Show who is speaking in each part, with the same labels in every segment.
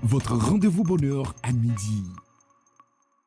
Speaker 1: votre rendez-vous bonheur à midi.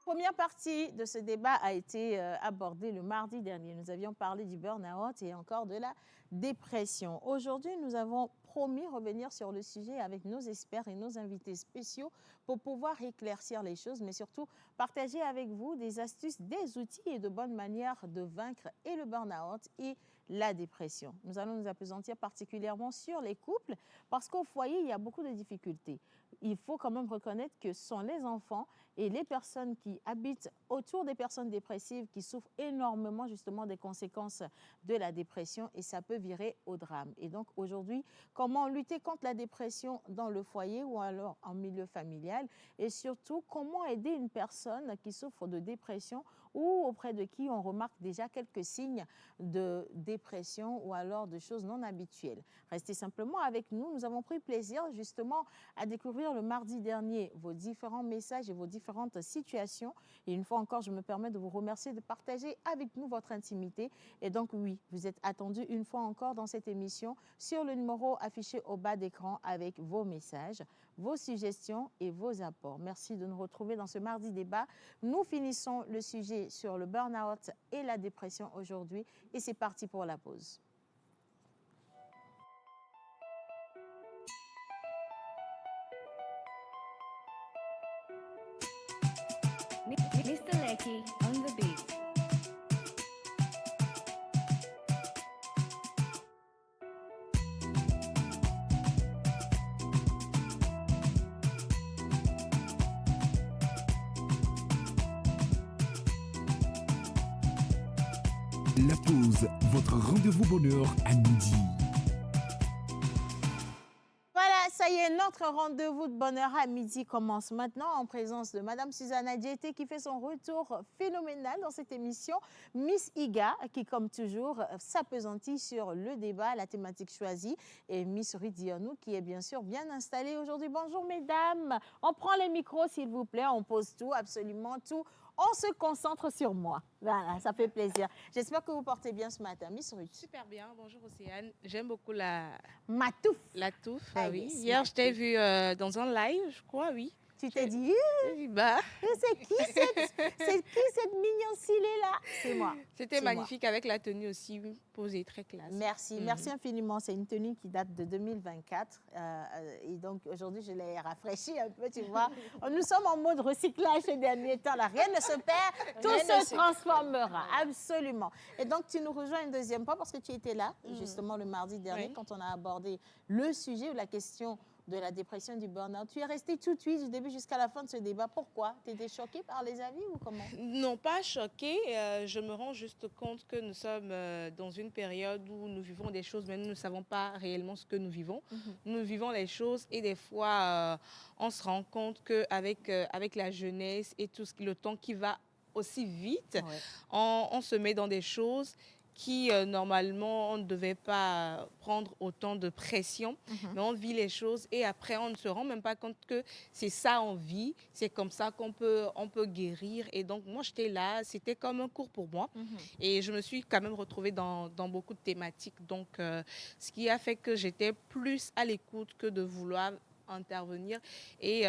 Speaker 2: Première partie de ce débat a été abordée le mardi dernier. Nous avions parlé du burn-out et encore de la dépression. Aujourd'hui, nous avons promis revenir sur le sujet avec nos experts et nos invités spéciaux pour pouvoir éclaircir les choses, mais surtout partager avec vous des astuces, des outils et de bonnes manières de vaincre et le burn-out et la dépression. Nous allons nous appesantir particulièrement sur les couples parce qu'au foyer, il y a beaucoup de difficultés. Il faut quand même reconnaître que ce sont les enfants et les personnes qui habitent autour des personnes dépressives qui souffrent énormément justement des conséquences de la dépression et ça peut virer au drame. Et donc aujourd'hui, comment lutter contre la dépression dans le foyer ou alors en milieu familial et surtout comment aider une personne qui souffre de dépression ou auprès de qui on remarque déjà quelques signes de dépression ou alors de choses non habituelles. Restez simplement avec nous. Nous avons pris plaisir justement à découvrir le mardi dernier vos différents messages et vos différentes situations. Et une fois encore, je me permets de vous remercier de partager avec nous votre intimité. Et donc oui, vous êtes attendus une fois encore dans cette émission sur le numéro affiché au bas d'écran avec vos messages, vos suggestions et vos apports. Merci de nous retrouver dans ce mardi débat. Nous finissons le sujet sur le burn-out et la dépression aujourd'hui et c'est parti pour la pause.
Speaker 3: Mr. Lecky on the beat.
Speaker 1: La pause, votre rendez-vous bonheur à midi.
Speaker 2: Voilà, ça y est, notre rendez-vous de bonheur à midi commence maintenant en présence de Madame Susanna Diété qui fait son retour phénoménal dans cette émission. Miss Iga qui, comme toujours, s'appesantit sur le débat, la thématique choisie. Et Miss Ridionou qui est bien sûr bien installée aujourd'hui. Bonjour mesdames, on prend les micros s'il vous plaît, on pose tout, absolument tout. On se concentre sur moi. Voilà, ça fait plaisir. J'espère que vous portez bien ce matin. Miss Ruth.
Speaker 4: Super bien, bonjour Océane. J'aime beaucoup la
Speaker 2: Matouf.
Speaker 4: touffe.
Speaker 2: Ah,
Speaker 4: Oui.
Speaker 2: yes,
Speaker 4: Hier,
Speaker 2: la
Speaker 4: je t'ai
Speaker 2: touffe.
Speaker 4: vu dans un live, je crois, oui.
Speaker 2: Tu t'es dit,
Speaker 4: J'ai dit, bah,
Speaker 2: c'est qui cette mignonne là? C'est moi.
Speaker 4: c'était
Speaker 2: C'est
Speaker 4: magnifique avec la tenue aussi posée, très classe.
Speaker 2: Merci, merci infiniment. C'est une tenue qui date de 2024 et donc aujourd'hui je l'ai rafraîchie un peu, tu vois. Nous sommes en mode recyclage ces derniers temps. Là, rien ne se perd, tout se transformera, absolument. Et donc tu nous rejoins une deuxième fois parce que tu étais là justement le mardi dernier quand on a abordé le sujet ou la question de la dépression, du burn-out. Tu es resté tout de suite du début jusqu'à la fin de ce débat. Pourquoi? Tu étais choquée par les avis ou comment?
Speaker 4: Non, pas choquée. Je me rends juste compte que nous sommes dans une période où nous vivons des choses, mais nous ne savons pas réellement ce que nous vivons. Nous vivons les choses et des fois, on se rend compte qu'avec avec la jeunesse et tout le temps qui va aussi vite, on se met dans des choses qui, normalement, on ne devait pas prendre autant de pression. Mais on vit les choses et après, on ne se rend même pas compte que c'est ça on vit, c'est comme ça on peut guérir. Et donc, moi, j'étais là, c'était comme un cours pour moi. Et je me suis quand même retrouvée dans beaucoup de thématiques. Donc, ce qui a fait que j'étais plus à l'écoute que de vouloir intervenir. Et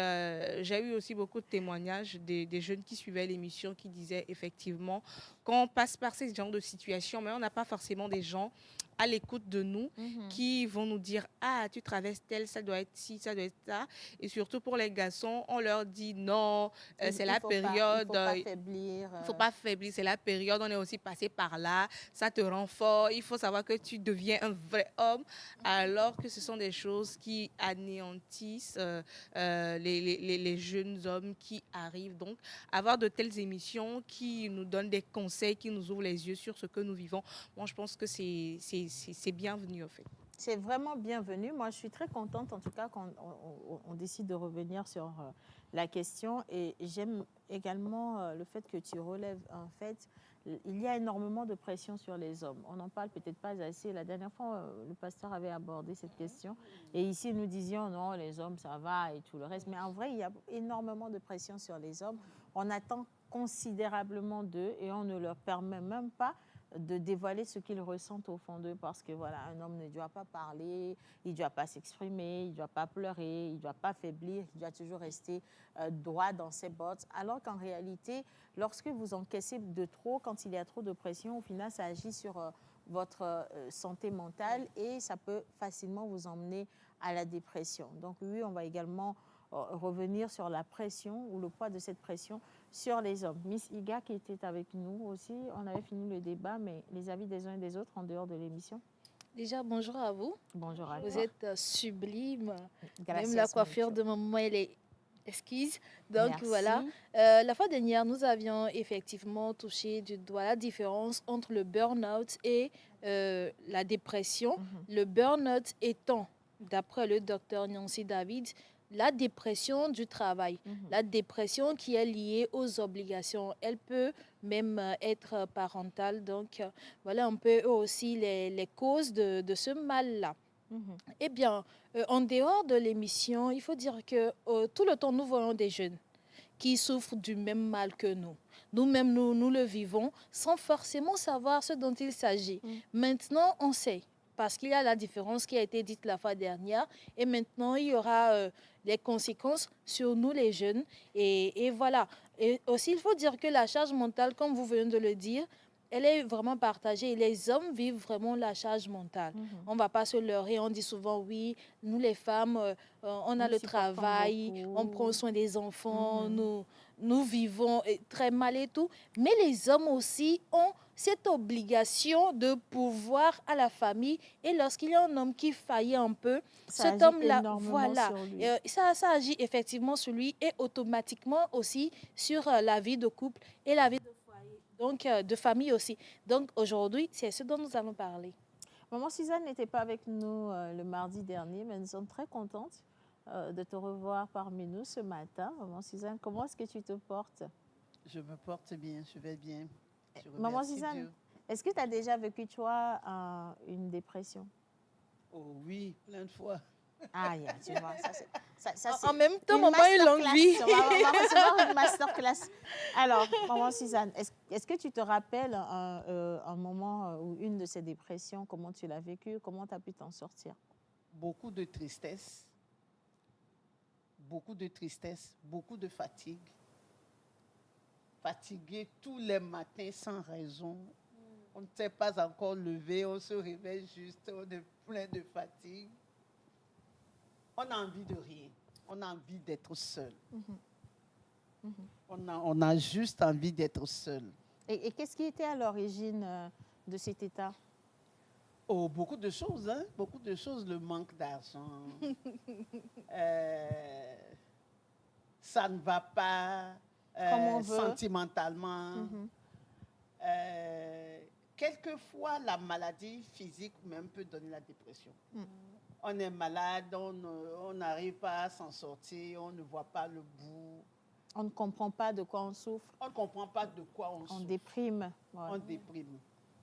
Speaker 4: j'ai eu aussi beaucoup de témoignages des jeunes qui suivaient l'émission qui disaient effectivement qu'on passe par ces genres de situations, mais on n'a pas forcément des gens à l'écoute de nous qui vont nous dire « Ah, tu traverses tel, ça doit être ci, ça doit être ça ». Et surtout pour les garçons, on leur dit « Non, c'est la période. »
Speaker 2: Il ne
Speaker 4: faut pas faiblir, c'est la période, on est aussi passé par là, ça te rend fort, il faut savoir que tu deviens un vrai homme, alors que ce sont des choses qui anéantissent les jeunes hommes qui arrivent. Donc, avoir de telles émissions qui nous donnent des conseils, qui nous ouvrent les yeux sur ce que nous vivons, moi je pense que c'est bienvenu en fait.
Speaker 2: C'est vraiment bienvenu. Moi, je suis très contente, en tout cas, quand on décide de revenir sur la question. Et j'aime également le fait que tu relèves, en fait, il y a énormément de pression sur les hommes. On n'en parle peut-être pas assez. La dernière fois, le pasteur avait abordé cette question. Et ici, nous disions, non, les hommes, ça va et tout le reste. Mais en vrai, il y a énormément de pression sur les hommes. On attend considérablement d'eux et on ne leur permet même pas de dévoiler ce qu'ils ressentent au fond d'eux parce que voilà, un homme ne doit pas parler, il ne doit pas s'exprimer, il ne doit pas pleurer, il ne doit pas faiblir, il doit toujours rester droit dans ses bottes. Alors qu'en réalité, lorsque vous encaissez de trop, quand il y a trop de pression, au final, ça agit sur votre santé mentale et ça peut facilement vous emmener à la dépression. Donc oui, on va également revenir sur la pression ou le poids de cette pression sur les hommes. Miss Iga qui était avec nous aussi, on avait fini le débat, mais les avis des uns et des autres en dehors de l'émission.
Speaker 5: Déjà, bonjour à vous.
Speaker 2: Bonjour à
Speaker 5: Vous
Speaker 2: toi.
Speaker 5: êtes sublime.
Speaker 2: Gracias,
Speaker 5: Même la coiffure
Speaker 2: mucho.
Speaker 5: de maman, elle est esquisse. Donc
Speaker 2: Merci.
Speaker 5: voilà. La fois dernière, nous avions effectivement touché du doigt la différence entre le burn-out et la dépression. Le burn-out étant, d'après le docteur Nancy David, la dépression du travail, la dépression qui est liée aux obligations. Elle peut même être parentale. Donc voilà un peu aussi les causes de ce mal-là. Eh bien, en dehors de l'émission, il faut dire que tout le temps, nous voyons des jeunes qui souffrent du même mal que nous. Nous-mêmes, nous le vivons sans forcément savoir ce dont il s'agit. Maintenant, on sait, parce qu'il y a la différence qui a été dite la fois dernière, et maintenant, il y aura les conséquences sur nous, les jeunes. Et voilà. Et aussi, il faut dire que la charge mentale, comme vous venez de le dire, elle est vraiment partagée. Et les hommes vivent vraiment la charge mentale. On ne va pas se leurrer. On dit souvent, oui, nous les femmes, on a
Speaker 2: Nous
Speaker 5: le
Speaker 2: supportons
Speaker 5: travail,
Speaker 2: beaucoup.
Speaker 5: on prend soin des enfants, nous vivons très mal et tout. Mais les hommes aussi ont cette obligation de pouvoir à la famille. Et lorsqu'il y a un homme qui faillit un peu,
Speaker 2: Ça
Speaker 5: cet
Speaker 2: agit
Speaker 5: homme-là,
Speaker 2: énormément
Speaker 5: voilà,
Speaker 2: sur lui.
Speaker 5: ça agit effectivement sur lui et automatiquement aussi sur la vie de couple et la vie de foyer, donc de famille aussi. Donc aujourd'hui, c'est ce dont nous allons parler.
Speaker 2: Maman Suzanne n'était pas avec nous le mardi dernier, mais nous sommes très contentes de te revoir parmi nous ce matin. Maman Suzanne, comment est-ce que tu te portes?
Speaker 6: Je me porte bien, je vais bien. Je
Speaker 2: Maman
Speaker 6: remercie
Speaker 2: Suzanne,
Speaker 6: Dieu.
Speaker 2: est-ce que tu as déjà vécu, toi, une dépression?
Speaker 6: Oh oui, plein de fois.
Speaker 2: Ah, yeah, tu vois, ça, c'est
Speaker 5: En même temps,
Speaker 2: une
Speaker 5: maman a une longue
Speaker 2: masterclass.
Speaker 5: vie.
Speaker 2: On va recevoir une masterclass. Alors, maman Suzanne, est-ce que tu te rappelles un moment ou une de ces dépressions, comment tu l'as vécu, comment tu as pu t'en sortir?
Speaker 6: Beaucoup de tristesse, beaucoup de fatigue. Fatigué tous les matins sans raison. On ne s'est pas encore levé, on se réveille juste, on est plein de fatigue. On a envie de rien, on a envie d'être seul. On a juste envie d'être seul.
Speaker 2: Et qu'est-ce qui était à l'origine de cet état?
Speaker 6: Oh, beaucoup de choses, hein? Beaucoup de choses, le manque d'argent. Ça ne va pas
Speaker 2: Comme on veut.
Speaker 6: sentimentalement. Quelquefois, la maladie physique même peut donner la dépression. On est malade, on n'arrive pas à s'en sortir, on ne voit pas le bout.
Speaker 2: On ne comprend pas de quoi on souffre.
Speaker 6: On ne comprend pas de quoi on
Speaker 2: On
Speaker 6: souffre.
Speaker 2: déprime. Voilà.
Speaker 6: On déprime.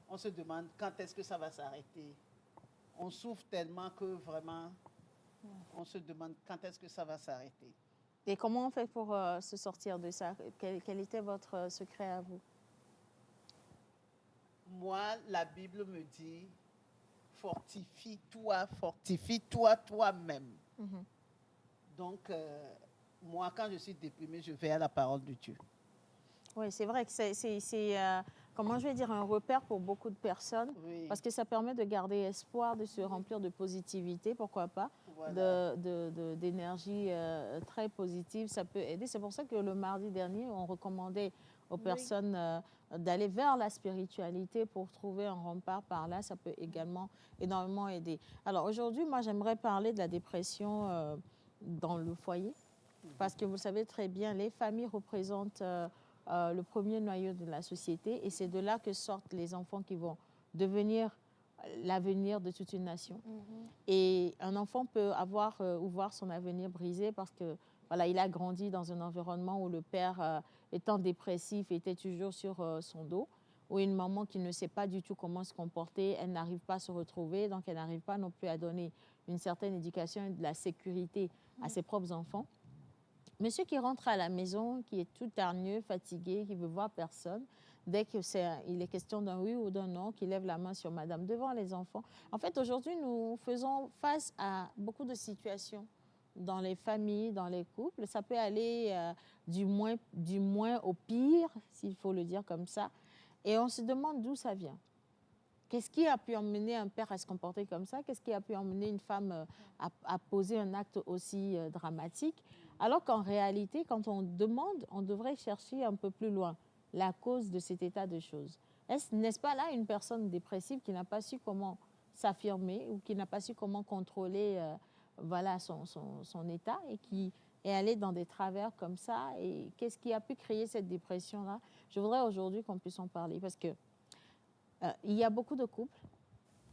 Speaker 6: On se demande quand est-ce que ça va s'arrêter. On souffre tellement que vraiment, on se demande quand est-ce que ça va s'arrêter.
Speaker 2: Et comment on fait pour se sortir de ça? Quel était votre secret à vous?
Speaker 6: Moi, la Bible me dit, fortifie-toi toi-même. Donc, moi, quand je suis déprimée, je vais à la parole de Dieu.
Speaker 2: Oui, c'est vrai que c'est comment je vais dire, un repère pour beaucoup de personnes,
Speaker 6: Oui.
Speaker 2: parce que ça permet de garder espoir, de se remplir de positivité, pourquoi pas,
Speaker 6: Voilà.
Speaker 2: d'énergie très positive, ça peut aider. C'est pour ça que le mardi dernier, on recommandait aux personnes d'aller vers la spiritualité pour trouver un rempart par là. Ça peut également énormément aider. Alors aujourd'hui, moi, j'aimerais parler de la dépression dans le foyer, parce que vous le savez très bien, les familles représentent le premier noyau de la société et c'est de là que sortent les enfants qui vont devenir l'avenir de toute une nation. Et un enfant peut avoir ou voir son avenir brisé parce que voilà, il a grandi dans un environnement où le père, étant dépressif, était toujours sur son dos, ou une maman qui ne sait pas du tout comment se comporter, elle n'arrive pas à se retrouver, donc elle n'arrive pas non plus à donner une certaine éducation et de la sécurité à ses propres enfants. Monsieur qui rentre à la maison, qui est tout hargneux, fatigué, qui veut voir personne, dès qu'il est question d'un oui ou d'un non, qui lève la main sur madame devant les enfants. En fait, aujourd'hui, nous faisons face à beaucoup de situations dans les familles, dans les couples. Ça peut aller du moins au pire, s'il faut le dire comme ça. Et on se demande d'où ça vient. Qu'est-ce qui a pu emmener un père à se comporter comme ça? Qu'est-ce qui a pu emmener une femme à poser un acte aussi dramatique? Alors qu'en réalité, quand on demande, on devrait chercher un peu plus loin la cause de cet état de choses. N'est-ce pas là une personne dépressive qui n'a pas su comment s'affirmer ou qui n'a pas su comment contrôler voilà, son état et qui est allée dans des travers comme ça? Et qu'est-ce qui a pu créer cette dépression-là? Je voudrais aujourd'hui qu'on puisse en parler parce que il y a beaucoup de couples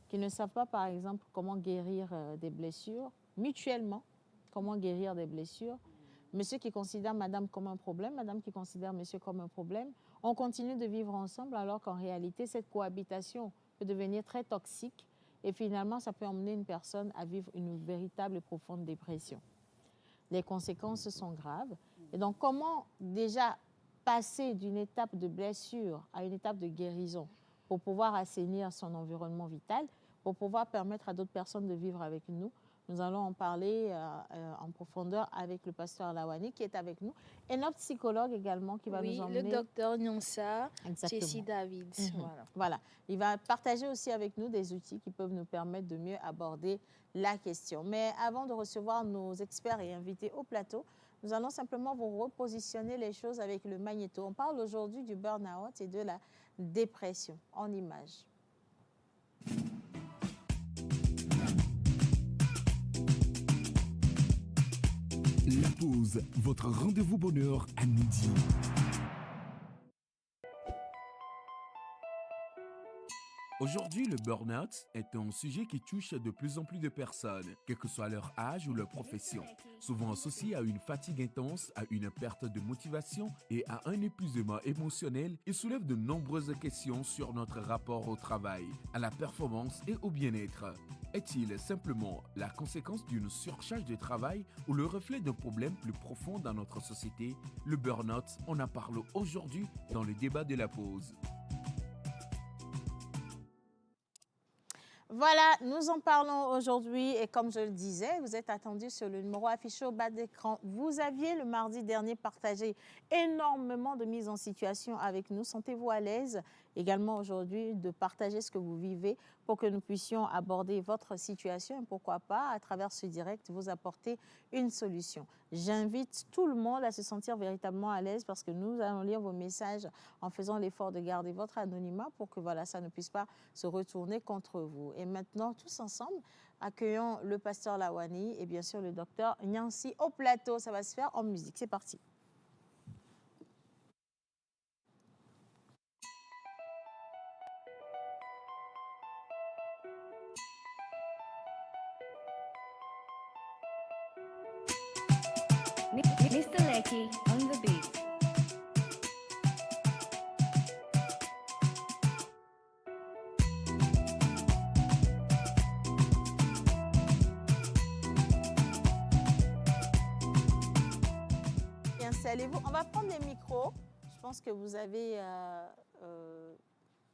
Speaker 2: qui ne savent pas, par exemple, comment guérir des blessures, mutuellement, comment guérir des blessures. Monsieur qui considère madame comme un problème, madame qui considère monsieur comme un problème. On continue de vivre ensemble alors qu'en réalité, cette cohabitation peut devenir très toxique et finalement, ça peut emmener une personne à vivre une véritable et profonde dépression. Les conséquences sont graves. Et donc, comment déjà passer d'une étape de blessure à une étape de guérison pour pouvoir assainir son environnement vital, pour pouvoir permettre à d'autres personnes de vivre avec nous? Nous allons en parler en profondeur avec le pasteur Lawani qui est avec nous et notre psychologue également qui va nous emmener.
Speaker 5: Le docteur Nyansa,
Speaker 2: Exactement.
Speaker 5: Jessie David.
Speaker 2: Voilà. Il va partager aussi avec nous des outils qui peuvent nous permettre de mieux aborder la question. Mais avant de recevoir nos experts et invités au plateau, nous allons simplement vous repositionner les choses avec le magnéto. On parle aujourd'hui du burn-out et de la dépression en images.
Speaker 1: La pause, votre rendez-vous bonheur à midi.
Speaker 7: Aujourd'hui, le burn-out est un sujet qui touche de plus en plus de personnes, quel que soit leur âge ou leur profession. Souvent associé à une fatigue intense, à une perte de motivation et à un épuisement émotionnel, il soulève de nombreuses questions sur notre rapport au travail, à la performance et au bien-être. Est-il simplement la conséquence d'une surcharge de travail ou le reflet d'un problème plus profond dans notre société? Le burn-out, on en parle aujourd'hui dans le débat de la pause.
Speaker 2: Voilà, nous en parlons aujourd'hui et comme je le disais, vous êtes attendus sur le numéro affiché au bas d'écran. Vous aviez le mardi dernier partagé énormément de mises en situation avec nous. Sentez-vous à l'aise également aujourd'hui de partager ce que vous vivez pour que nous puissions aborder votre situation et pourquoi pas, à travers ce direct, vous apporter une solution. J'invite tout le monde à se sentir véritablement à l'aise parce que nous allons lire vos messages en faisant l'effort de garder votre anonymat pour que voilà, ça ne puisse pas se retourner contre vous. Et maintenant, tous ensemble, accueillons le pasteur Lawani et bien sûr le docteur Nyansi au plateau. Ça va se faire en musique. C'est parti.
Speaker 3: Mr. Lecky on the beat.
Speaker 2: Installez-vous. On va prendre les micros. Je pense que vous avez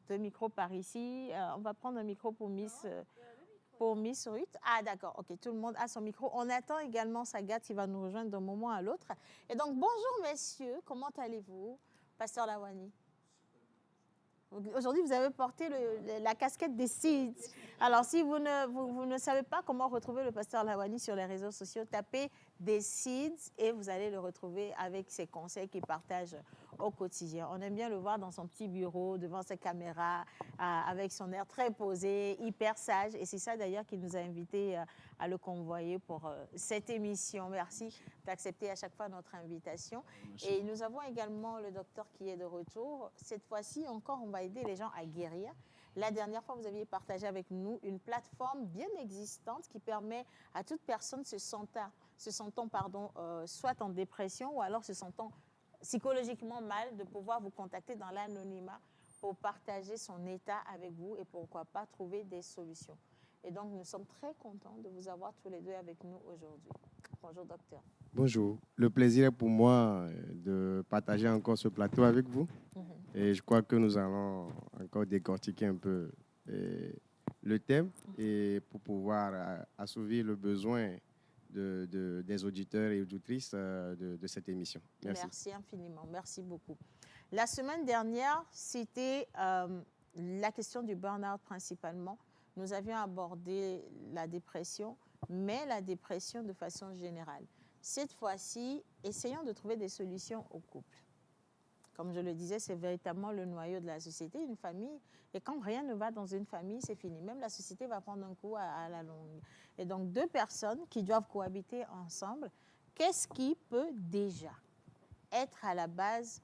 Speaker 2: deux micros par ici. On va prendre un micro pour Miss Ruth. Ah d'accord, ok, tout le monde a son micro. On attend également Sagat qui va nous rejoindre d'un moment à l'autre. Et donc bonjour messieurs, comment allez-vous? Pasteur Lawani. Aujourd'hui, vous avez porté la casquette des Seeds. Alors, si vous ne savez pas comment retrouver le pasteur Lawani sur les réseaux sociaux, tapez des Seeds et vous allez le retrouver avec ses conseils qu'il partage au quotidien. On aime bien le voir dans son petit bureau, devant sa caméra, avec son air très posé, hyper sage. Et c'est ça d'ailleurs qui nous a invités à le convoyer pour cette émission. Merci d'accepter à chaque fois notre invitation. Merci. Et nous avons également le docteur qui est de retour. Cette fois-ci encore, on va aider les gens à guérir. La dernière fois, vous aviez partagé avec nous une plateforme bien existante qui permet à toute personne se sentant soit en dépression ou alors se sentant psychologiquement mal de pouvoir vous contacter dans l'anonymat pour partager son état avec vous et pourquoi pas trouver des solutions. Et donc, nous sommes très contents de vous avoir tous les deux avec nous aujourd'hui. Bonjour, docteur.
Speaker 8: Bonjour. Le plaisir est pour moi de partager encore ce plateau avec vous. Et je crois que nous allons encore décortiquer un peu le thème et pour pouvoir assouvir le besoin des auditeurs et auditrices de cette émission. Merci.
Speaker 2: Merci infiniment, merci beaucoup. La semaine dernière, c'était la question du burn-out principalement. Nous avions abordé la dépression, mais la dépression de façon générale. Cette fois-ci, essayons de trouver des solutions au couple. Comme je le disais, c'est véritablement le noyau de la société, une famille. Et quand rien ne va dans une famille, c'est fini. Même la société va prendre un coup à la longue. Et donc, deux personnes qui doivent cohabiter ensemble, qu'est-ce qui peut déjà être à la base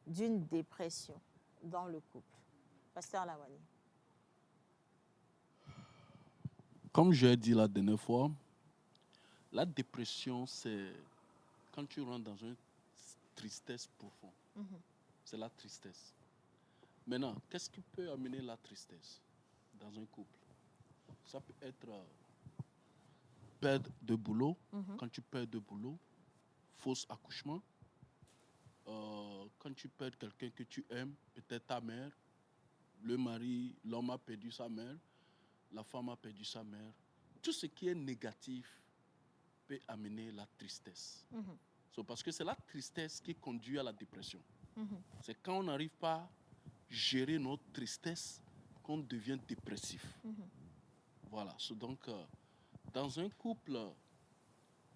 Speaker 2: d'une dépression dans le couple? Pasteur Lawani.
Speaker 9: Comme j'ai dit la dernière fois, la dépression, c'est quand tu rentres dans une tristesse profonde. C'est la tristesse. Maintenant, qu'est-ce qui peut amener la tristesse dans un couple? Ça peut être perdre de boulot. Quand tu perds de boulot, fausse accouchement. Quand tu perds quelqu'un que tu aimes, peut-être ta mère, le mari, l'homme a perdu sa mère, la femme a perdu sa mère. Tout ce qui est négatif peut amener la tristesse. Parce que c'est la tristesse qui conduit à la dépression. C'est quand on n'arrive pas à gérer notre tristesse qu'on devient dépressif. Voilà. Donc, dans un couple,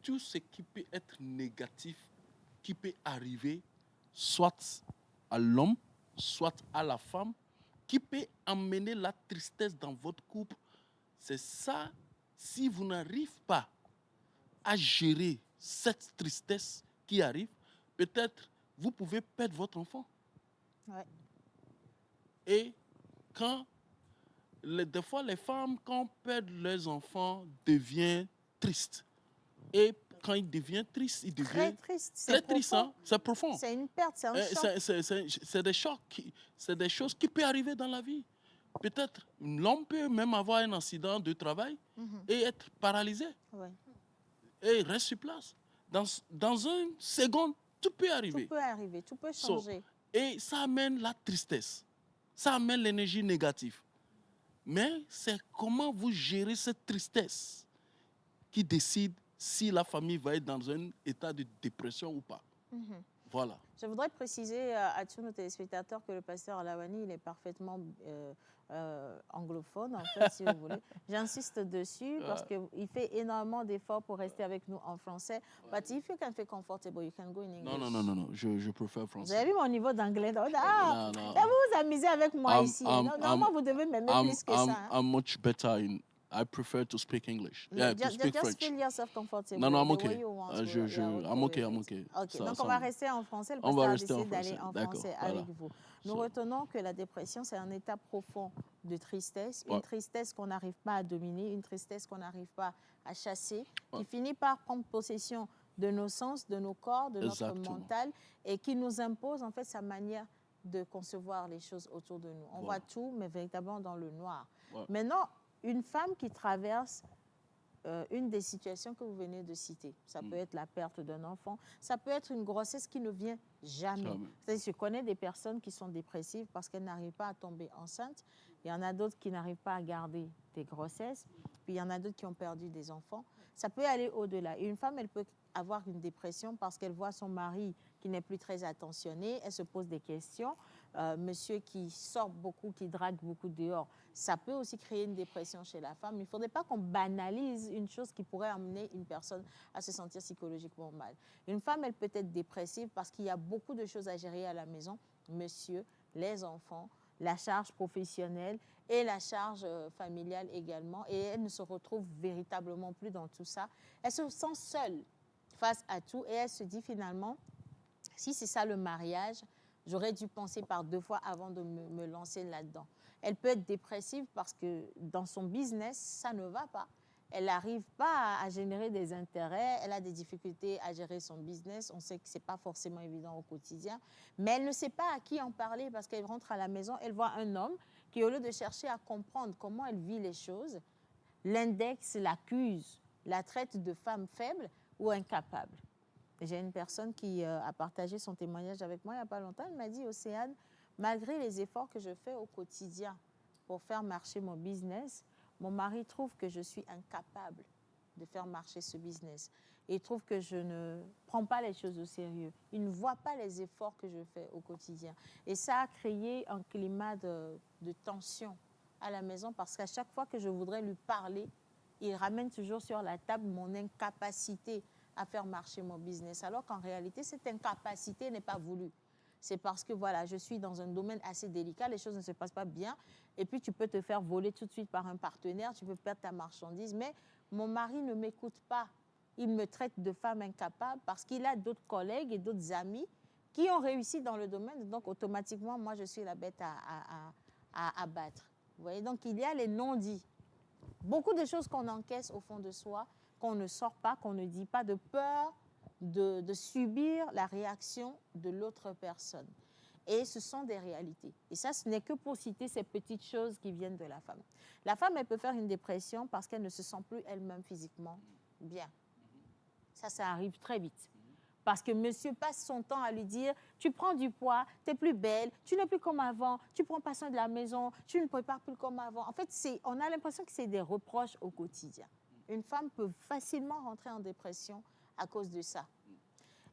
Speaker 9: tout ce qui peut être négatif, qui peut arriver, soit à l'homme, soit à la femme, qui peut amener la tristesse dans votre couple, c'est ça. Si vous n'arrivez pas à gérer cette tristesse qui arrive, peut-être vous pouvez perdre votre enfant.
Speaker 2: Ouais.
Speaker 9: Et des fois, les femmes, quand perdent leurs enfants, deviennent tristes. Et quand ils deviennent tristes, ils deviennent très tristes. Hein? C'est profond.
Speaker 2: C'est une perte, c'est un choc.
Speaker 9: C'est des chocs, c'est des choses qui peuvent arriver dans la vie. Peut-être l'homme peut même avoir un accident de travail et être paralysé.
Speaker 2: Ouais.
Speaker 9: Et reste sur place. Dans une seconde, tout peut arriver.
Speaker 2: Tout peut arriver, tout peut changer.
Speaker 9: Et ça amène la tristesse. Ça amène l'énergie négative. Mais c'est comment vous gérez cette tristesse qui décide si la famille va être dans un état de dépression ou pas. Voilà.
Speaker 2: Je voudrais préciser à tous nos téléspectateurs que le pasteur Lawani, il est parfaitement anglophone, en fait, si vous voulez. J'insiste dessus parce qu'il fait énormément d'efforts pour rester avec nous en français. But if you can feel comfortable, you can go in English.
Speaker 9: Non, je préfère français.
Speaker 2: Vous avez vu mon niveau d'anglais? Vous vous amusez avec moi ici. Normalement, vous devez m'aimer plus que ça.
Speaker 9: I'm much better in... I prefer to speak English. Yeah, to speak French.
Speaker 2: Just feel yourself comfortable.
Speaker 9: Non, I'm okay.
Speaker 2: I'm
Speaker 9: okay.
Speaker 2: Ok, donc on va rester en français. Le pasteur a décidé d'aller en français avec vous. Nous retenons que la dépression, c'est un état profond de tristesse, une tristesse qu'on n'arrive pas à dominer, une tristesse qu'on n'arrive pas à chasser, qui finit par prendre possession de nos sens, de nos corps, de notre mental, et qui nous impose en fait sa manière de concevoir les choses autour de nous. On voit tout, mais véritablement dans le noir. Maintenant, une femme qui traverse une des situations que vous venez de citer, ça peut être la perte d'un enfant, ça peut être une grossesse qui ne vient jamais. Je connais des personnes qui sont dépressives parce qu'elles n'arrivent pas à tomber enceintes. Il y en a d'autres qui n'arrivent pas à garder des grossesses. Puis il y en a d'autres qui ont perdu des enfants. Ça peut aller au-delà. Une femme, elle peut avoir une dépression parce qu'elle voit son mari qui n'est plus très attentionné. Elle se pose des questions. Monsieur qui sort beaucoup, qui drague beaucoup dehors, ça peut aussi créer une dépression chez la femme. Il ne faudrait pas qu'on banalise une chose qui pourrait amener une personne à se sentir psychologiquement mal. Une femme, elle peut être dépressive parce qu'il y a beaucoup de choses à gérer à la maison. Monsieur, les enfants, la charge professionnelle et la charge familiale également. Et elle ne se retrouve véritablement plus dans tout ça. Elle se sent seule face à tout et elle se dit finalement, si c'est ça le mariage, j'aurais dû penser par 2 fois avant de me lancer là-dedans. Elle peut être dépressive parce que dans son business, ça ne va pas. Elle n'arrive pas à générer des intérêts, elle a des difficultés à gérer son business. On sait que ce n'est pas forcément évident au quotidien, mais elle ne sait pas à qui en parler parce qu'elle rentre à la maison, elle voit un homme qui, au lieu de chercher à comprendre comment elle vit les choses, l'indexe, l'accuse, la traite de femme faible ou incapable. J'ai une personne qui a partagé son témoignage avec moi il n'y a pas longtemps. Elle m'a dit, Océane, malgré les efforts que je fais au quotidien pour faire marcher mon business, mon mari trouve que je suis incapable de faire marcher ce business. Et il trouve que je ne prends pas les choses au sérieux. Il ne voit pas les efforts que je fais au quotidien. Et ça a créé un climat de tension à la maison parce qu'à chaque fois que je voudrais lui parler, il ramène toujours sur la table mon incapacité à faire marcher mon business. Alors qu'en réalité, cette incapacité n'est pas voulue. C'est parce que voilà, je suis dans un domaine assez délicat, les choses ne se passent pas bien. Et puis, tu peux te faire voler tout de suite par un partenaire, tu peux perdre ta marchandise. Mais mon mari ne m'écoute pas. Il me traite de femme incapable parce qu'il a d'autres collègues et d'autres amis qui ont réussi dans le domaine. Donc, automatiquement, moi, je suis la bête à abattre. Vous voyez, donc, il y a les non-dits. Beaucoup de choses qu'on encaisse au fond de soi, qu'on ne sort pas, qu'on ne dit pas, de peur de subir la réaction de l'autre personne. Et ce sont des réalités. Et ça, ce n'est que pour citer ces petites choses qui viennent de la femme. La femme, elle peut faire une dépression parce qu'elle ne se sent plus elle-même physiquement bien. Ça arrive très vite. Parce que monsieur passe son temps à lui dire « Tu prends du poids, tu n'es plus belle, tu n'es plus comme avant, tu ne prends pas soin de la maison, tu ne prépares plus comme avant. » En fait, on a l'impression que c'est des reproches au quotidien. Une femme peut facilement rentrer en dépression à cause de ça.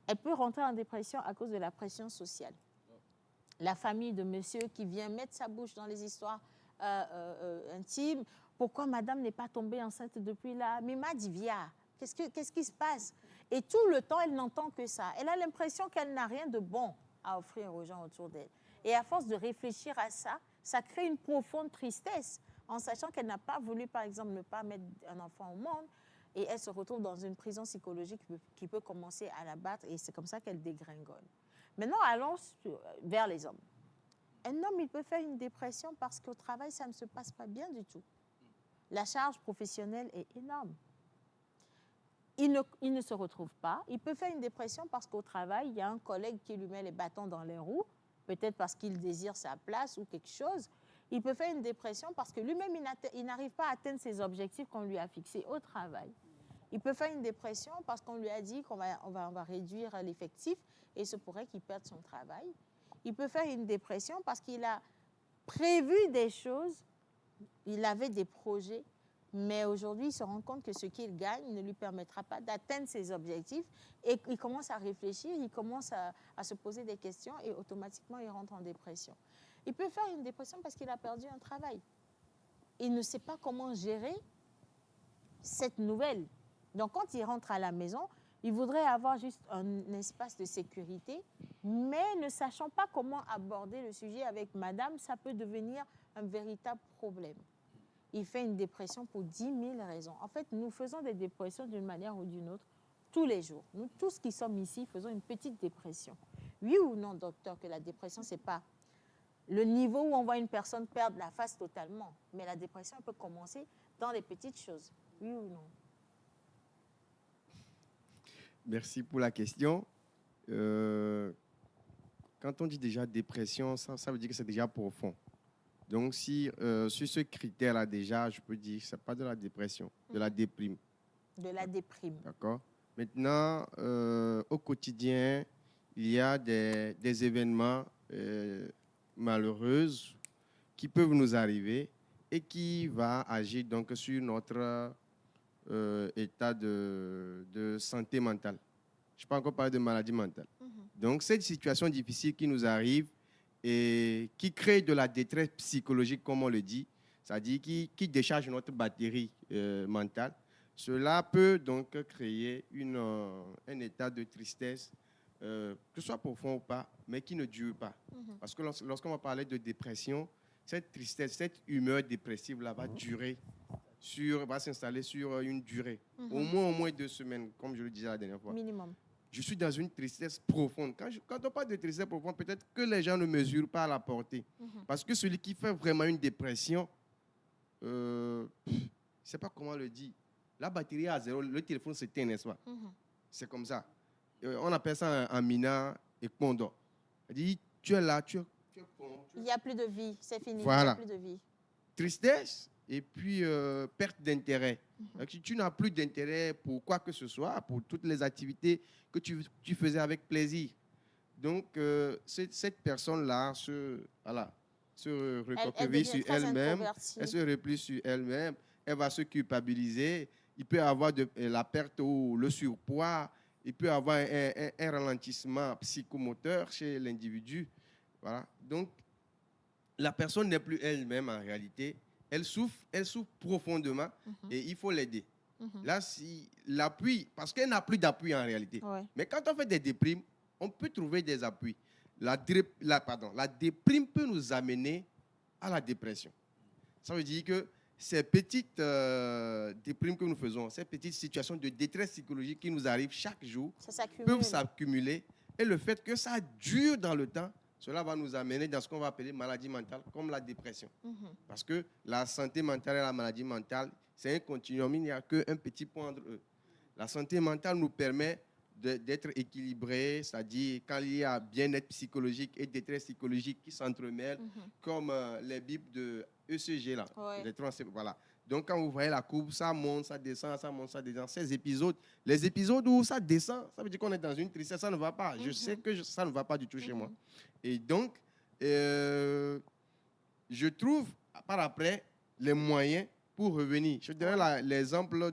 Speaker 2: Elle peut rentrer en dépression à cause de la pression sociale. La famille de monsieur qui vient mettre sa bouche dans les histoires intimes. Pourquoi madame n'est pas tombée enceinte depuis là? Mais m'a dit, viens, qu'est-ce qui se passe? Et tout le temps, elle n'entend que ça. Elle a l'impression qu'elle n'a rien de bon à offrir aux gens autour d'elle. Et à force de réfléchir à ça, ça crée une profonde tristesse en sachant qu'elle n'a pas voulu, par exemple, ne pas mettre un enfant au monde. Et elle se retrouve dans une prison psychologique qui peut commencer à la battre et c'est comme ça qu'elle dégringole. Maintenant, allons vers les hommes. Un homme, il peut faire une dépression parce qu'au travail, ça ne se passe pas bien du tout. La charge professionnelle est énorme. Il ne se retrouve pas. Il peut faire une dépression parce qu'au travail, il y a un collègue qui lui met les bâtons dans les roues, peut-être parce qu'il désire sa place ou quelque chose. Il peut faire une dépression parce que lui-même, il n'arrive pas à atteindre ses objectifs qu'on lui a fixés au travail. Il peut faire une dépression parce qu'on lui a dit qu'on va réduire l'effectif et il se pourrait qu'il perde son travail. Il peut faire une dépression parce qu'il a prévu des choses, il avait des projets, mais aujourd'hui, il se rend compte que ce qu'il gagne ne lui permettra pas d'atteindre ses objectifs et il commence à réfléchir, il commence à se poser des questions et automatiquement, il rentre en dépression. Il peut faire une dépression parce qu'il a perdu un travail. Il ne sait pas comment gérer cette nouvelle. Donc, quand il rentre à la maison, il voudrait avoir juste un espace de sécurité, mais ne sachant pas comment aborder le sujet avec madame, ça peut devenir un véritable problème. Il fait une dépression pour 10 000 raisons. En fait, nous faisons des dépressions d'une manière ou d'une autre tous les jours. Nous, tous qui sommes ici, faisons une petite dépression. Oui ou non, docteur, que la dépression, ce n'est pas le niveau où on voit une personne perdre la face totalement. Mais la dépression peut commencer dans les petites choses. Oui ou non?
Speaker 8: Merci pour la question. Quand on dit déjà dépression, ça veut dire que c'est déjà profond. Donc, si sur ce critère-là, déjà, je peux dire que ce n'est pas de la dépression, de la déprime.
Speaker 2: De la déprime.
Speaker 8: D'accord. Maintenant, au quotidien, il y a des événements malheureux qui peuvent nous arriver et qui vont agir donc sur notre état de santé mentale. Je ne peux pas encore parler de maladie mentale. Donc, cette situation difficile qui nous arrive et qui crée de la détresse psychologique, comme on le dit, c'est-à-dire qui décharge notre batterie mentale, cela peut donc créer un état de tristesse, que ce soit profond ou pas, mais qui ne dure pas. Parce que lorsqu'on va parler de dépression, cette tristesse, cette humeur dépressive-là va durer, va s'installer sur une durée, au moins 2 semaines, comme je le disais la dernière fois.
Speaker 2: Minimum.
Speaker 8: Je suis dans une tristesse profonde. Quand on parle de tristesse profonde, peut-être que les gens ne mesurent pas la portée. Parce que celui qui fait vraiment une dépression, je ne sais pas comment le dire. La batterie est à zéro, le téléphone s'éteint, n'est-ce pas? C'est comme ça. On appelle ça un mina et kondo. C'est-à-dire, tu es là, tu es
Speaker 2: il n'y a plus de vie, c'est fini.
Speaker 8: Voilà.
Speaker 2: Il n'y a plus de vie.
Speaker 8: Tristesse et puis perte d'intérêt. Si tu n'as plus d'intérêt pour quoi que ce soit, pour toutes les activités que tu faisais avec plaisir, Donc, cette personne-là se recroqueville
Speaker 2: devient
Speaker 8: sur
Speaker 2: très
Speaker 8: elle-même,
Speaker 2: introvertie.
Speaker 8: elle se replie sur elle-même, elle va se culpabiliser, il peut avoir la perte ou le surpoids, il peut avoir un ralentissement psychomoteur chez l'individu. Voilà. Donc, la personne n'est plus elle-même en réalité. Elle souffre profondément et il faut l'aider. Là, si l'appui, parce qu'elle n'a plus d'appui en réalité.
Speaker 2: Ouais.
Speaker 8: Mais quand on fait des déprimes, on peut trouver des appuis. La déprime peut nous amener à la dépression. Ça veut dire que ces petites déprimes que nous faisons, ces petites situations de détresse psychologique qui nous arrivent chaque jour, peuvent s'accumuler. Et le fait que ça dure dans le temps, cela va nous amener dans ce qu'on va appeler maladie mentale, comme la dépression. Parce que la santé mentale et la maladie mentale, c'est un continuum, il n'y a qu'un petit point entre eux. La santé mentale nous permet d'être équilibré, c'est-à-dire quand il y a bien-être psychologique et détresse psychologique qui s'entremêlent, comme les bips de ECG, là, voilà. Donc, quand vous voyez la courbe, ça monte, ça descend, ça monte, ça descend. Ces épisodes, les épisodes où ça descend, ça veut dire qu'on est dans une tristesse, ça ne va pas. Je sais que ça ne va pas du tout chez moi. Et donc, je trouve, par après, les moyens pour revenir. Je donnerai l'exemple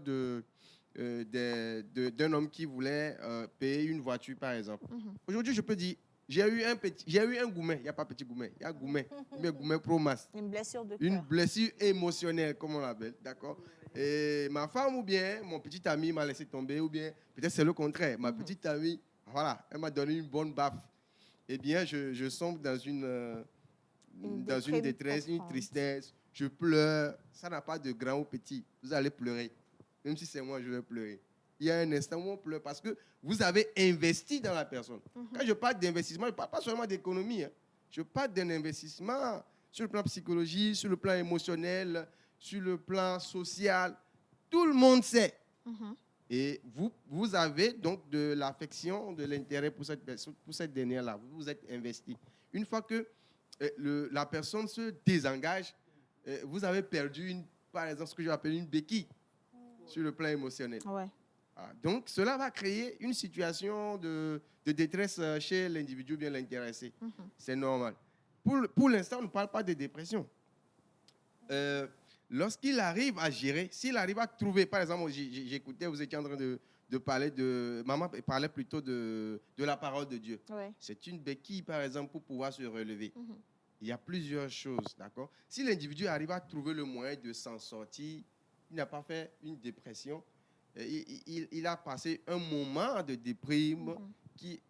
Speaker 8: d'un homme qui voulait payer une voiture, par exemple. Aujourd'hui, je peux dire, j'ai eu un Goumet, il n'y a pas petit Goumet, il y a Goumet, mais Goumet Pro Max.
Speaker 2: Une blessure de cœur.
Speaker 8: Une blessure émotionnelle, comme on l'appelle, d'accord? Et ma femme ou bien mon petit ami m'a laissé tomber, ou bien peut-être c'est le contraire. Ma petite amie, voilà, elle m'a donné une bonne baffe. Eh bien, je sombre dans une détresse, une tristesse. Je pleure. Ça n'a pas de grand ou petit. Vous allez pleurer. Même si c'est moi, je vais pleurer. Il y a un instant où on pleure parce que vous avez investi dans la personne. Quand je parle d'investissement, je ne parle pas seulement d'économie. Hein. Je parle d'un investissement sur le plan psychologique, sur le plan émotionnel, sur le plan social. Tout le monde sait. Et vous avez donc de l'affection, de l'intérêt pour cette dernière-là. Vous vous êtes investi. Une fois que la personne se désengage, vous avez perdu, par exemple, ce que je vais appeler une béquille sur le plan émotionnel.
Speaker 2: Ouais.
Speaker 8: Donc, cela va créer une situation de détresse chez l'individu bien l'intéressé. C'est normal. Pour l'instant, on ne parle pas de dépression. Lorsqu'il arrive à gérer, s'il arrive à trouver, par exemple, j'écoutais, vous étiez en train de parler maman parlait plutôt de la parole de Dieu.
Speaker 2: Ouais.
Speaker 8: C'est une béquille, par exemple, pour pouvoir se relever. Il y a plusieurs choses, d'accord? Si l'individu arrive à trouver le moyen de s'en sortir, il n'a pas fait une dépression, il a passé un moment de déprime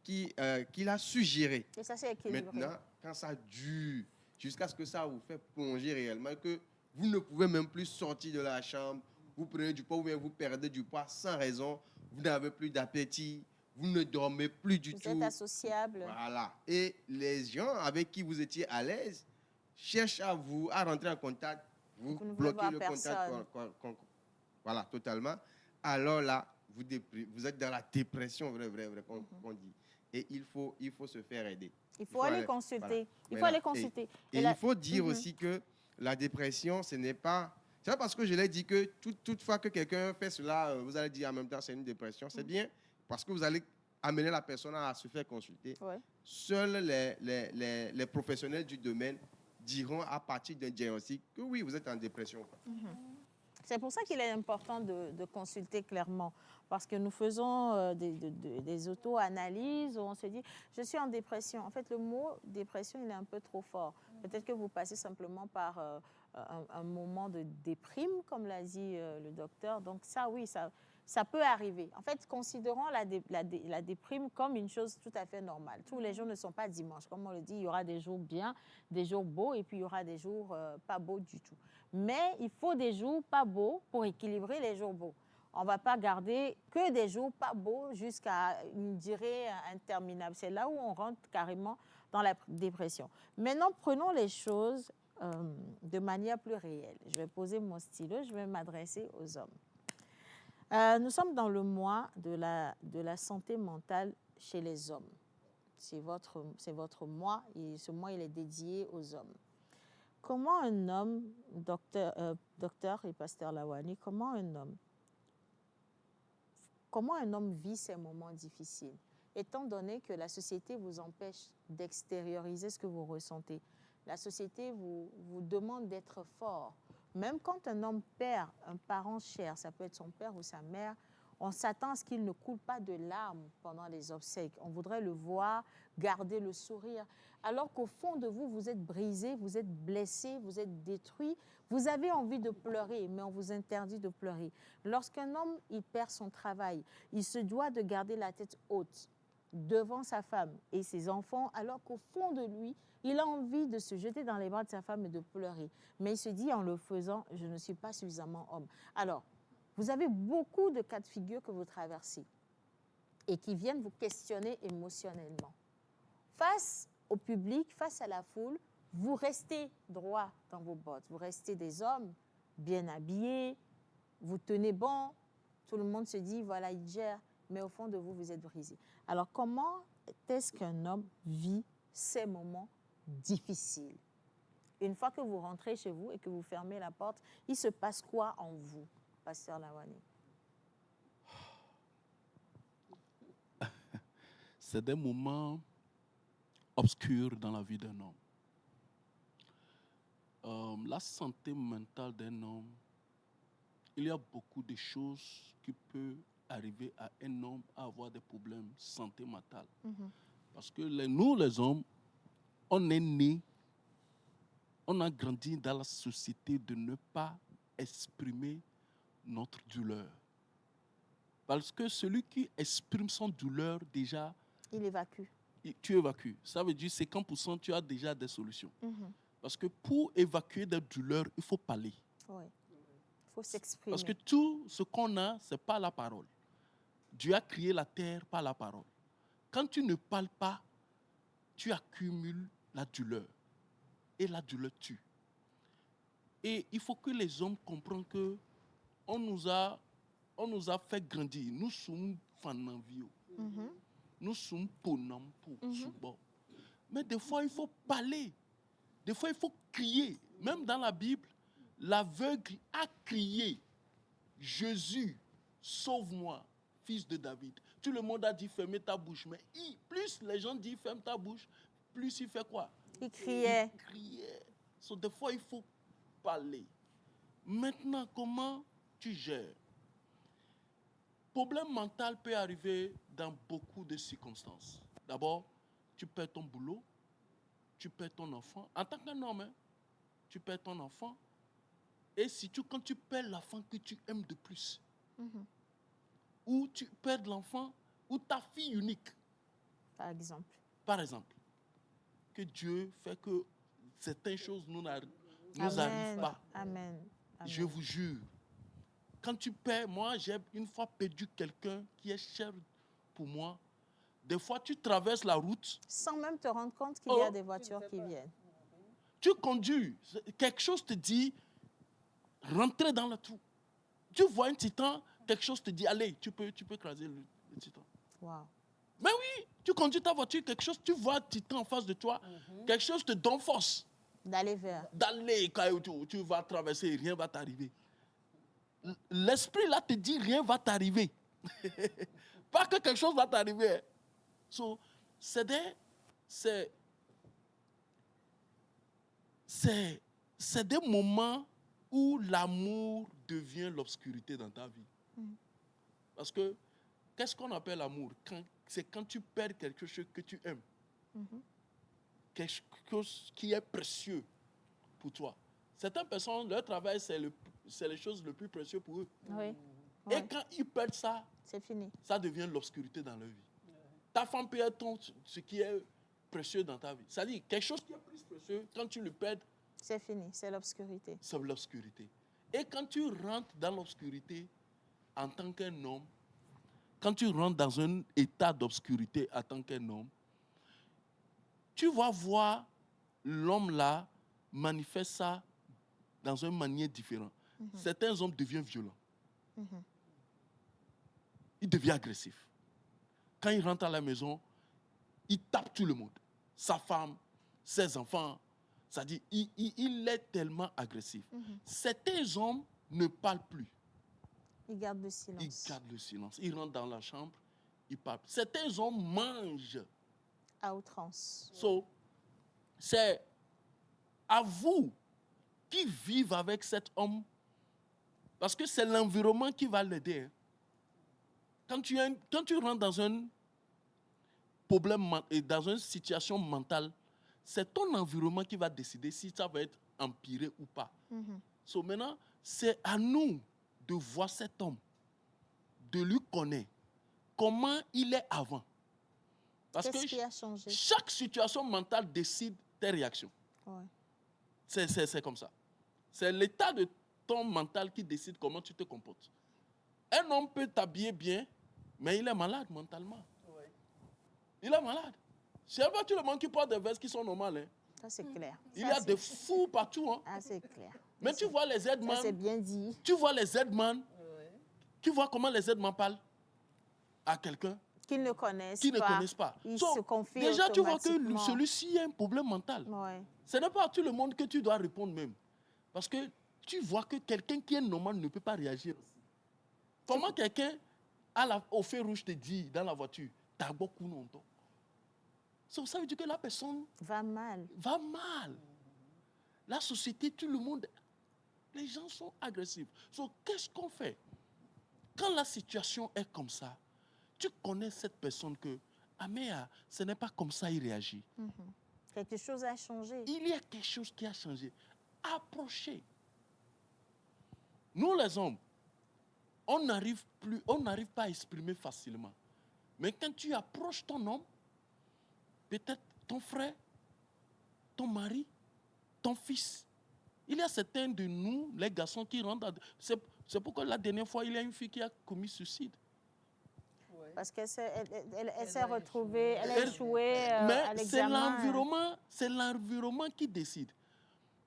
Speaker 8: qu'il a su gérer.
Speaker 2: Et ça, c'est équilibré.
Speaker 8: Maintenant, quand ça dure, jusqu'à ce que ça vous fait plonger réellement, que vous ne pouvez même plus sortir de la chambre, vous prenez du poids ou bien vous perdez du poids sans raison, vous n'avez plus d'appétit, vous ne dormez plus du tout.
Speaker 2: Vous êtes associable.
Speaker 8: Voilà. Et les gens avec qui vous étiez à l'aise cherchent à rentrer en contact, vous bloquez le contact. Voilà, totalement. Alors là, vous êtes dans la dépression, vrai, qu'on dit. Et il faut se faire aider.
Speaker 2: Il faut aller consulter.
Speaker 8: Voilà.
Speaker 2: Il faut aller consulter.
Speaker 8: Et il faut dire aussi que la dépression, ce n'est pas... C'est pas parce que je l'ai dit que toutefois que quelqu'un fait cela, vous allez dire en même temps c'est une dépression. C'est bien parce que vous allez amener la personne à se faire consulter. Ouais. Seuls les professionnels du domaine diront à partir d'un diagnostic que oui, vous êtes en dépression.
Speaker 2: C'est pour ça qu'il est important de consulter clairement. Parce que nous faisons des auto-analyses où on se dit « je suis en dépression ». En fait, le mot « dépression », il est un peu trop fort. Peut-être que vous passez simplement par un moment de déprime, comme l'a dit le docteur. Donc ça, oui, ça peut arriver. En fait, considérons la déprime comme une chose tout à fait normale. Tous les jours ne sont pas dimanches. Comme on le dit, il y aura des jours bien, des jours beaux, et puis il y aura des jours pas beaux du tout. Mais il faut des jours pas beaux pour équilibrer les jours beaux. On ne va pas garder que des jours pas beaux jusqu'à une durée interminable. C'est là où on rentre carrément dans la dépression. Maintenant, prenons les choses de manière plus réelle. Je vais poser mon stylo, je vais m'adresser aux hommes. Nous sommes dans le mois de la santé mentale chez les hommes. C'est votre mois et ce mois, il est dédié aux hommes. Comment un homme, docteur et pasteur Lawani, comment un homme vit ces moments difficiles? étant donné que la société vous empêche d'extérioriser ce que vous ressentez. La société vous demande d'être fort. Même quand un homme perd un parent cher, ça peut être son père ou sa mère, on s'attend à ce qu'il ne coule pas de larmes pendant les obsèques. On voudrait le voir garder le sourire. Alors qu'au fond de vous, vous êtes brisé, vous êtes blessé, vous êtes détruit. Vous avez envie de pleurer, mais on vous interdit de pleurer. Lorsqu'un homme il perd son travail, il se doit de garder la tête haute devant sa femme et ses enfants, alors qu'au fond de lui, il a envie de se jeter dans les bras de sa femme et de pleurer. Mais il se dit en le faisant, je ne suis pas suffisamment homme. Alors, vous avez beaucoup de cas de figure que vous traversez et qui viennent vous questionner émotionnellement. Face au public, face à la foule, vous restez droit dans vos bottes. Vous restez des hommes bien habillés, vous tenez bon, tout le monde se dit, voilà, il gère, mais au fond de vous, vous êtes brisé. Alors, comment est-ce qu'un homme vit ces moments difficiles? Une fois que vous rentrez chez vous et que vous fermez la porte, il se passe quoi en vous, Pasteur Lawani?
Speaker 9: C'est des moments obscurs dans la vie d'un homme. La santé mentale d'un homme, il y a beaucoup de choses qui peuvent arriver à un homme à avoir des problèmes de santé mentale. Parce que nous, les hommes, on est nés, on a grandi dans la société de ne pas exprimer notre douleur. Parce que celui qui exprime son douleur, déjà,
Speaker 2: il évacue.
Speaker 9: Tu évacues. Ça veut dire 50%, tu as déjà des solutions. Parce que pour évacuer des douleurs, il faut parler.
Speaker 2: Oui. Il faut s'exprimer.
Speaker 9: Parce que tout ce qu'on a, ce n'est pas la parole. Dieu a créé la terre par la parole. Quand tu ne parles pas, tu accumules la douleur. Et la douleur tue. Et il faut que les hommes comprennent que on nous a fait grandir. Nous sommes fans vieux. Nous sommes ponam pour souvent. Mais des fois, il faut parler. Des fois, il faut crier. Même dans la Bible, l'aveugle a crié, Jésus, sauve-moi, fils de David. Tout le monde a dit, fermez ta bouche. Mais plus les gens disent, ferme ta bouche, plus il fait quoi?
Speaker 2: Il criait.
Speaker 9: Il criait. So, des fois, il faut parler. Maintenant, comment tu gères? Problème mental peut arriver dans beaucoup de circonstances. D'abord, tu perds ton boulot, tu perds ton enfant. En tant qu'un homme, tu perds ton enfant. Et quand tu perds l'enfant que tu aimes de plus, ou tu perds l'enfant, ou ta fille unique,
Speaker 2: par exemple,
Speaker 9: que Dieu fait que certaines choses nous n'arrivent pas.
Speaker 2: Amen.
Speaker 9: Je vous jure. Quand tu perds, moi j'ai une fois perdu quelqu'un qui est cher pour moi. Des fois tu traverses la route.
Speaker 2: Sans même te rendre compte qu'il y a des voitures qui viennent.
Speaker 9: Tu conduis, quelque chose te dit, rentrez dans le trou. Tu vois un titan, quelque chose te dit, allez, tu peux écraser le titan.
Speaker 2: Wow.
Speaker 9: Mais oui, tu conduis ta voiture, quelque chose, tu vois un titan en face de toi, quelque chose te donne force.
Speaker 2: D'aller vers.
Speaker 9: D'aller, tu vas traverser, rien ne va t'arriver. L'esprit là te dit, rien ne va t'arriver. Pas que quelque chose va t'arriver. So, c'est des moments où l'amour devient l'obscurité dans ta vie. Parce que, qu'est-ce qu'on appelle l'amour? C'est quand tu perds quelque chose que tu aimes. Quelque chose qui est précieux pour toi. Certaines personnes, leur travail, c'est les choses les plus précieuses pour eux.
Speaker 2: Oui.
Speaker 9: Et quand ils perdent ça,
Speaker 2: c'est fini.
Speaker 9: Ça devient l'obscurité dans leur vie. Ta femme peut être ce qui est précieux dans ta vie. C'est-à-dire, quelque chose qui est plus précieux, quand tu le perds,
Speaker 2: c'est fini, c'est l'obscurité.
Speaker 9: C'est l'obscurité. Et quand tu rentres dans l'obscurité en tant qu'un homme, quand tu rentres dans un état d'obscurité en tant qu'un homme, tu vas voir l'homme là manifester ça dans une manière différente. Certains hommes deviennent violents. Il devient agressif. Quand il rentre à la maison, il tape tout le monde. Sa femme, ses enfants. C'est-à-dire, il est tellement agressif. Certains hommes ne parlent plus.
Speaker 2: Ils gardent le silence.
Speaker 9: Ils gardent le silence. Ils rentrent dans la chambre, il parle. Certains hommes mangent.
Speaker 2: À outrance.
Speaker 9: So, c'est à vous qui vivez avec cet homme, parce que c'est l'environnement qui va l'aider. Hein. Quand tu rentres dans un problème, dans une situation mentale, c'est ton environnement qui va décider si ça va être empiré ou pas. So maintenant, c'est à nous de voir cet homme, de lui connaître, comment il est avant. Parce
Speaker 2: Qu'est-ce qui
Speaker 9: que
Speaker 2: a changé?
Speaker 9: chaque situation mentale décide tes réactions.
Speaker 2: Ouais.
Speaker 9: C'est comme ça. C'est l'état de ton mental qui décide comment tu te comportes. Un homme peut t'habiller bien, mais il est malade mentalement.
Speaker 6: Ouais.
Speaker 9: Il est malade. C'est pas tout le monde qui porte des vestes qui sont normales. Hein.
Speaker 2: Ça, c'est clair.
Speaker 9: Il
Speaker 2: Ça,
Speaker 9: y a
Speaker 2: c'est-
Speaker 9: des fous partout. Hein.
Speaker 2: Ah, c'est clair.
Speaker 9: Mais tu vois les
Speaker 2: Ça, c'est
Speaker 9: Z-man,
Speaker 2: bien dit.
Speaker 9: tu vois les Z-man,
Speaker 6: Ouais.
Speaker 9: tu vois comment les Z-man parlent à quelqu'un
Speaker 2: Qu'ils ne connaissent
Speaker 9: qui
Speaker 2: pas.
Speaker 9: ne connaissent pas.
Speaker 2: Ils
Speaker 9: So,
Speaker 2: se confient
Speaker 9: déjà, tu vois que
Speaker 2: automatiquement.
Speaker 9: celui-ci a un problème mental.
Speaker 2: Ouais.
Speaker 9: Ce n'est pas à tout le monde que tu dois répondre même. Parce que tu vois que quelqu'un qui est normal ne peut pas réagir. Comment quelqu'un au feu rouge te dit dans la voiture, t'as beaucoup longtemps. So, ça veut dire que la personne
Speaker 2: Va mal.
Speaker 9: va mal. La société, tout le monde, les gens sont agressifs. So, qu'est-ce qu'on fait? Quand la situation est comme ça, tu connais cette personne que, ah mais ce n'est pas comme ça il réagit.
Speaker 2: Quelque chose a changé.
Speaker 9: Il y a quelque chose qui a changé. Approchez. Nous, les hommes, on n'arrive pas à exprimer facilement. Mais quand tu approches ton homme, peut-être ton frère, ton mari, ton fils, il y a certains de nous, les garçons, qui rentrent. C'est pourquoi la dernière fois, il y a une fille qui a commis suicide.
Speaker 6: Ouais.
Speaker 2: Parce qu'elle s'est
Speaker 6: Elle a
Speaker 2: retrouvée, elle a
Speaker 9: Elle-
Speaker 2: échoué à
Speaker 9: Mais c'est
Speaker 2: l'examen.
Speaker 9: l'environnement qui décide.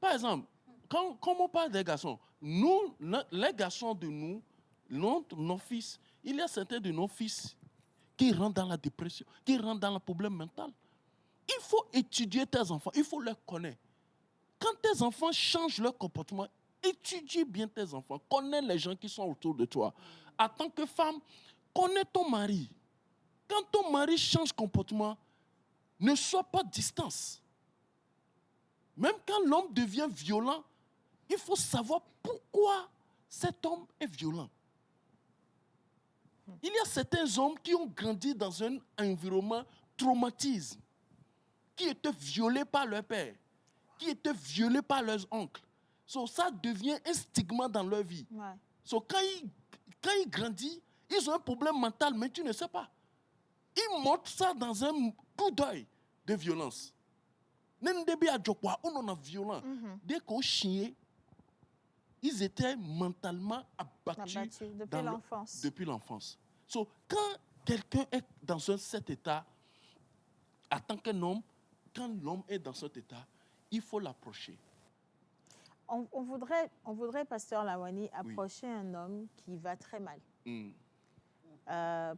Speaker 9: Par exemple, quand on parle des garçons, nous, les garçons de nous, nos fils, il y a certains de nos fils qui rentrent dans la dépression, qui rentrent dans le problème mental. Il faut étudier tes enfants, il faut les connaître. Quand tes enfants changent leur comportement, étudie bien tes enfants, connais les gens qui sont autour de toi. En tant que femme, connais ton mari. Quand ton mari change de comportement, ne sois pas distance. Même quand l'homme devient violent, il faut savoir pourquoi cet homme est violent. Il y a certains hommes qui ont grandi dans un environnement traumatisé, qui étaient violés par leur père, qui étaient violés par leurs oncles. So, ça devient un stigma dans leur vie.
Speaker 2: Ouais.
Speaker 9: So, quand ils grandissent, ils ont un problème mental, mais tu ne sais pas. Ils montrent ça dans un coup d'œil de violence. Nendebi adjokwa, on a violent. Dès qu'au chien, ils étaient mentalement abattus
Speaker 2: Abattu depuis
Speaker 9: dans
Speaker 2: l'enfance.
Speaker 9: depuis l'enfance. So, quand quelqu'un est dans cet état, en tant qu'un homme, quand l'homme est dans cet état, il faut l'approcher.
Speaker 2: On voudrait, pasteur Lawani, approcher un homme qui va très mal
Speaker 9: Mm.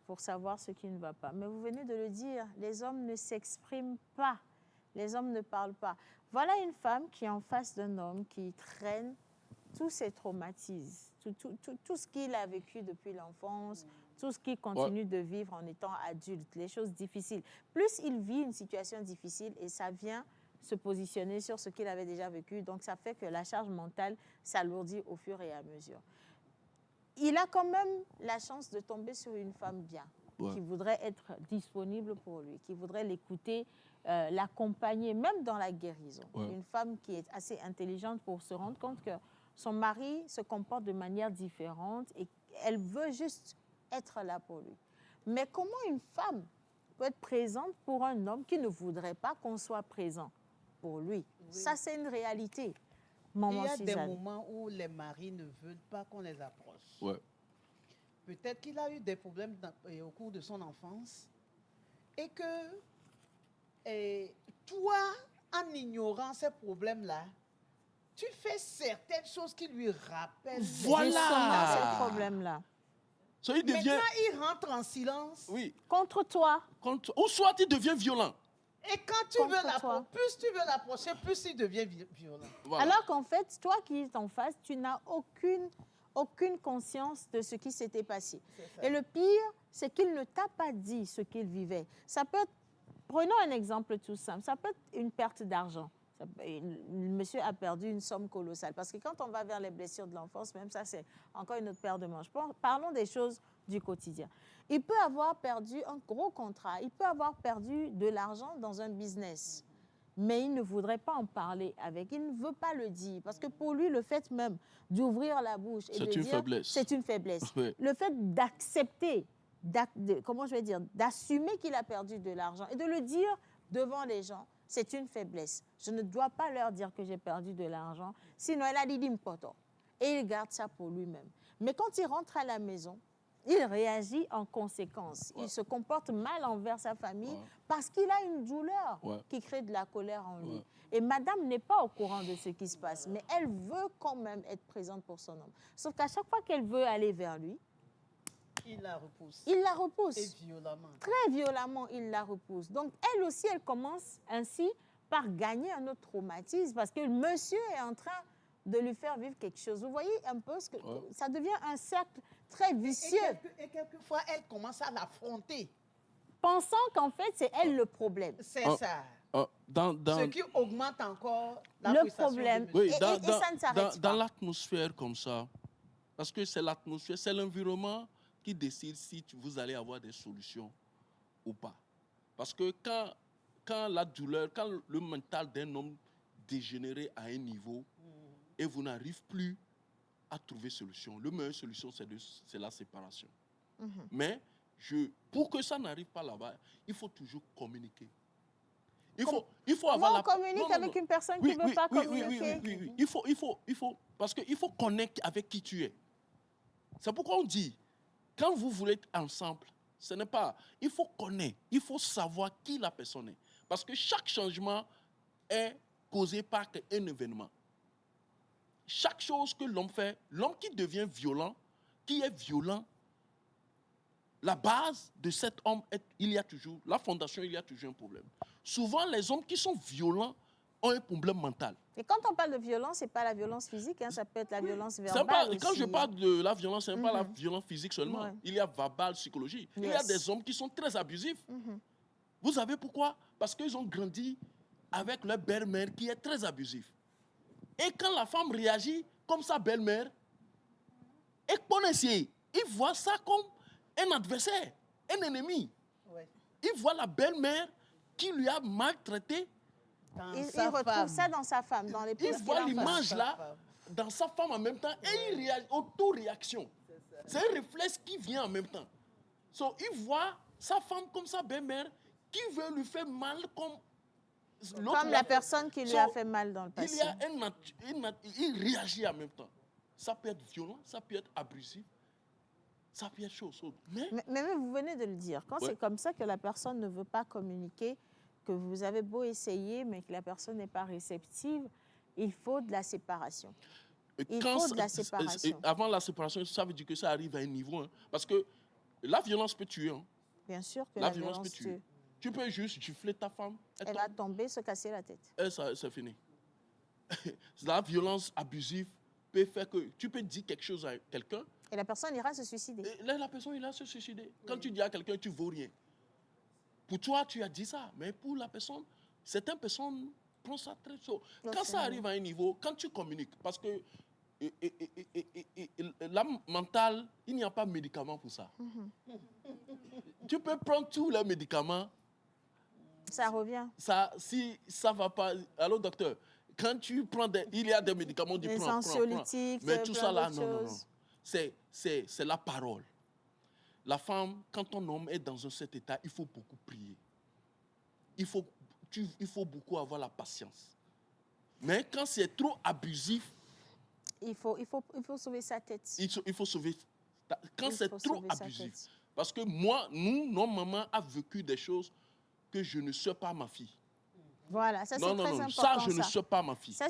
Speaker 2: pour savoir ce qui ne va pas. Mais vous venez de le dire, les hommes ne s'expriment pas, les hommes ne parlent pas. Voilà une femme qui est en face d'un homme qui traîne tous ses traumatismes, tout ce qu'il a vécu depuis l'enfance, tout ce qu'il continue de vivre en étant adulte, les choses difficiles. Plus il vit une situation difficile et ça vient se positionner sur ce qu'il avait déjà vécu, donc ça fait que la charge mentale s'alourdit au fur et à mesure. Il a quand même la chance de tomber sur une femme bien, qui voudrait être disponible pour lui, qui voudrait l'écouter, l'accompagner, même dans la guérison. Une femme qui est assez intelligente pour se rendre compte que son mari se comporte de manière différente et elle veut juste être là pour lui. Mais comment une femme peut être présente pour un homme qui ne voudrait pas qu'on soit présent pour lui? Ça, c'est une réalité. Maman
Speaker 6: Il y a des
Speaker 2: Suzanne.
Speaker 6: moments où les maris ne veulent pas qu'on les approche.
Speaker 9: Ouais.
Speaker 6: Peut-être qu'il a eu des problèmes au cours de son enfance et que toi, en ignorant ces problèmes-là, tu fais certaines choses qui lui rappellent.
Speaker 9: Voilà.
Speaker 2: Ces problèmes-là.
Speaker 9: So, il devient...
Speaker 6: Maintenant, il rentre en silence.
Speaker 9: Oui.
Speaker 2: Contre toi.
Speaker 9: Ou soit il devient violent.
Speaker 6: Et quand tu
Speaker 2: Contre
Speaker 6: veux
Speaker 2: toi.
Speaker 6: l'approcher, plus tu veux l'approcher, plus il devient violent.
Speaker 9: Voilà.
Speaker 2: Alors qu'en fait, toi qui es en face, tu n'as aucune conscience de ce qui s'était passé.
Speaker 6: C'est ça.
Speaker 2: Et le pire, c'est qu'il ne t'a pas dit ce qu'il vivait. Ça peut être, prenons un exemple tout simple, ça peut être une perte d'argent. Le monsieur a perdu une somme colossale. Parce que quand on va vers les blessures de l'enfance, même ça, c'est encore une autre paire de manches. Parlons des choses du quotidien. Il peut avoir perdu un gros contrat, il peut avoir perdu de l'argent dans un business, mais il ne voudrait pas en parler avec, il ne veut pas le dire. Parce que pour lui, le fait même d'ouvrir la bouche et de dire... C'est une faiblesse.
Speaker 9: Oui.
Speaker 2: Le fait d'accepter, comment je vais dire, d'assumer qu'il a perdu de l'argent et de le dire devant les gens, c'est une faiblesse. Je ne dois pas leur dire que j'ai perdu de l'argent, sinon elle a dit d'important. Et il garde ça pour lui-même. Mais quand il rentre à la maison, il réagit en conséquence.
Speaker 9: Ouais.
Speaker 2: Il se comporte mal envers sa famille
Speaker 9: Ouais.
Speaker 2: parce qu'il a une douleur
Speaker 9: Ouais.
Speaker 2: qui crée de la colère en lui.
Speaker 9: Ouais.
Speaker 2: Et madame n'est pas au courant de ce qui se passe, mais elle veut quand même être présente pour son homme. Sauf qu'à chaque fois qu'elle veut aller vers lui,
Speaker 6: Il la repousse.
Speaker 2: il la repousse.
Speaker 6: Et violemment.
Speaker 2: Très violemment, il la repousse. Donc, elle aussi, elle commence ainsi par gagner un autre traumatisme parce que le monsieur est en train de lui faire vivre quelque chose. Vous voyez un peu ce que
Speaker 9: Ouais.
Speaker 2: ça devient un cercle très vicieux,
Speaker 6: Et quelquefois, elle commence à l'affronter.
Speaker 2: pensant qu'en fait, c'est elle le problème.
Speaker 6: C'est
Speaker 9: Oh.
Speaker 6: ça.
Speaker 9: Dans,
Speaker 6: Ce qui augmente encore la
Speaker 2: Le
Speaker 6: frustration
Speaker 2: problème.
Speaker 6: du monsieur.
Speaker 9: oui,
Speaker 2: Et ça ne s'arrête pas.
Speaker 9: dans l'atmosphère comme ça, parce que c'est l'atmosphère, c'est l'environnement qui décide si vous allez avoir des solutions ou pas. Parce que quand la douleur, quand le mental d'un homme dégénéré à un niveau et vous n'arrivez plus à trouver solution, la meilleure solution, c'est la séparation.
Speaker 2: Mhm.
Speaker 9: Mais pour que ça n'arrive pas là-bas, il faut toujours communiquer. Il faut avoir
Speaker 2: Comment on communique
Speaker 9: Non, non,
Speaker 2: avec
Speaker 9: non.
Speaker 2: une personne qui ne veut pas communiquer?
Speaker 9: Oui. Parce qu'il faut connaître avec qui tu es. C'est pourquoi on dit, quand vous voulez être ensemble, ce n'est pas... Il faut connaître, il faut savoir qui la personne est. Parce que chaque changement est causé par un événement. Chaque chose que l'homme fait, l'homme qui devient violent, qui est violent, la base de cet homme, la fondation, il y a toujours un problème. Souvent, les hommes qui sont violents ont un problème mental.
Speaker 2: Et quand on parle de violence, ce n'est pas la violence physique, hein, ça peut être la violence
Speaker 9: C'est
Speaker 2: verbale
Speaker 9: pas,
Speaker 2: aussi.
Speaker 9: quand je parle de la violence, ce n'est pas la
Speaker 2: Mhm.
Speaker 9: violence physique seulement.
Speaker 2: Ouais.
Speaker 9: Il y a verbal, psychologique. Il y a
Speaker 2: Yes.
Speaker 9: des hommes qui sont très abusifs.
Speaker 2: Mhm.
Speaker 9: Vous savez pourquoi? Parce qu'ils ont grandi avec leur belle-mère qui est très abusive. Et quand la femme réagit comme sa belle-mère, ils voient ça comme un adversaire, un ennemi.
Speaker 6: Ouais.
Speaker 9: Ils voient la belle-mère qui lui a maltraité.
Speaker 6: Dans
Speaker 2: Il
Speaker 6: sa
Speaker 2: retrouve
Speaker 6: femme.
Speaker 2: ça dans sa femme, dans les
Speaker 9: Il
Speaker 2: postes
Speaker 9: voit
Speaker 2: qu'il en face.
Speaker 9: l'image là dans sa femme en même temps et il réagit, auto-réaction. C'est un réflexe qui vient en même temps. So, il voit sa femme comme sa belle-mère qui veut lui faire mal comme l'autre.
Speaker 2: Comme la personne qui lui a fait mal dans le
Speaker 9: Il
Speaker 2: passé.
Speaker 9: y a il réagit en même temps. Ça peut être violent, ça peut être abusif, ça peut être chose.
Speaker 2: Mais vous venez de le dire. Quand
Speaker 9: Ouais.
Speaker 2: c'est comme ça que la personne ne veut pas communiquer, que vous avez beau essayer, mais que la personne n'est pas réceptive, il faut de la séparation. Il faut de la séparation.
Speaker 9: Avant la séparation, ça veut dire que ça arrive à un niveau. Hein, parce que la violence peut tuer. Hein.
Speaker 2: Bien sûr que
Speaker 9: La
Speaker 2: la
Speaker 9: violence
Speaker 2: violence
Speaker 9: peut tuer.
Speaker 2: tue.
Speaker 9: Tu peux juste gifler ta femme.
Speaker 2: Elle va tomber, se casser la tête.
Speaker 9: Et ça, c'est fini. La violence abusive peut faire que tu peux dire quelque chose à quelqu'un
Speaker 2: Et la personne ira se suicider.
Speaker 9: et là, la personne, il a se suicider. Quand tu dis à quelqu'un, tu ne vaux rien. Pour toi, tu as dit ça, mais pour la personne, certaines personnes prennent ça très chaud. Quand ça arrive à un niveau, quand tu communiques, parce que la mentale, il n'y a pas de médicament pour ça. Tu peux prendre tous les médicaments,
Speaker 2: Ça revient.
Speaker 9: si ça ne va pas... Allô, docteur, quand tu prends il y a des médicaments, tu
Speaker 2: Les
Speaker 9: prends.
Speaker 2: anxiolytiques,
Speaker 9: Mais tout
Speaker 2: plein
Speaker 9: ça là,
Speaker 2: d'autres
Speaker 9: non.
Speaker 2: choses.
Speaker 9: C'est la parole. La femme, quand ton homme est dans cet état, il faut beaucoup prier. Il faut beaucoup avoir la patience. Mais quand c'est trop abusif,
Speaker 2: Il faut sauver sa tête.
Speaker 9: il faut sauver. Quand
Speaker 2: Il
Speaker 9: c'est
Speaker 2: faut
Speaker 9: trop
Speaker 2: sauver sa
Speaker 9: abusif.
Speaker 2: tête.
Speaker 9: Parce que nos mamans ont vécu des choses que je ne sais pas ma fille.
Speaker 2: Voilà, ça c'est
Speaker 9: Non,
Speaker 2: très
Speaker 9: non,
Speaker 2: important.
Speaker 9: ça je ne sais pas ma fille.
Speaker 2: Ça,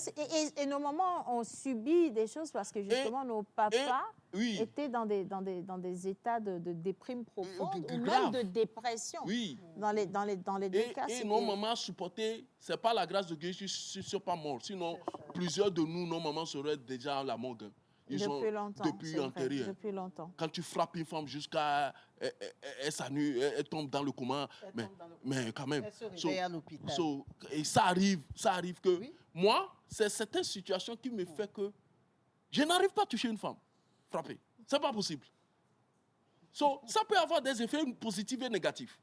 Speaker 2: et nos mamans ont subi des choses parce que justement nos papas
Speaker 9: Oui,
Speaker 2: étaient dans des états de déprime profonde ou même
Speaker 9: grave.
Speaker 2: de dépression.
Speaker 9: oui.
Speaker 2: Dans les deux cas,
Speaker 9: Et
Speaker 2: c'était-
Speaker 9: nos mamans supportaient, ce n'est pas la grâce de Dieu, je ne suis pas mort. Sinon, plusieurs de nous, nos mamans seraient déjà à la morgue. ils
Speaker 2: Depuis
Speaker 9: ont
Speaker 2: longtemps.
Speaker 9: depuis
Speaker 2: c'est vrai,
Speaker 9: enterré.
Speaker 2: Depuis longtemps.
Speaker 9: Quand tu frappes une femme jusqu'à elle s'annule, elle tombe dans le coma, mais quand même.
Speaker 6: Elle se réveille à l'hôpital.
Speaker 9: Et ça arrive que
Speaker 6: Oui.
Speaker 9: moi, c'est certaines situations qui me fait que je n'arrive pas à toucher une femme frappée. C'est pas possible. Ça peut avoir des effets positifs et négatifs.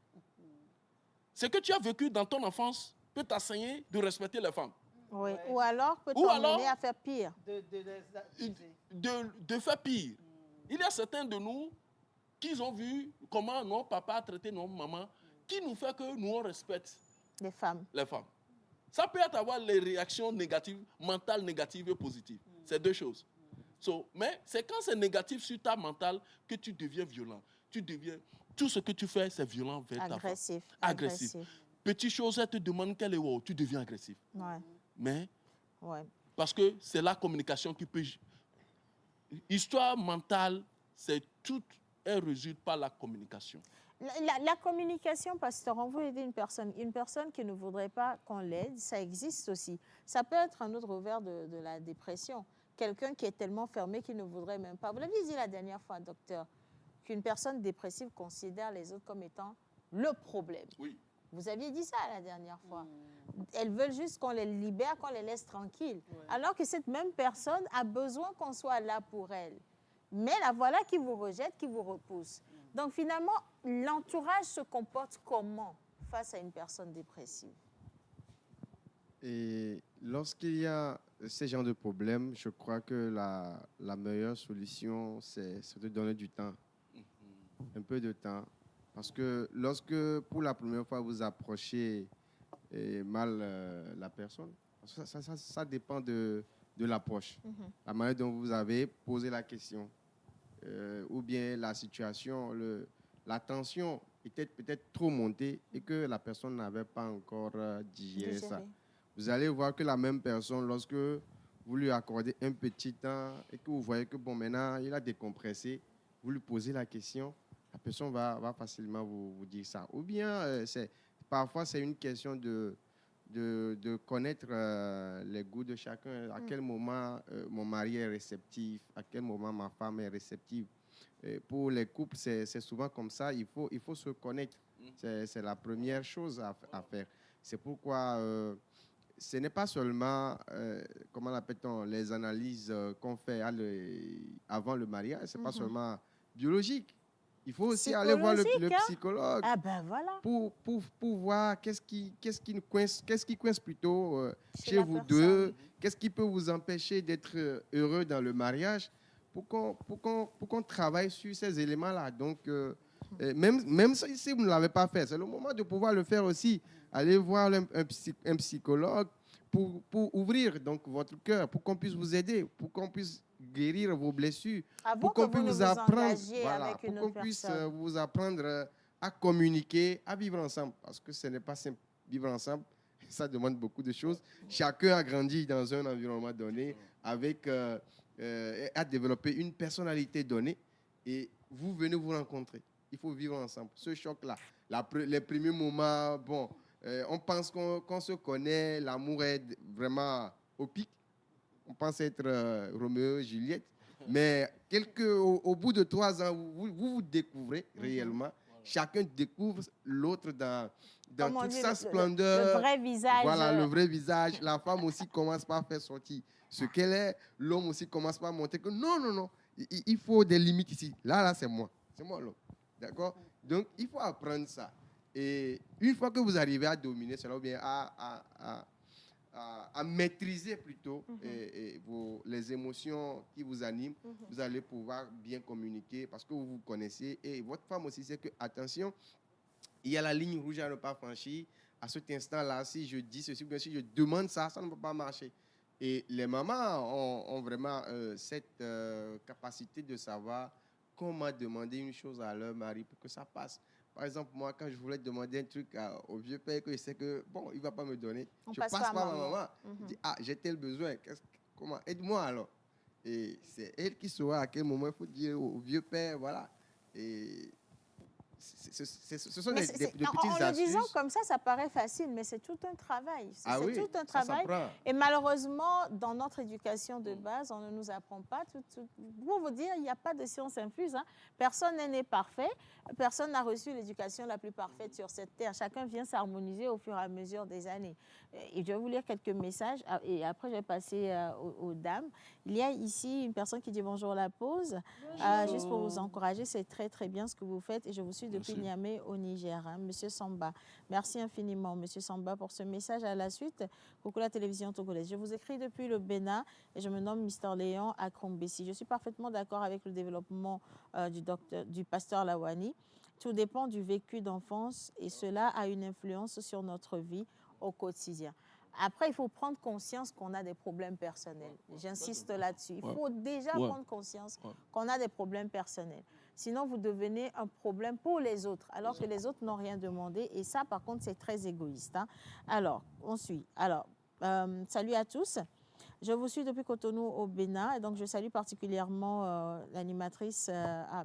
Speaker 9: Ce que tu as vécu dans ton enfance peut t'enseigner de respecter les femmes.
Speaker 2: Oui.
Speaker 6: Ouais.
Speaker 2: Ou alors peut
Speaker 9: Ou
Speaker 2: t'emmener
Speaker 9: alors-
Speaker 2: à faire pire.
Speaker 6: De les accuser.
Speaker 9: De faire pire. Il y a certains de nous qui ont vu comment nos papas traitaient nos mamans, qui nous fait que nous on respecte
Speaker 2: Les femmes.
Speaker 9: les femmes. Ça peut être avoir les réactions négatives, mentales négatives et positives. C'est deux choses. Mais c'est quand c'est négatif sur ta mentale que tu deviens violent. Tout ce que tu fais, c'est violent vers ta femme.
Speaker 2: Agressif.
Speaker 9: Agressif. Petite chose, elle te demande quelle est wow, tu deviens agressif.
Speaker 2: Ouais.
Speaker 9: Mais
Speaker 2: Ouais.
Speaker 9: parce que c'est la communication qui peut... Histoire mentale, c'est tout, elle résulte par la communication.
Speaker 2: La communication, pasteur, on veut aider une personne qui ne voudrait pas qu'on l'aide, ça existe aussi. Ça peut être un autre revers de la dépression. Quelqu'un qui est tellement fermé qu'il ne voudrait même pas. Vous l'avez dit la dernière fois, docteur, qu'une personne dépressive considère les autres comme étant le problème.
Speaker 9: Oui.
Speaker 2: Vous aviez dit ça la dernière fois. Elles veulent juste qu'on les libère, qu'on les laisse tranquilles.
Speaker 6: Ouais.
Speaker 2: Alors que cette même personne a besoin qu'on soit là pour elle. Mais la voilà qui vous rejette, qui vous repousse. Donc finalement, l'entourage se comporte comment face à une personne dépressive?
Speaker 8: Et lorsqu'il y a ce genre de problème, je crois que la meilleure solution, c'est de donner du temps, un peu de temps. Parce que lorsque, pour la première fois, vous approchez mal la personne, ça dépend de l'approche, la manière dont vous avez posé la question, ou bien la situation, la tension était peut-être trop montée et que la personne n'avait pas encore digéré ça. Vous allez voir que la même personne, lorsque vous lui accordez un petit temps et que vous voyez que bon, maintenant, il a décompressé, vous lui posez la question, la personne va facilement vous dire ça. Ou bien, parfois, c'est une question de connaître les goûts de chacun. À quel moment mon mari est réceptif, à quel moment ma femme est réceptive. Pour les couples, c'est souvent comme ça. Il faut se connaître. C'est la première chose à faire. C'est pourquoi ce n'est pas seulement, comment l'appelle-t-on, les analyses qu'on fait avant le mariage. Ce n'est pas seulement biologique. Il faut aussi aller voir le psychologue.
Speaker 2: Ah ben voilà.
Speaker 8: Pour voir qu'est-ce qui coince plutôt chez
Speaker 2: la
Speaker 8: vous
Speaker 2: personne.
Speaker 8: deux, qu'est-ce qui peut vous empêcher d'être heureux dans le mariage, pour qu'on travaille sur ces éléments-là. Donc, même si vous ne l'avez pas fait, c'est le moment de pouvoir le faire aussi. Allez voir un psychologue pour ouvrir donc votre cœur, pour qu'on puisse vous aider, pour qu'on puisse guérir vos blessures,
Speaker 2: Avant
Speaker 8: pour qu'on
Speaker 2: que vous
Speaker 8: puisse
Speaker 2: ne
Speaker 8: vous
Speaker 2: vous
Speaker 8: apprendre,
Speaker 2: engagiez avec une
Speaker 8: pour qu'on
Speaker 2: autre
Speaker 8: puisse
Speaker 2: personne.
Speaker 8: vous apprendre à communiquer, à vivre ensemble, parce que ce n'est pas simple. Vivre ensemble, ça demande beaucoup de choses. Chacun a grandi dans un environnement donné, avec a développé une personnalité donnée, et vous venez vous rencontrer. Il faut vivre ensemble. Ce choc-là, les premiers moments, bon, on pense qu'on se connaît, l'amour est vraiment au pic. On pense être Roméo et Juliette. Mais au bout de 3 ans, vous découvrez réellement. Chacun découvre l'autre dans toute sa splendeur.
Speaker 2: Le vrai visage.
Speaker 8: Voilà, le vrai visage. La femme aussi commence par faire sortir ce qu'elle est. L'homme aussi commence par montrer que non. Il faut des limites ici. Là, c'est moi. C'est moi l'homme. D'accord? Donc, il faut apprendre ça. Et une fois que vous arrivez à dominer cela, ou bien à maîtriser plutôt les émotions qui vous animent, vous allez pouvoir bien communiquer parce que vous vous connaissez. Et votre femme aussi sait que, attention, il y a la ligne rouge à ne pas franchir. À cet instant-là, si je dis ceci, bien si je demande ça, ça ne peut pas marcher. Et les mamans ont vraiment cette capacité de savoir comment demander une chose à leur mari pour que ça passe. Par exemple, moi, quand je voulais demander un truc au vieux père, que je sais que, bon, il ne va pas me donner, je passe par ma maman. Je dis, j'ai tel besoin, comment, aide-moi alors. Et c'est elle qui saura à quel moment il faut dire au vieux père, voilà. Et ce sont
Speaker 2: Mais
Speaker 8: des petites
Speaker 2: en le disant
Speaker 8: astuces.
Speaker 2: comme ça paraît facile, mais c'est tout un travail.
Speaker 8: Ah
Speaker 2: C'est
Speaker 8: oui,
Speaker 2: tout un
Speaker 8: ça
Speaker 2: travail.
Speaker 8: s'apprend.
Speaker 2: Et malheureusement, dans notre éducation de base, on ne nous apprend pas. Pour vous dire, il n'y a pas de science infuse. Hein. Personne n'est né parfait. Personne n'a reçu l'éducation la plus parfaite sur cette terre. Chacun vient s'harmoniser au fur et à mesure des années. Et je vais vous lire quelques messages et après je vais passer aux dames. Il y a ici une personne qui dit bonjour la pause. Juste pour vous encourager, c'est très très bien ce que vous faites et je vous suis depuis
Speaker 9: Merci.
Speaker 2: Niamey au Niger. Hein. Monsieur Samba, merci infiniment Monsieur Samba pour ce message. À la suite, coucou la télévision togolaise. Je vous écris depuis le Bénin et je me nomme Mister Léon à Krombessi. Je suis parfaitement d'accord avec le développement du pasteur Lawani. Tout dépend du vécu d'enfance et cela a une influence sur notre vie au quotidien. Après, il faut prendre conscience qu'on a des problèmes personnels. J'insiste là-dessus. Il faut déjà prendre conscience qu'on a des problèmes personnels. Sinon, vous devenez un problème pour les autres, alors que les autres n'ont rien demandé. Et ça, par contre, c'est très égoïste. Hein. Alors, on suit. Alors, salut à tous. Je vous suis depuis Cotonou au Bénin. Et donc, je salue particulièrement l'animatrice.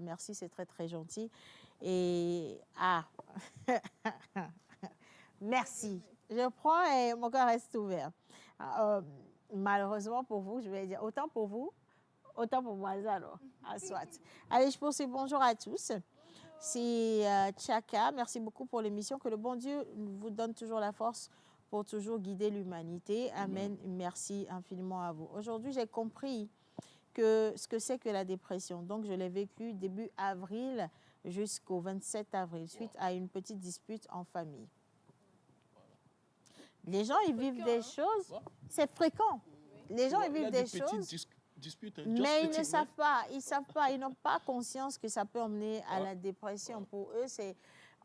Speaker 2: Merci, c'est très, très gentil. Et, merci. Je prends et mon cœur reste ouvert. Malheureusement pour vous, je vais dire autant pour vous, autant pour moi, alors. Soit. Allez, je poursuis. Bonjour à tous. C'est Tchaka. Merci beaucoup pour l'émission. Que le bon Dieu vous donne toujours la force pour toujours guider l'humanité. Amen. Merci infiniment à vous. Aujourd'hui, j'ai compris ce que c'est que la dépression. Donc, je l'ai vécu début avril jusqu'au 27 avril, suite à une petite dispute en famille. Les gens, ils vivent des choses, c'est fréquent. Les gens, ils vivent des choses, mais ils ne savent pas, ils n'ont pas conscience que ça peut emmener à la dépression. Pour eux, c'est...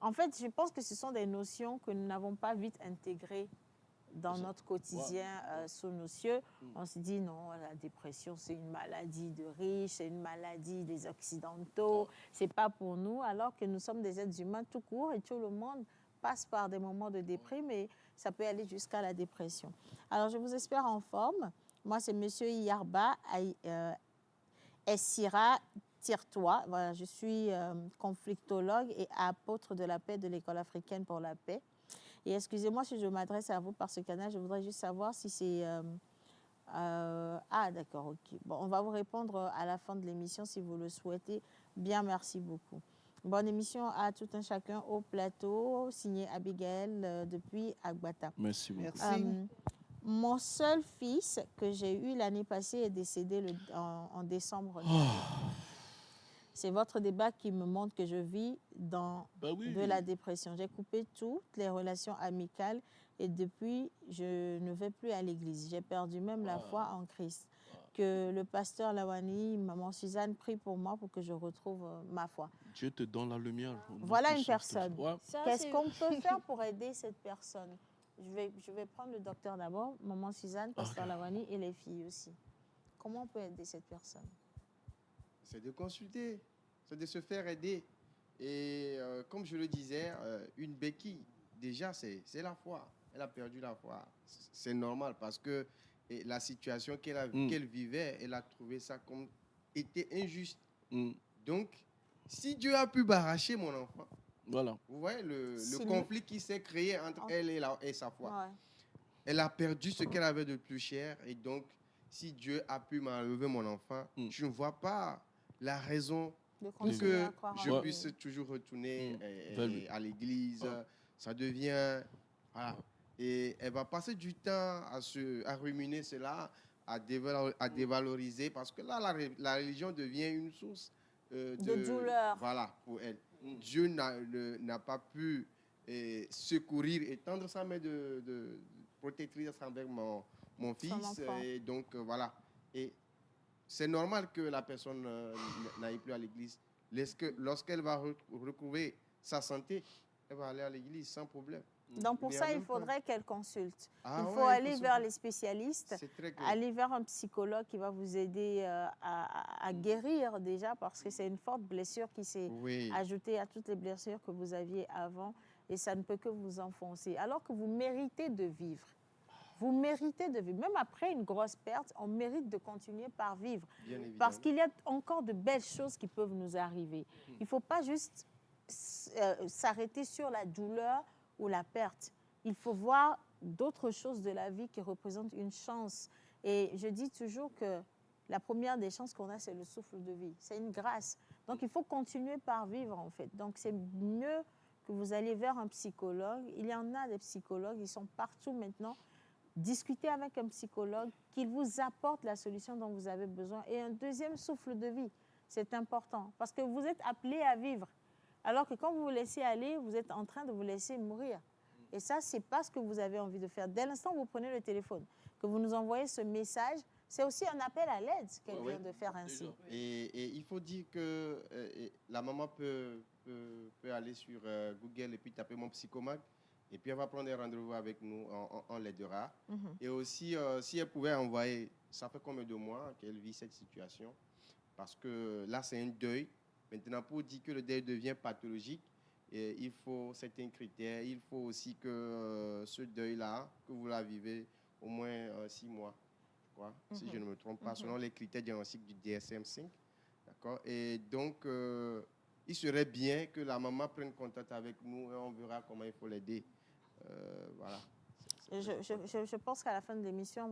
Speaker 2: En fait, je pense que ce sont des notions que nous n'avons pas vite intégrées dans notre quotidien sous nos cieux. On se dit, non, la dépression, c'est une maladie de riches, c'est une maladie des Occidentaux, c'est pas pour nous, alors que nous sommes des êtres humains tout court et tout le monde passe par des moments de déprime et ça peut aller jusqu'à la dépression. Alors, je vous espère en forme. Moi, c'est Monsieur Yarba Essira Tirtois. Voilà, je suis conflictologue et apôtre de la paix de l'École africaine pour la paix. Et excusez-moi si je m'adresse à vous par ce canal, je voudrais juste savoir si c'est... d'accord, ok. Bon, on va vous répondre à la fin de l'émission si vous le souhaitez. Bien, merci beaucoup. Bonne émission à tout un chacun au plateau, signé Abigail depuis Agbata.
Speaker 9: Merci beaucoup.
Speaker 6: Merci.
Speaker 2: Mon seul fils que j'ai eu l'année passée est décédé en décembre. C'est votre débat qui me montre que je vis de la dépression. J'ai coupé toutes les relations amicales et depuis, je ne vais plus à l'église. J'ai perdu même la foi en Christ. Que le pasteur Lawani, maman Suzanne, prie pour moi pour que je retrouve ma foi.
Speaker 9: Dieu te donne la lumière.
Speaker 2: Voilà une personne.
Speaker 9: Ouais.
Speaker 2: Qu'est-ce qu'on peut faire pour aider cette personne? Je vais prendre le docteur d'abord, maman Suzanne, pasteur Lawani et les filles aussi. Comment on peut aider cette personne?
Speaker 8: C'est de consulter, c'est de se faire aider. Et comme je le disais, une béquille, déjà, c'est la foi. Elle a perdu la foi. C'est normal parce que la situation qu'elle vivait, elle a trouvé ça comme était injuste. Donc, si Dieu a pu barracher mon enfant,
Speaker 9: voilà.
Speaker 8: Vous voyez le conflit qui s'est créé entre elle et sa foi.
Speaker 2: Ouais.
Speaker 8: Elle a perdu ce qu'elle avait de plus cher. Et donc, si Dieu a pu m'enlever mon enfant, je ne vois pas la raison pour que je puisse toujours retourner à l'église. Ça devient... Voilà. Et elle va passer du temps à ruminer cela, à dévaloriser, parce que là, la religion devient une source de
Speaker 2: douleur.
Speaker 8: Voilà, pour elle. Dieu n'a pas pu secourir et tendre sa main de protectrice envers mon fils. Et donc, voilà. Et c'est normal que la personne n'aille plus à l'église. Lorsqu'elle va retrouver sa santé, elle va aller à l'église sans problème.
Speaker 2: Donc, pour ça, il faudrait qu'elle consulte.
Speaker 8: Il
Speaker 2: faut aller vers les spécialistes, aller vers un psychologue qui va vous aider à guérir déjà, parce que c'est une forte blessure qui s'est ajoutée à toutes les blessures que vous aviez avant, et ça ne peut que vous enfoncer. Alors que vous méritez de vivre. Vous méritez de vivre. Même après une grosse perte, on mérite de continuer par vivre. Parce qu'il y a encore de belles choses qui peuvent nous arriver. Il ne faut pas juste s'arrêter sur la douleur ou la perte. Il faut voir d'autres choses de la vie qui représentent une chance. Et je dis toujours que la première des chances qu'on a, c'est le souffle de vie. C'est une grâce. Donc, il faut continuer par vivre, en fait. Donc, c'est mieux que vous alliez vers un psychologue. Il y en a des psychologues, ils sont partout maintenant. Discutez avec un psychologue, qu'il vous apporte la solution dont vous avez besoin. Et un deuxième souffle de vie, c'est important. Parce que vous êtes appelé à vivre. Alors que quand vous vous laissez aller, vous êtes en train de vous laisser mourir. Et ça, ce n'est pas ce que vous avez envie de faire. Dès l'instant où vous prenez le téléphone, que vous nous envoyez ce message, c'est aussi un appel à l'aide qu'elle vient de faire ainsi.
Speaker 8: Et il faut dire que la maman peut aller sur Google et puis taper mon psychomag. Et puis elle va prendre un rendez-vous avec nous, on l'aidera. Et aussi, si elle pouvait envoyer, ça fait combien de mois qu'elle vit cette situation? Parce que là, c'est un deuil. Maintenant, pour dire que le deuil devient pathologique, il faut certains critères. Il faut aussi que ce deuil-là, que vous la vivez au moins 6 mois, je crois, si je ne me trompe pas, selon les critères diagnostiques du DSM-5. D'accord? Et donc, il serait bien que la maman prenne contact avec nous et on verra comment il faut l'aider. Voilà.
Speaker 2: Je pense qu'à la fin de l'émission,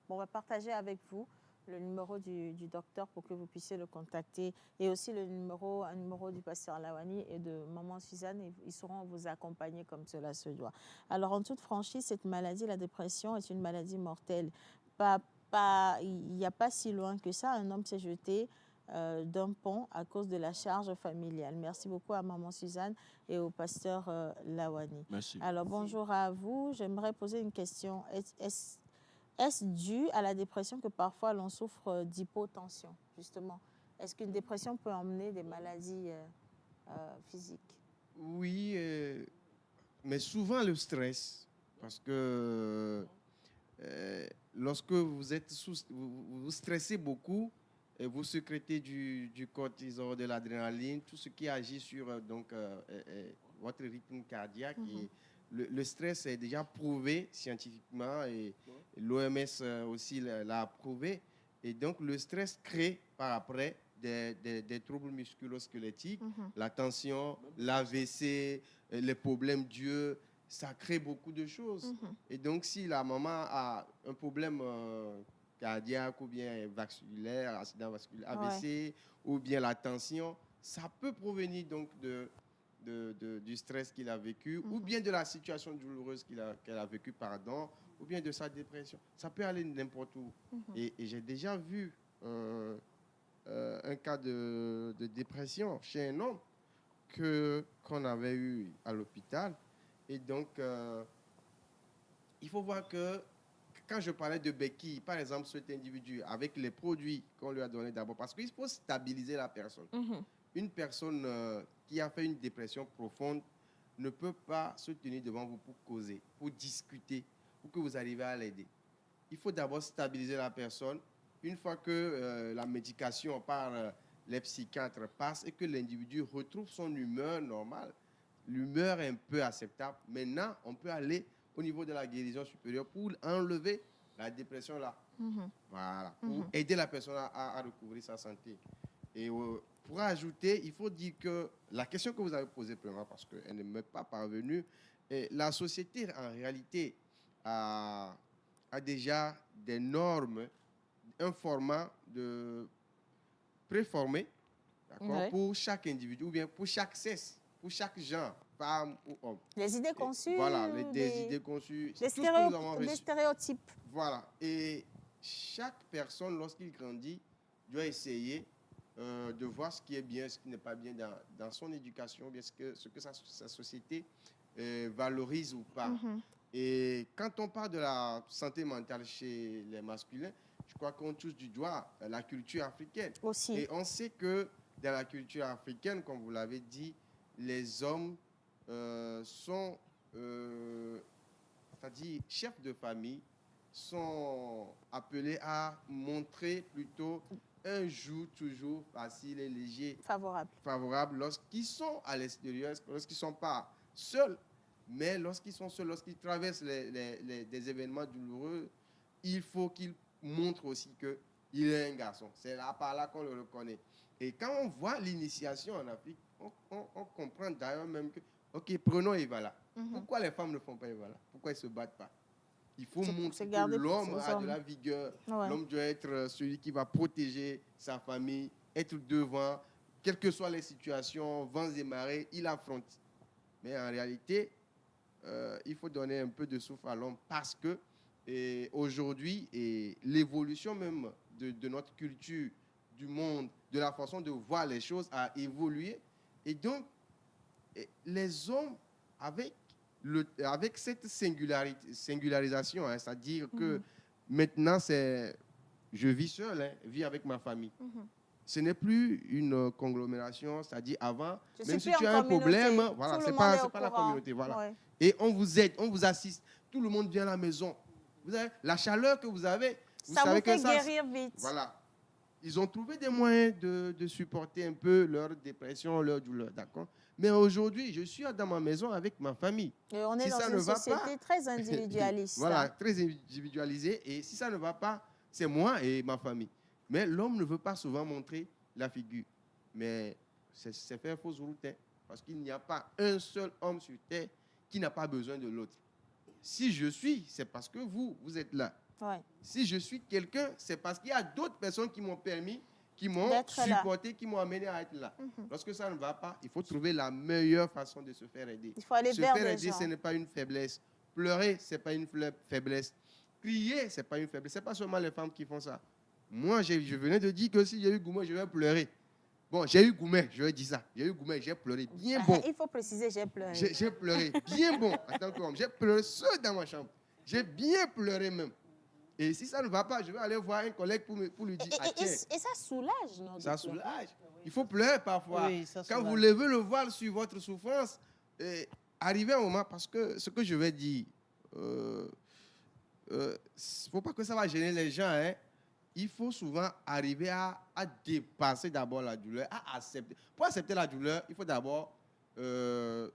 Speaker 2: on va partager avec vous le numéro du docteur pour que vous puissiez le contacter et aussi un numéro du pasteur Lawani et de maman Suzanne. Ils sauront vous accompagner comme cela se doit. Alors, en toute franchise, cette maladie, la dépression, est une maladie mortelle. Il n'y a pas si loin que ça. Un homme s'est jeté d'un pont à cause de la charge familiale. Merci beaucoup à maman Suzanne et au pasteur Lawani.
Speaker 9: Merci.
Speaker 2: Alors, bonjour à vous. J'aimerais poser une question. Est-ce dû à la dépression que parfois l'on souffre d'hypotension, justement? Est-ce qu'une dépression peut emmener des maladies physiques?
Speaker 8: Oui, mais souvent le stress. Parce que lorsque vous stressez beaucoup, et vous sécrétez du cortisol, de l'adrénaline, tout ce qui agit sur votre rythme cardiaque. Et le stress est déjà prouvé scientifiquement et l'OMS aussi l'a prouvé. Et donc, le stress crée par après des troubles musculo-squelettiques, la tension, l'AVC, les problèmes d'yeux, ça crée beaucoup de choses. Et donc, si la maman a un problème cardiaque ou bien vasculaire, accident vasculaire, AVC, ou bien la tension, ça peut provenir donc du stress qu'il a vécu, ou bien de la situation douloureuse qu'elle a vécue, ou bien de sa dépression. Ça peut aller n'importe où. Et j'ai déjà vu un cas de dépression chez un homme qu'on avait eu à l'hôpital. Et donc, il faut voir que quand je parlais de béquille, par exemple, cet individu, avec les produits qu'on lui a donnés d'abord, parce qu'il faut stabiliser la personne. Une personne qui a fait une dépression profonde ne peut pas se tenir devant vous pour causer, pour discuter, pour que vous arriviez à l'aider. Il faut d'abord stabiliser la personne. Une fois que la médication par les psychiatres passe et que l'individu retrouve son humeur normale, l'humeur est un peu acceptable, maintenant, on peut aller au niveau de la guérison supérieure pour enlever la dépression là. Voilà. Pour aider la personne à recouvrir sa santé. Et pour ajouter, il faut dire que la question que vous avez posée premièrement, parce qu'elle ne m'est pas parvenue, la société en réalité a déjà des normes, un format préformé, pour chaque individu ou bien pour chaque sexe, pour chaque genre, femme ou homme.
Speaker 2: Les idées conçues.
Speaker 8: Voilà, des idées conçues.
Speaker 2: Des stéréotypes.
Speaker 8: Voilà. Et chaque personne, lorsqu'il grandit, doit essayer de voir ce qui est bien, ce qui n'est pas bien dans son éducation, bien ce que sa société valorise ou pas. Et quand on parle de la santé mentale chez les masculins, je crois qu'on touche du doigt la culture africaine.
Speaker 2: Aussi.
Speaker 8: Et on sait que dans la culture africaine, comme vous l'avez dit, les hommes sont, c'est-à-dire chefs de famille, sont appelés à montrer plutôt un jour toujours facile et léger. Favorable lorsqu'ils sont à l'extérieur, lorsqu'ils ne sont pas seuls. Mais lorsqu'ils sont seuls, lorsqu'ils traversent des événements douloureux, il faut qu'ils montrent aussi qu'il est un garçon. C'est là par là qu'on le reconnaît. Et quand on voit l'initiation en Afrique, on comprend d'ailleurs même que, ok, prenons Eva là. Pourquoi les femmes ne font pas Eva là? Pourquoi elles ne se battent pas? Il faut montrer que l'homme a de la vigueur.
Speaker 2: Ouais.
Speaker 8: L'homme doit être celui qui va protéger sa famille, être devant, quelles que soient les situations, vents et marées, il affronte. Mais en réalité, il faut donner un peu de souffle à l'homme parce que aujourd'hui, l'évolution même de notre culture, du monde, de la façon de voir les choses a évolué. Et donc, les hommes, avec cette singularisation, hein, c'est-à-dire que maintenant, je vis seul, hein, je vis avec ma famille. Ce n'est plus une conglomération, c'est-à-dire avant, même si tu as un problème, voilà, c'est pas la communauté. Voilà. Ouais. Et on vous aide, on vous assiste. Tout le monde vient à la maison. Vous avez la chaleur que vous avez.
Speaker 2: Ça vous fait guérir vite.
Speaker 8: Voilà. Ils ont trouvé des moyens de supporter un peu leur dépression, leur douleur, d'accord? Mais aujourd'hui, je suis dans ma maison avec ma famille.
Speaker 2: Et on est dans une société très individualiste.
Speaker 8: Voilà, très individualisée. Et si ça ne va pas, c'est moi et ma famille. Mais l'homme ne veut pas souvent montrer la figure. Mais c'est faire fausse route, hein, parce qu'il n'y a pas un seul homme sur terre qui n'a pas besoin de l'autre. Si je suis, c'est parce que vous êtes là. Ouais. Si je suis quelqu'un, c'est parce qu'il y a d'autres personnes qui m'ont permis, qui m'ont supporté, qui m'ont amené à être là. Lorsque ça ne va pas, il faut trouver la meilleure façon de se faire aider.
Speaker 2: Il faut aller vers les gens.
Speaker 8: Se faire aider, ce n'est pas une faiblesse. Pleurer, ce n'est pas une faiblesse. Crier, ce n'est pas une faiblesse. Ce n'est pas seulement les femmes qui font ça. Moi, je venais de dire que si j'ai eu Goumet, je vais pleurer. Bon, j'ai eu Goumet, je vais dire ça. J'ai eu Goumet, j'ai pleuré bien bon.
Speaker 2: Il faut préciser, j'ai pleuré.
Speaker 8: J'ai pleuré bien bon en tant qu'homme. J'ai pleuré seul dans ma chambre. J'ai bien pleuré même. Et si ça ne va pas, je vais aller voir un collègue pour lui dire, tiens.
Speaker 2: Et ça soulage, non?
Speaker 8: Ça soulage. Il faut pleurer parfois. Oui, quand vous levez le voile sur votre souffrance, arrivez un moment, parce que ce que je vais dire, il ne faut pas que ça va gêner les gens, hein. Il faut souvent arriver à dépasser d'abord la douleur, à accepter. Pour accepter la douleur, il faut d'abord que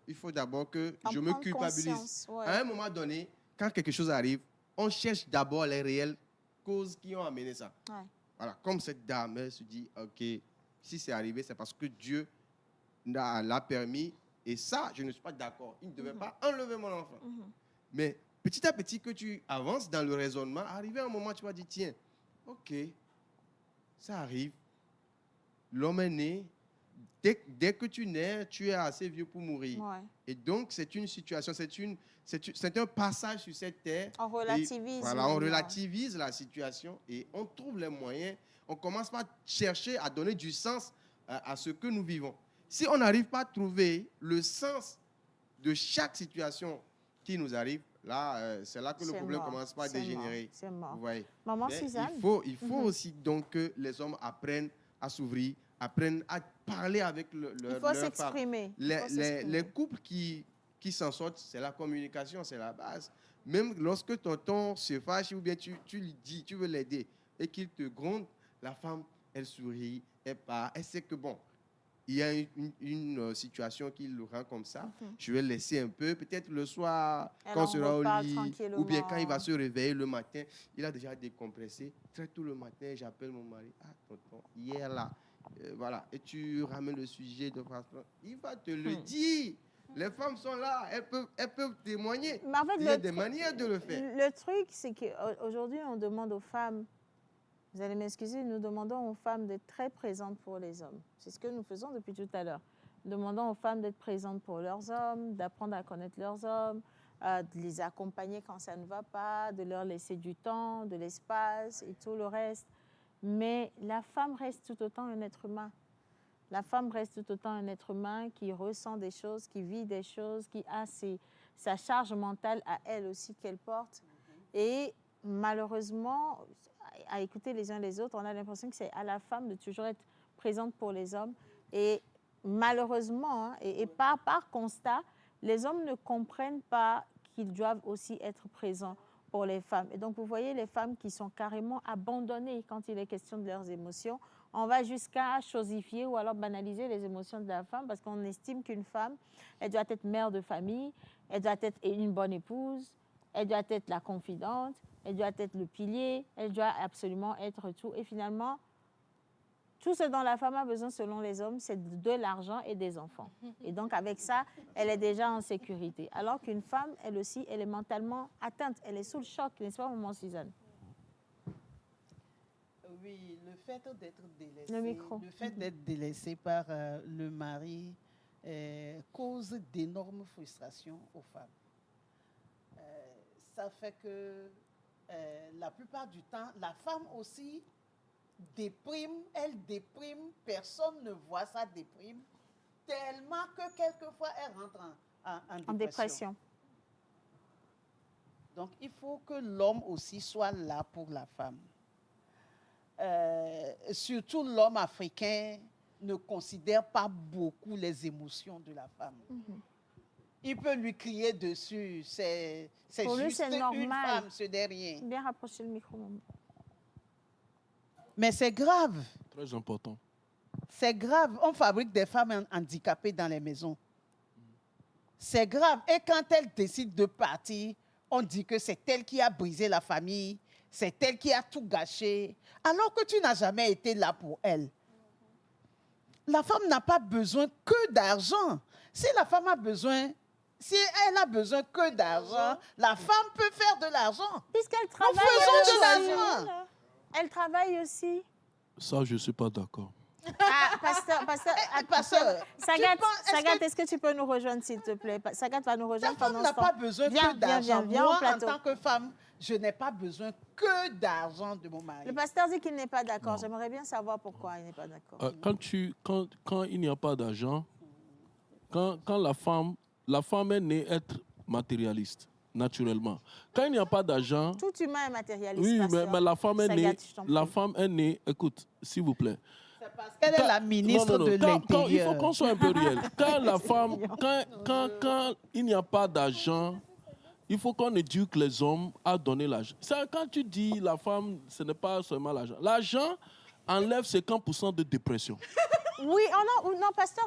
Speaker 8: je me culpabilise. Ouais. À un moment donné, quand quelque chose arrive, on cherche d'abord les réelles causes qui ont amené ça. Ouais. Voilà, comme cette dame, elle se dit, OK, si c'est arrivé, c'est parce que Dieu l'a permis. Et ça, je ne suis pas d'accord. Il ne devait pas enlever mon enfant. Mais petit à petit que tu avances dans le raisonnement, arrivé à un moment, tu vas dire, tiens, OK, ça arrive. L'homme est né. Dès que tu nais, tu es assez vieux pour mourir. Ouais. Et donc, c'est une situation, c'est un passage sur cette terre.
Speaker 2: On relativise.
Speaker 8: Voilà, on relativise la situation et on trouve les moyens. On commence par chercher à donner du sens à ce que nous vivons. Si on n'arrive pas à trouver le sens de chaque situation qui nous arrive, là, c'est là que le problème commence par dégénérer.
Speaker 2: C'est mort.
Speaker 8: Vous voyez.
Speaker 2: Maman Suzanne.
Speaker 8: Il faut aussi donc que les hommes apprennent à s'ouvrir, apprennent à parler avec leur
Speaker 2: faut s'exprimer.
Speaker 8: Les couples qui s'en sortent, c'est la communication, c'est la base. Même lorsque tonton se fâche ou bien tu lui dis, tu veux l'aider et qu'il te gronde, la femme, elle sourit, elle part, elle sait que bon, il y a une situation qui le rend comme ça. Je vais laisser un peu, peut-être le soir, quand on sera au lit, ou bien quand il va se réveiller le matin, il a déjà décompressé. Très tôt le matin, j'appelle mon mari. Ah, tonton, hier là, voilà. Et tu ramènes le sujet de façon. Il va te le dire. Les femmes sont là, elles peuvent témoigner.
Speaker 2: Mais en fait,
Speaker 8: il y a des manières de le faire.
Speaker 2: Le truc, c'est qu'aujourd'hui, on demande aux femmes, vous allez m'excuser, nous demandons aux femmes d'être très présentes pour les hommes. C'est ce que nous faisons depuis tout à l'heure. Nous demandons aux femmes d'être présentes pour leurs hommes, d'apprendre à connaître leurs hommes, de les accompagner quand ça ne va pas, de leur laisser du temps, de l'espace et tout le reste. Mais la femme reste tout autant un être humain. La femme reste tout autant un être humain qui ressent des choses, qui vit des choses, qui a sa charge mentale à elle aussi qu'elle porte. Et malheureusement, à écouter les uns les autres, on a l'impression que c'est à la femme de toujours être présente pour les hommes. Et malheureusement, hein, et par constat, les hommes ne comprennent pas qu'ils doivent aussi être présents pour les femmes. Et donc, vous voyez les femmes qui sont carrément abandonnées quand il est question de leurs émotions. On va jusqu'à chosifier ou alors banaliser les émotions de la femme parce qu'on estime qu'une femme, elle doit être mère de famille, elle doit être une bonne épouse, elle doit être la confidente, elle doit être le pilier, elle doit absolument être tout. Et finalement, Tout ce dont la femme a besoin selon les hommes, c'est de l'argent et des enfants. Et donc avec ça, elle est déjà en sécurité. Alors qu'une femme, elle aussi, elle est mentalement atteinte. Elle est sous le choc, n'est-ce pas, maman Suzanne?
Speaker 6: Oui, le fait d'être délaissé,
Speaker 2: Le micro.
Speaker 6: le fait d'être délaissé par le mari cause d'énormes frustrations aux femmes. Ça fait que la plupart du temps, la femme aussi déprime, elle déprime, personne ne voit sa déprime, tellement que quelquefois elle rentre en dépression. Donc il faut que l'homme aussi soit là pour la femme. Surtout l'homme africain ne considère pas beaucoup les émotions de la femme. Il peut lui crier dessus, c'est juste une femme, ce n'est rien.
Speaker 2: Bien rapprocher le micro, maman.
Speaker 6: Mais c'est grave.
Speaker 9: Très important.
Speaker 6: C'est grave. On fabrique des femmes handicapées dans les maisons. C'est grave. Et quand elles décident de partir, on dit que c'est elle qui a brisé la famille, c'est elle qui a tout gâché, alors que tu n'as jamais été là pour elle. La femme n'a pas besoin que d'argent. Si la femme a besoin, si elle a besoin que d'argent, la femme peut faire de l'argent.
Speaker 2: Puisqu'elle travaille.
Speaker 6: Faisons de l'argent.
Speaker 2: Elle travaille aussi.
Speaker 9: Ça, je ne suis pas d'accord.
Speaker 2: Ah, pasteur, Sagat, est-ce que tu peux nous rejoindre, s'il te plaît? Sagat va nous rejoindre pendant ce temps.
Speaker 6: La femme n'a pas besoin que d'argent.
Speaker 2: Viens
Speaker 6: Moi,
Speaker 2: au plateau.
Speaker 6: en tant que femme, je n'ai pas besoin que d'argent de mon mari.
Speaker 2: Le pasteur dit qu'il n'est pas d'accord. J'aimerais bien savoir pourquoi il n'est pas d'accord.
Speaker 9: Quand il n'y a pas d'argent, quand la femme est née être matérialiste, naturellement. Quand il n'y a pas d'argent...
Speaker 2: Tout humain est matérialiste,
Speaker 9: Oui,
Speaker 2: pasteur.
Speaker 9: mais la femme est née... Écoute, s'il vous plaît.
Speaker 6: C'est parce qu'elle est la ministre de l'Intérieur.
Speaker 9: Il faut qu'on soit un peu réel. Quand la femme... Quand il n'y a pas d'argent, il faut qu'on éduque les hommes à donner l'argent. Quand tu dis la femme, ce n'est pas seulement l'argent. L'argent enlève 50% de dépression.
Speaker 2: Oui, non, pasteur,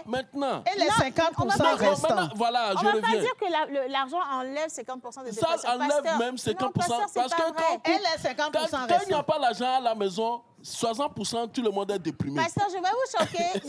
Speaker 9: Maintenant.
Speaker 6: Et les 50% restants.
Speaker 9: Voilà,
Speaker 2: on ne va pas dire que l'argent enlève 50% de dépression.
Speaker 9: Ça enlève même 50%.
Speaker 2: Non, pasteur,
Speaker 9: parce que
Speaker 6: et les 50% restants.
Speaker 9: Quand il n'y a pas l'argent à la maison, 60%, tout le monde est déprimé.
Speaker 2: Pasteur, je vais vous choquer.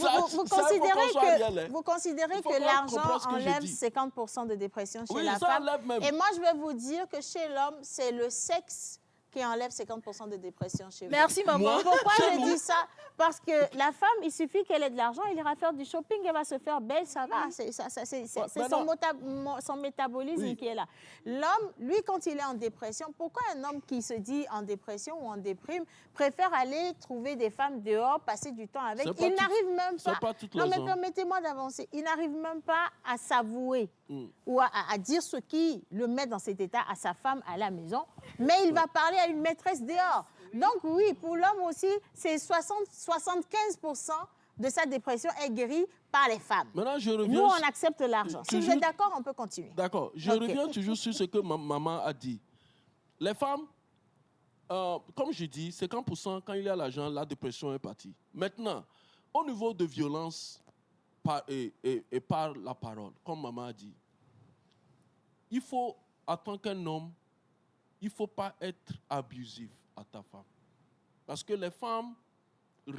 Speaker 2: Vous considérez que l'argent enlève 50% de dépression chez la femme. Et moi, je vais vous dire que chez l'homme, c'est le sexe qui enlève 50% de dépression chez vous.
Speaker 5: Merci, maman.
Speaker 2: Pourquoi je dis ça? Parce que la femme, il suffit qu'elle ait de l'argent, elle ira faire du shopping, elle va se faire belle, ça va. C'est son métabolisme qui est là. L'homme, lui, quand il est en dépression, pourquoi un homme qui se dit en dépression ou en déprime préfère aller trouver des femmes dehors, passer du temps avec? Il n'arrive même pas. Non, mais permettez-moi d'avancer. Il n'arrive même pas à s'avouer ou à dire ce qui le met dans cet état à sa femme à la maison, mais il va parler à une maîtresse dehors. Donc oui, pour l'homme aussi, c'est 75% de sa dépression est guérie par les femmes.
Speaker 9: Maintenant, je reviens.
Speaker 2: Nous, on accepte l'argent. Si vous êtes d'accord, on peut continuer.
Speaker 9: D'accord. Je reviens toujours sur ce que ma maman a dit. Les femmes, comme je dis, 50%, quand il y a l'argent, la dépression est partie. Maintenant, au niveau de violence et par la parole, comme maman a dit, il faut, en tant qu'un homme, il ne faut pas être abusif à ta femme. Parce que les femmes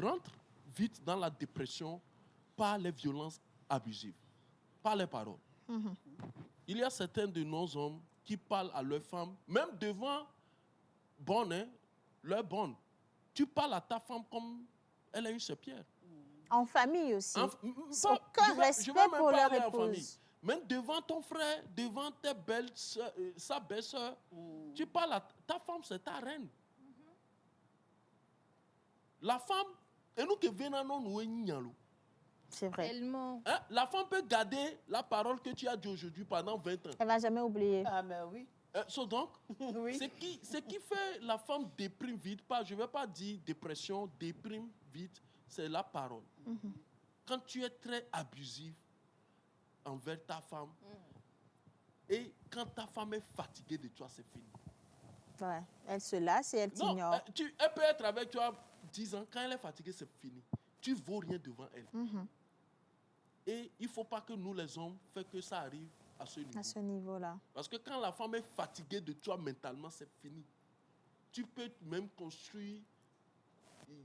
Speaker 9: rentrent vite dans la dépression par les violences abusives, par les paroles. Il y a certains de nos hommes qui parlent à leurs femmes, même devant leur bonne. Tu parles à ta femme comme elle est une serpillère.
Speaker 2: En famille aussi. Sans aucun respect pour leur épouse.
Speaker 9: Même devant ton frère, devant sa belle-sœur, tu parles à ta femme, c'est ta reine. La femme, et nous qui venons nous.
Speaker 2: C'est vrai.
Speaker 5: Tellement.
Speaker 9: Hein? La femme peut garder la parole que tu as dit aujourd'hui pendant 20 ans.
Speaker 2: Elle ne va jamais oublier.
Speaker 6: Ah, mais oui.
Speaker 9: Donc,
Speaker 6: oui.
Speaker 9: ce qui fait la femme déprime vite, je ne vais pas dire dépression, déprime vite, c'est la parole. Quand tu es très abusif envers ta femme, et quand ta femme est fatiguée de toi, c'est fini.
Speaker 2: Ouais. Elle se lasse et elle t'ignore.
Speaker 9: Elle peut être avec toi 10 ans, quand elle est fatiguée, c'est fini. Tu ne vaux rien devant elle. Et il ne faut pas que nous, les hommes, fassions que ça arrive à ce niveau.
Speaker 2: À ce niveau-là.
Speaker 9: Parce que quand la femme est fatiguée de toi mentalement, c'est fini. Tu peux même construire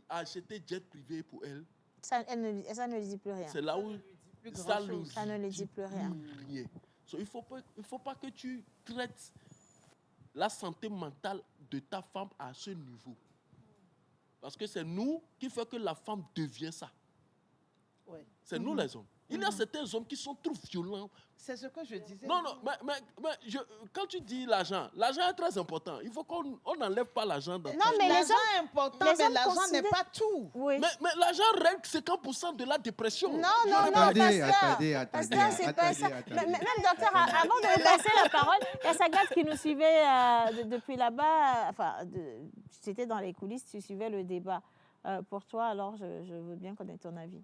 Speaker 9: acheter jet privé pour elle,
Speaker 2: Ça ne dit plus rien.
Speaker 9: c'est là où ça
Speaker 2: Ça ne lui dit plus rien.
Speaker 9: rien. So, il faut pas que tu traites la santé mentale de ta femme à ce niveau. Parce que c'est nous qui fait que la femme devient ça.
Speaker 6: Ouais.
Speaker 9: C'est nous les hommes. Il y a certains hommes qui sont trop violents.
Speaker 6: C'est ce que je disais.
Speaker 9: Non, mais quand tu dis l'argent est très important. Il faut qu'on n'enlève pas l'argent dans
Speaker 2: Non, mais les
Speaker 6: l'argent
Speaker 2: hommes,
Speaker 6: est important,
Speaker 2: les
Speaker 6: mais
Speaker 2: hommes
Speaker 6: l'argent n'est
Speaker 2: considèrent-
Speaker 6: pas tout.
Speaker 2: Oui.
Speaker 9: Mais l'argent règle 50% de la dépression.
Speaker 2: Non,
Speaker 8: Attendez,
Speaker 2: pasteur. Pasteur, c'est pas ça. Même docteur, avant de vous passer la parole, il y a Sagat qui nous suivait depuis là-bas. Enfin, c'était dans les coulisses, tu suivais le débat. Pour toi, alors, je veux bien connaître ton avis.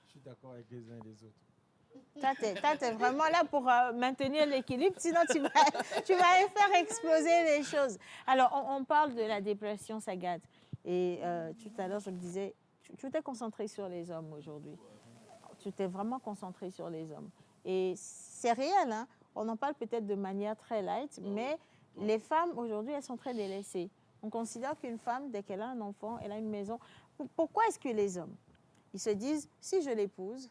Speaker 10: Je suis d'accord avec les uns et les autres.
Speaker 2: Toi, t'es vraiment là pour maintenir l'équilibre, sinon tu vas faire exploser les choses. Alors, on parle de la dépression, Sagat. Et tout à l'heure, je me disais, tu t'es concentré sur les hommes aujourd'hui. Tu t'es vraiment concentré sur les hommes. Et c'est réel, hein? On en parle peut-être de manière très light, mais les femmes, aujourd'hui, elles sont très délaissées. On considère qu'une femme, dès qu'elle a un enfant, elle a une maison. Pourquoi est-ce que les hommes, ils se disent, si je l'épouse,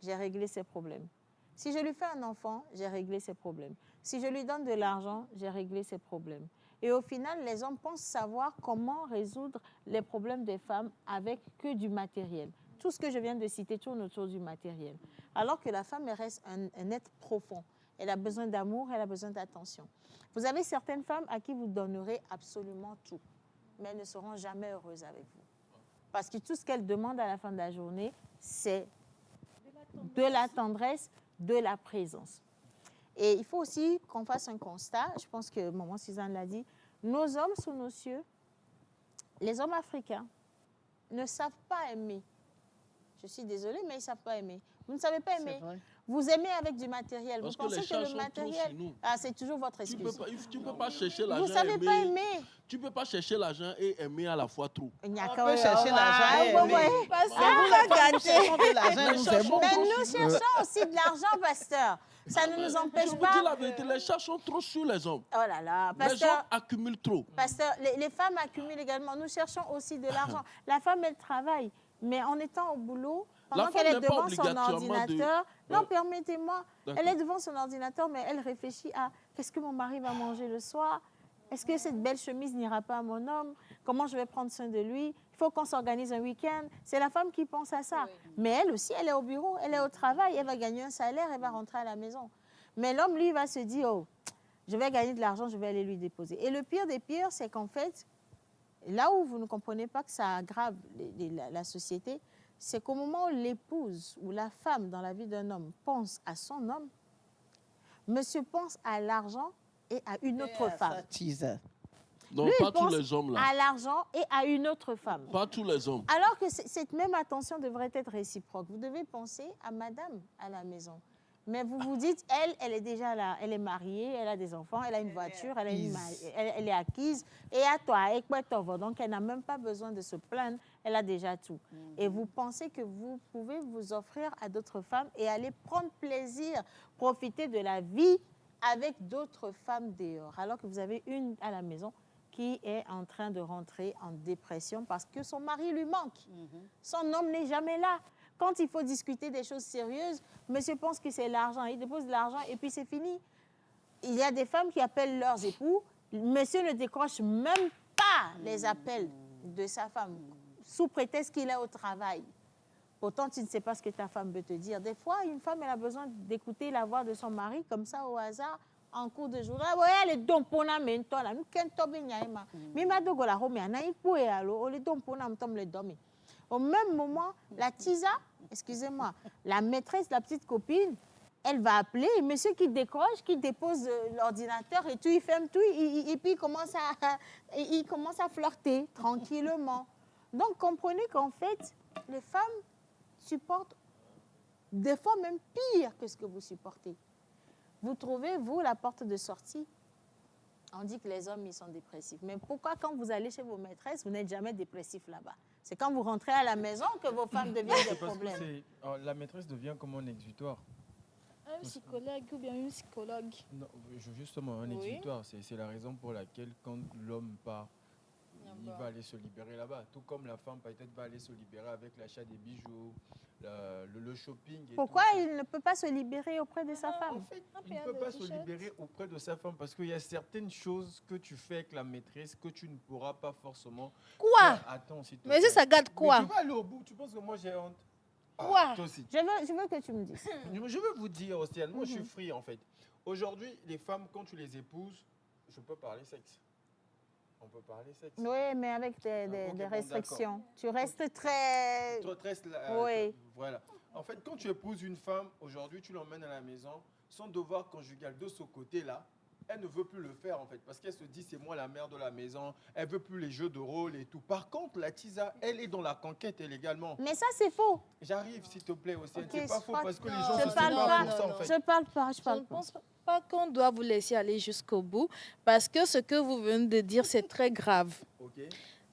Speaker 2: j'ai réglé ses problèmes. Si je lui fais un enfant, j'ai réglé ses problèmes. Si je lui donne de l'argent, j'ai réglé ses problèmes. Et au final, les hommes pensent savoir comment résoudre les problèmes des femmes avec que du matériel. Tout ce que je viens de citer tourne autour du matériel. Alors que la femme, elle reste un être profond. Elle a besoin d'amour, elle a besoin d'attention. Vous avez certaines femmes à qui vous donnerez absolument tout, mais elles ne seront jamais heureuses avec vous. Parce que tout ce qu'elles demandent à la fin de la journée, c'est de la tendresse, de la présence. Et il faut aussi qu'on fasse un constat, je pense que maman Suzanne l'a dit, nos hommes sous nos cieux, les hommes africains, ne savent pas aimer. Je suis désolée, mais ils ne savent pas aimer. Vous ne savez pas aimer. Vous aimez avec du matériel.
Speaker 9: Parce
Speaker 2: vous pensez
Speaker 9: les
Speaker 2: que
Speaker 9: chats
Speaker 2: le
Speaker 9: sont
Speaker 2: matériel,
Speaker 9: trop sur nous.
Speaker 2: c'est toujours votre excuse.
Speaker 9: Tu ne peux pas chercher l'argent.
Speaker 2: Vous ne savez pas aimer.
Speaker 9: Tu ne peux pas chercher l'argent et aimer à la fois trop.
Speaker 2: Il n'y a
Speaker 6: On
Speaker 2: qu'à-
Speaker 6: peut chercher l'argent et aimer.
Speaker 2: Vous la gâtez.
Speaker 6: De l'argent, nous, c'est bon.
Speaker 2: Mais nous cherchons aussi de l'argent, pasteur. Ça ne nous empêche
Speaker 9: Je vous
Speaker 2: pas.
Speaker 9: dis la vérité, les chats sont trop sur les hommes.
Speaker 2: Oh là là,
Speaker 9: Les hommes
Speaker 2: pasteur.
Speaker 9: accumulent trop.
Speaker 2: Pasteur, les femmes accumulent également. Nous cherchons aussi de l'argent. La femme, elle travaille. Mais en étant au boulot, pendant
Speaker 9: La
Speaker 2: qu'elle
Speaker 9: femme
Speaker 2: est
Speaker 9: n'est pas
Speaker 2: devant son
Speaker 9: obligatoirement
Speaker 2: ordinateur,
Speaker 9: de-
Speaker 2: non,
Speaker 9: Ouais.
Speaker 2: permettez-moi,
Speaker 9: D'accord.
Speaker 2: elle est devant son ordinateur, mais elle réfléchit à qu'est-ce que mon mari va manger le soir? Est-ce que cette belle chemise n'ira pas à mon homme? Comment je vais prendre soin de lui? Il faut qu'on s'organise un week-end. C'est la femme qui pense à ça. Mais elle aussi, elle est au bureau, elle est au travail, elle va gagner un salaire, elle va rentrer à la maison. Mais l'homme, lui, va se dire, oh, je vais gagner de l'argent, je vais aller lui déposer. Et le pire des pires, c'est qu'en fait, là où vous ne comprenez pas que ça aggrave la société, c'est qu'au moment où l'épouse ou la femme dans la vie d'un homme pense à son homme, monsieur pense à l'argent et à une autre femme.
Speaker 9: Non,
Speaker 2: Lui, il
Speaker 9: pas tous
Speaker 2: pense
Speaker 9: les hommes là.
Speaker 2: à l'argent et à une autre femme.
Speaker 9: Pas tous les hommes.
Speaker 2: Alors que cette même attention devrait être réciproque. Vous devez penser à madame à la maison. Mais vous vous dites, elle est déjà là, elle est mariée, elle a des enfants, elle a une voiture, elle est acquise. Et à toi, donc elle n'a même pas besoin de se plaindre, elle a déjà tout. Et vous pensez que vous pouvez vous offrir à d'autres femmes et aller prendre plaisir, profiter de la vie avec d'autres femmes dehors. Alors que vous avez une à la maison qui est en train de rentrer en dépression parce que son mari lui manque. Son homme n'est jamais là. Quand il faut discuter des choses sérieuses, monsieur pense que c'est l'argent. Il dépose de l'argent et puis c'est fini. Il y a des femmes qui appellent leurs époux. Monsieur ne décroche même pas les appels de sa femme, sous prétexte qu'il est au travail. Pourtant, tu ne sais pas ce que ta femme veut te dire. Des fois, une femme, elle a besoin d'écouter la voix de son mari, comme ça, au hasard, en cours de journée. Ah, ouais, elle est dompona mento là. Nous ken tobe nyaima. Mi ma dogo la home ana ipo e alo, o le dompona mtom le domi. Au même moment, la tisa, excusez-moi, la maîtresse, la petite copine, elle va appeler, et monsieur qui décroche, qui dépose l'ordinateur et tout, il ferme tout, et puis il commence à flirter tranquillement. Donc, comprenez qu'en fait, les femmes supportent des fois même pire que ce que vous supportez. Vous trouvez, vous, la porte de sortie. On dit que les hommes, ils sont dépressifs. Mais pourquoi, quand vous allez chez vos maîtresses, vous n'êtes jamais dépressif là-bas? C'est quand vous rentrez à la maison que vos femmes deviennent des problèmes.
Speaker 10: La maîtresse devient comme un exutoire.
Speaker 5: Un psychologue ou bien une psychologue.
Speaker 10: Non, justement, un exutoire. C'est la raison pour laquelle, quand l'homme part, il va aller se libérer là-bas. Tout comme la femme peut-être va aller se libérer avec l'achat des bijoux, le shopping.
Speaker 2: Pourquoi il ne peut pas se libérer auprès de sa femme?
Speaker 10: En fait, il ne peut pas se libérer auprès de sa femme parce qu'il y a certaines choses que tu fais avec la maîtresse que tu ne pourras pas forcément.
Speaker 5: Quoi?
Speaker 10: Attends, s'il te
Speaker 5: Mais
Speaker 10: plaît.
Speaker 5: si ça gâte quoi?
Speaker 10: Mais tu vas aller au bout. Tu penses que moi j'ai honte?
Speaker 5: Quoi?
Speaker 10: Toi aussi.
Speaker 2: Je veux que tu me dises.
Speaker 10: Je veux vous dire, Océane, moi je suis free en fait. Aujourd'hui, les femmes, quand tu les épouses, je peux parler sexe. On peut parler sexe.
Speaker 2: Oui, mais avec des
Speaker 10: bon,
Speaker 2: restrictions. Tu restes très... Oui.
Speaker 10: Voilà. En fait, quand tu épouses une femme, aujourd'hui, tu l'emmènes à la maison, son devoir conjugal de ce côté-là, elle ne veut plus le faire en fait, parce qu'elle se dit c'est moi la mère de la maison, elle veut plus les jeux de rôle et tout. Par contre, la Tisa, elle est dans la conquête elle également.
Speaker 2: Mais ça, c'est faux.
Speaker 10: J'arrive, s'il te plaît, aussi.
Speaker 2: Ok,
Speaker 10: C'est pas faux parce que les
Speaker 5: non,
Speaker 10: gens
Speaker 2: je
Speaker 10: se
Speaker 2: parle
Speaker 10: séparent
Speaker 2: pas.
Speaker 10: pour ça en fait.
Speaker 2: Je parle pas.
Speaker 5: Je ne pense pas qu'on doit vous laisser aller jusqu'au bout parce que ce que vous venez de dire, c'est très grave.
Speaker 10: Ok.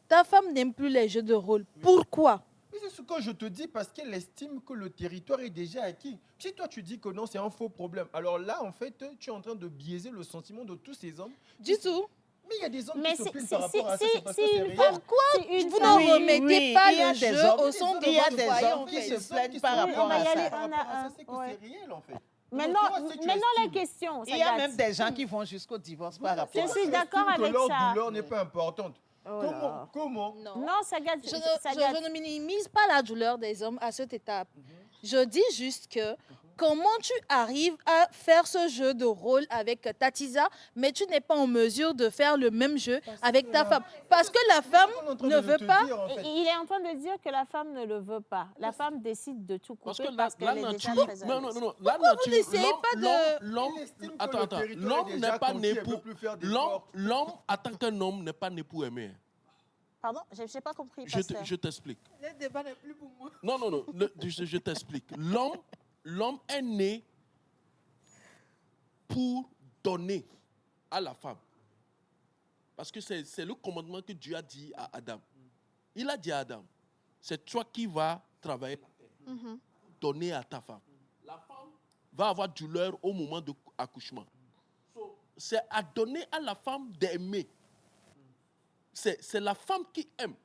Speaker 5: Ta femme n'aime plus les jeux de rôle. Pourquoi?
Speaker 10: Mais c'est ce que je te dis parce qu'elle estime que le territoire est déjà acquis. Si toi tu dis que non, c'est un faux problème, alors là, en fait, tu es en train de biaiser le sentiment de tous ces hommes.
Speaker 5: Du tout.
Speaker 10: Mais il y a des hommes
Speaker 2: Mais
Speaker 10: qui se plaignent
Speaker 2: si-
Speaker 10: par rapport à ça,
Speaker 2: si-
Speaker 10: c'est parce que
Speaker 2: si
Speaker 10: c'est
Speaker 2: une
Speaker 10: réel.
Speaker 2: femme-
Speaker 5: Quoi?
Speaker 2: Si une
Speaker 5: Vous
Speaker 2: femme-
Speaker 5: ne remettez pas
Speaker 6: il y a
Speaker 5: le
Speaker 6: des
Speaker 5: jeu
Speaker 6: hommes-
Speaker 5: au centre de
Speaker 6: il y a
Speaker 5: votre
Speaker 6: des
Speaker 5: foyer,
Speaker 6: hommes
Speaker 5: en
Speaker 6: qui
Speaker 5: fait.
Speaker 6: se plaignent par
Speaker 2: Oui, on
Speaker 6: rapport
Speaker 2: va
Speaker 6: à
Speaker 2: y
Speaker 6: ça.
Speaker 2: aller.
Speaker 10: Par
Speaker 2: On
Speaker 10: rapport
Speaker 2: a
Speaker 10: à
Speaker 2: un-
Speaker 10: ça, c'est que
Speaker 2: ouais.
Speaker 10: c'est réel en fait.
Speaker 2: Maintenant,
Speaker 10: Donc, toi, si tu
Speaker 2: maintenant la
Speaker 10: estimes-
Speaker 2: question, ça
Speaker 6: Il y a
Speaker 2: date.
Speaker 6: même des gens qui vont jusqu'au divorce par rapport à
Speaker 2: Je
Speaker 6: ça.
Speaker 2: suis d'accord
Speaker 10: Estime que
Speaker 2: avec
Speaker 10: leur
Speaker 2: ça.
Speaker 10: douleur n'est pas importante.
Speaker 2: Oh là.
Speaker 10: Comment
Speaker 5: Non.
Speaker 2: Non, ça gâte.
Speaker 5: Je
Speaker 2: ça gâte.
Speaker 5: ne minimise pas la douleur des hommes à cette étape. Je dis juste que comment tu arrives à faire ce jeu de rôle avec ta Tisa, mais tu n'es pas en mesure de faire le même jeu avec ta femme. Parce que la femme ne veut pas.
Speaker 2: Il est en train de dire que la femme ne le veut pas. La femme décide de tout
Speaker 9: Parce
Speaker 2: couper
Speaker 9: que
Speaker 2: parce
Speaker 9: la
Speaker 2: qu'elle est déjà
Speaker 9: nature.
Speaker 2: très à
Speaker 9: Non, non,
Speaker 2: l'aise.
Speaker 9: non, non. La
Speaker 5: Pourquoi vous
Speaker 9: nature.
Speaker 5: n'essayez pas de-
Speaker 9: L'homme. Attends. L'homme n'est pas né pour. L'homme, en tant qu'un homme, n'est pas né pour aimer.
Speaker 2: Pardon, je n'ai pas compris. pasteur.
Speaker 9: Je t'explique.
Speaker 5: Le débat n'est plus pour moi.
Speaker 9: Non. Je t'explique. L'homme est né pour donner à la femme. Parce que c'est le commandement que Dieu a dit à Adam. Il a dit à Adam, c'est toi qui vas travailler la terre, donner à ta femme. La femme va avoir douleur au moment de l'accouchement. C'est à donner à la femme d'aimer. C'est la femme qui aime.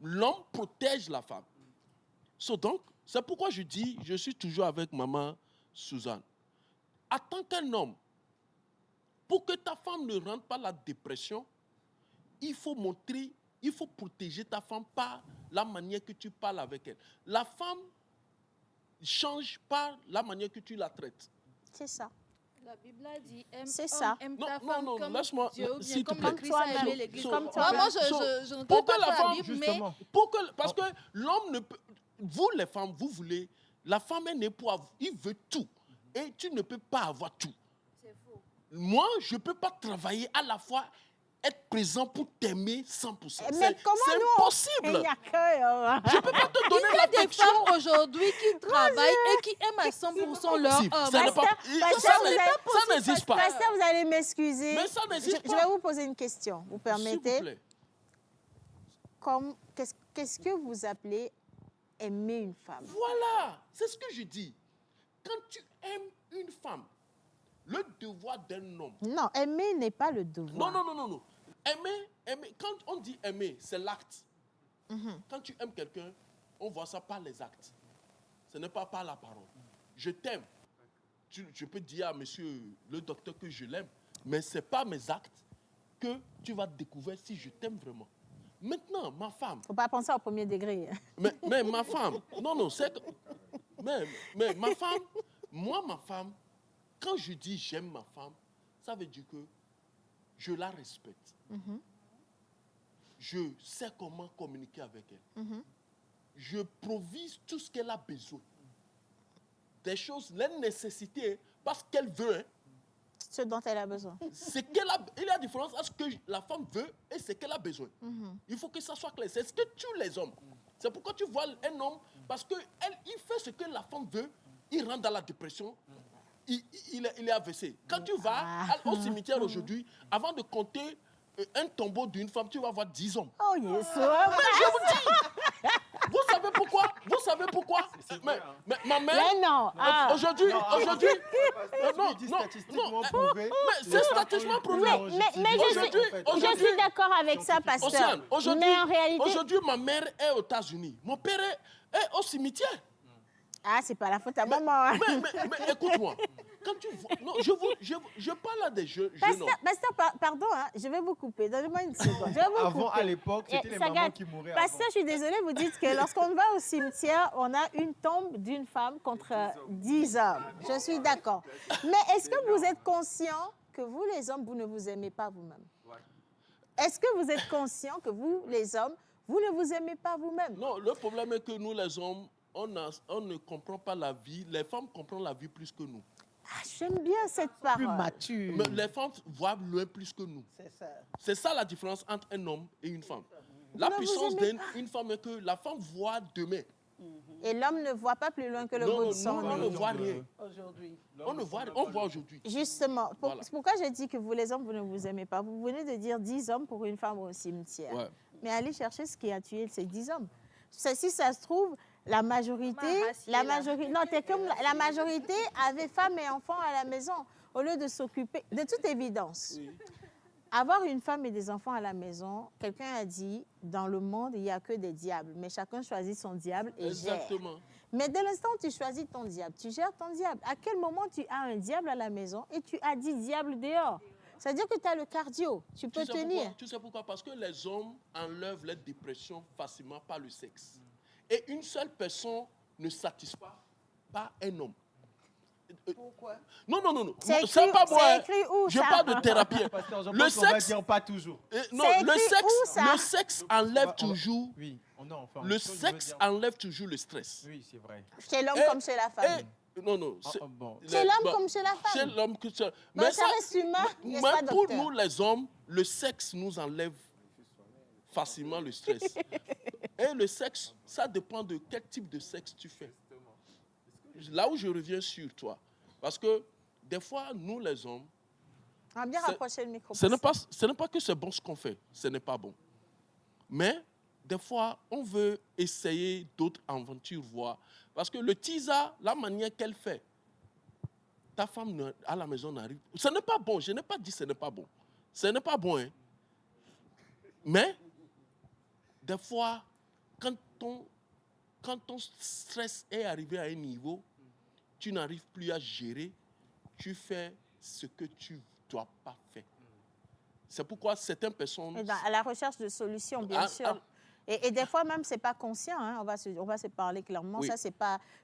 Speaker 9: L'homme protège la femme. Donc, c'est pourquoi je dis, je suis toujours avec maman Suzanne. En tant qu'un homme, pour que ta femme ne rentre pas la dépression, il faut protéger ta femme par la manière que tu parles avec elle. La femme change par la manière que tu la traites.
Speaker 2: C'est ça.
Speaker 5: La Bible a dit aime,
Speaker 2: C'est ça.
Speaker 5: aime
Speaker 9: Non,
Speaker 5: ta
Speaker 9: non,
Speaker 5: femme
Speaker 9: non,
Speaker 5: comme
Speaker 9: laisse-moi,
Speaker 5: Dieu ou bien
Speaker 9: s'il te
Speaker 5: comme
Speaker 9: plaît.
Speaker 5: le Christ a aimé
Speaker 2: Toi-même.
Speaker 5: l'Église.
Speaker 2: Comme
Speaker 5: Moi,
Speaker 2: toi-même.
Speaker 5: je ne
Speaker 9: Pour
Speaker 5: connais
Speaker 9: que
Speaker 5: pas
Speaker 9: la
Speaker 5: la
Speaker 9: femme,
Speaker 5: Bible, mais
Speaker 10: justement,
Speaker 9: parce que l'homme ne peut... Vous, les femmes, vous voulez... La femme est née pour avoir... Il veut tout. Et tu ne peux pas avoir tout.
Speaker 5: c'est faux.
Speaker 9: Moi, je ne peux pas travailler à la fois, être présent pour t'aimer 100%.
Speaker 2: Mais comment
Speaker 9: C'est
Speaker 2: nous,
Speaker 9: impossible.
Speaker 2: Il n'y a que...
Speaker 9: Je ne peux pas te donner
Speaker 5: Il y a des
Speaker 9: l'affection.
Speaker 5: femmes aujourd'hui qui travaillent et qui aiment à 100% leur
Speaker 9: Si,
Speaker 5: homme.
Speaker 9: ça n'est pas-
Speaker 2: Pasteur,
Speaker 9: ça
Speaker 2: vous
Speaker 9: n'est-
Speaker 2: avez-
Speaker 9: ça n'existe pas.
Speaker 2: Pasteur, vous allez m'excuser.
Speaker 9: Mais ça n'existe
Speaker 2: Je
Speaker 9: pas.
Speaker 2: vais vous poser une question. Vous
Speaker 9: S'il vous
Speaker 2: permettez?
Speaker 9: plaît.
Speaker 2: Qu'est-ce que vous appelez aimer une femme?
Speaker 9: Voilà, c'est ce que je dis. Quand tu aimes une femme, le devoir d'un homme.
Speaker 2: Non, aimer n'est pas le devoir.
Speaker 9: Non. Aimer, quand on dit aimer, c'est l'acte. Quand tu aimes quelqu'un, on voit ça par les actes. Ce n'est pas par la parole. Je t'aime. Je peux dire à monsieur le docteur que je l'aime, mais ce n'est pas mes actes que tu vas découvrir si je t'aime vraiment. Maintenant, ma femme.
Speaker 2: Il ne faut pas penser au premier degré.
Speaker 9: Mais ma femme, non, c'est que... Mais ma femme, ma femme, quand je dis j'aime ma femme, ça veut dire que je la respecte. Je sais comment communiquer avec elle. Je provise tout ce qu'elle a besoin. Des choses, les nécessités, parce qu'elle veut.
Speaker 2: Ce dont elle a besoin.
Speaker 9: Il y a différence entre ce que la femme veut et ce qu'elle a besoin. Il faut que ça soit clair. C'est ce que tuent les hommes. C'est pourquoi tu vois un homme, parce qu'il fait ce que la femme veut, il rentre dans la dépression, il est AVC. Quand tu vas au cimetière aujourd'hui, avant de compter un tombeau d'une femme, tu vas voir 10 hommes.
Speaker 2: Oh, yes.
Speaker 9: Mais je vous dis, vous savez savez pourquoi? Vous savez pourquoi? Mais ma mère...
Speaker 2: Mais non.
Speaker 9: Aujourd'hui...
Speaker 10: Non, statistiquement prouvé.
Speaker 9: Mais c'est statistiquement prouvé.
Speaker 2: Mais je suis d'accord avec ça, pasteur.
Speaker 9: Océane,
Speaker 2: Mais en réalité...
Speaker 9: aujourd'hui, ma mère est aux États-Unis. Mon père est au cimetière.
Speaker 2: Ah, c'est pas la faute à maman. Hein.
Speaker 9: Mais écoute-moi. Quand tu vois... Non, je parle à des jeunes hommes.
Speaker 2: Pasteur, pardon, hein, je vais vous couper. Donnez-moi une seconde. Je vais vous
Speaker 10: Avant,
Speaker 2: couper.
Speaker 10: à l'époque, c'était les mamans qui mouraient.
Speaker 2: Pasteur, je suis désolée, vous dites que lorsqu'on va au cimetière, on a une tombe d'une femme contre 10 hommes. Je suis d'accord. Mais est-ce que vous êtes conscient que vous, les hommes, vous ne vous aimez pas vous-même? Est-ce que vous êtes conscient que vous, les hommes, vous ne vous aimez pas vous-même?
Speaker 9: Non, le problème est que nous, les hommes, on ne comprend pas la vie. Les femmes comprennent la vie plus que nous.
Speaker 2: Ah, j'aime bien cette parole.
Speaker 6: Plus mature.
Speaker 9: Mais les femmes voient loin plus que nous.
Speaker 6: C'est ça.
Speaker 9: C'est ça la différence entre un homme et une femme. La
Speaker 2: ne vous
Speaker 9: puissance
Speaker 2: aimez
Speaker 9: d'une femme est que la femme voit demain.
Speaker 2: Et l'homme ne voit pas plus loin que le bout de son
Speaker 9: on ne
Speaker 2: nez.
Speaker 9: voit rien.
Speaker 6: Aujourd'hui.
Speaker 9: On voit aujourd'hui.
Speaker 2: Justement,
Speaker 9: Voilà.
Speaker 2: c'est pourquoi je dis que vous, les hommes, vous ne vous aimez pas. Vous venez de dire 10 hommes pour une femme au cimetière.
Speaker 9: Ouais.
Speaker 2: Mais allez chercher ce qui a tué ces 10 hommes. Si ça se trouve, la majorité avait femmes et enfants à la maison au lieu de s'occuper. De toute évidence, avoir une femme et des enfants à la maison, quelqu'un a dit, dans le monde, il n'y a que des diables. Mais chacun choisit son diable et gère.
Speaker 9: Exactement.
Speaker 2: Mais dès l'instant où tu choisis ton diable, tu gères ton diable. À quel moment tu as un diable à la maison et tu as 10 diables dehors? C'est-à-dire que tu as le cardio, tu peux tenir.
Speaker 9: Tu sais pourquoi? Parce que les hommes enlèvent les dépressions facilement par le sexe. Et une seule personne ne satisfait pas un homme.
Speaker 6: Pourquoi?
Speaker 9: Non.
Speaker 2: C'est
Speaker 9: pas moi.
Speaker 2: écrit où,
Speaker 9: Je
Speaker 2: ça?
Speaker 9: parle de thérapie. Le sexe,
Speaker 10: pas toujours.
Speaker 9: non,
Speaker 2: C'est
Speaker 9: le
Speaker 2: écrit où, ça?
Speaker 9: sexe enlève toujours.
Speaker 10: Oui,
Speaker 9: Le sexe enlève toujours le stress.
Speaker 10: Oui, c'est vrai.
Speaker 2: Chez l'homme comme chez la femme.
Speaker 9: Non.
Speaker 2: Chez l'homme comme chez la femme.
Speaker 9: Chez l'homme que ça.
Speaker 2: Donc ça reste humain, n'est-ce pas,
Speaker 9: Mais pour
Speaker 2: docteur?
Speaker 9: nous, les hommes, le sexe nous enlève facilement le stress. Et le sexe, ça dépend de quel type de sexe tu fais. Là où je reviens sur toi. Parce que des fois, nous, les hommes,
Speaker 2: On va bien rapprocher le micro.
Speaker 9: ce n'est pas que c'est bon ce qu'on fait. Ce n'est pas bon. Mais des fois, on veut essayer d'autres aventures, voir. Parce que le teaser, la manière qu'elle fait, ta femme à la maison n'arrive. Ce n'est pas bon. Je n'ai pas dit ce n'est pas bon. Ce n'est pas bon. Hein. Mais, des fois, quand ton stress est arrivé à un niveau, tu n'arrives plus à gérer, tu fais ce que tu ne dois pas faire. C'est pourquoi certaines personnes...
Speaker 2: À la recherche de solutions, bien sûr. Et des fois même, ce n'est pas conscient. Hein. On va se parler clairement.
Speaker 9: Oui.
Speaker 2: Ça,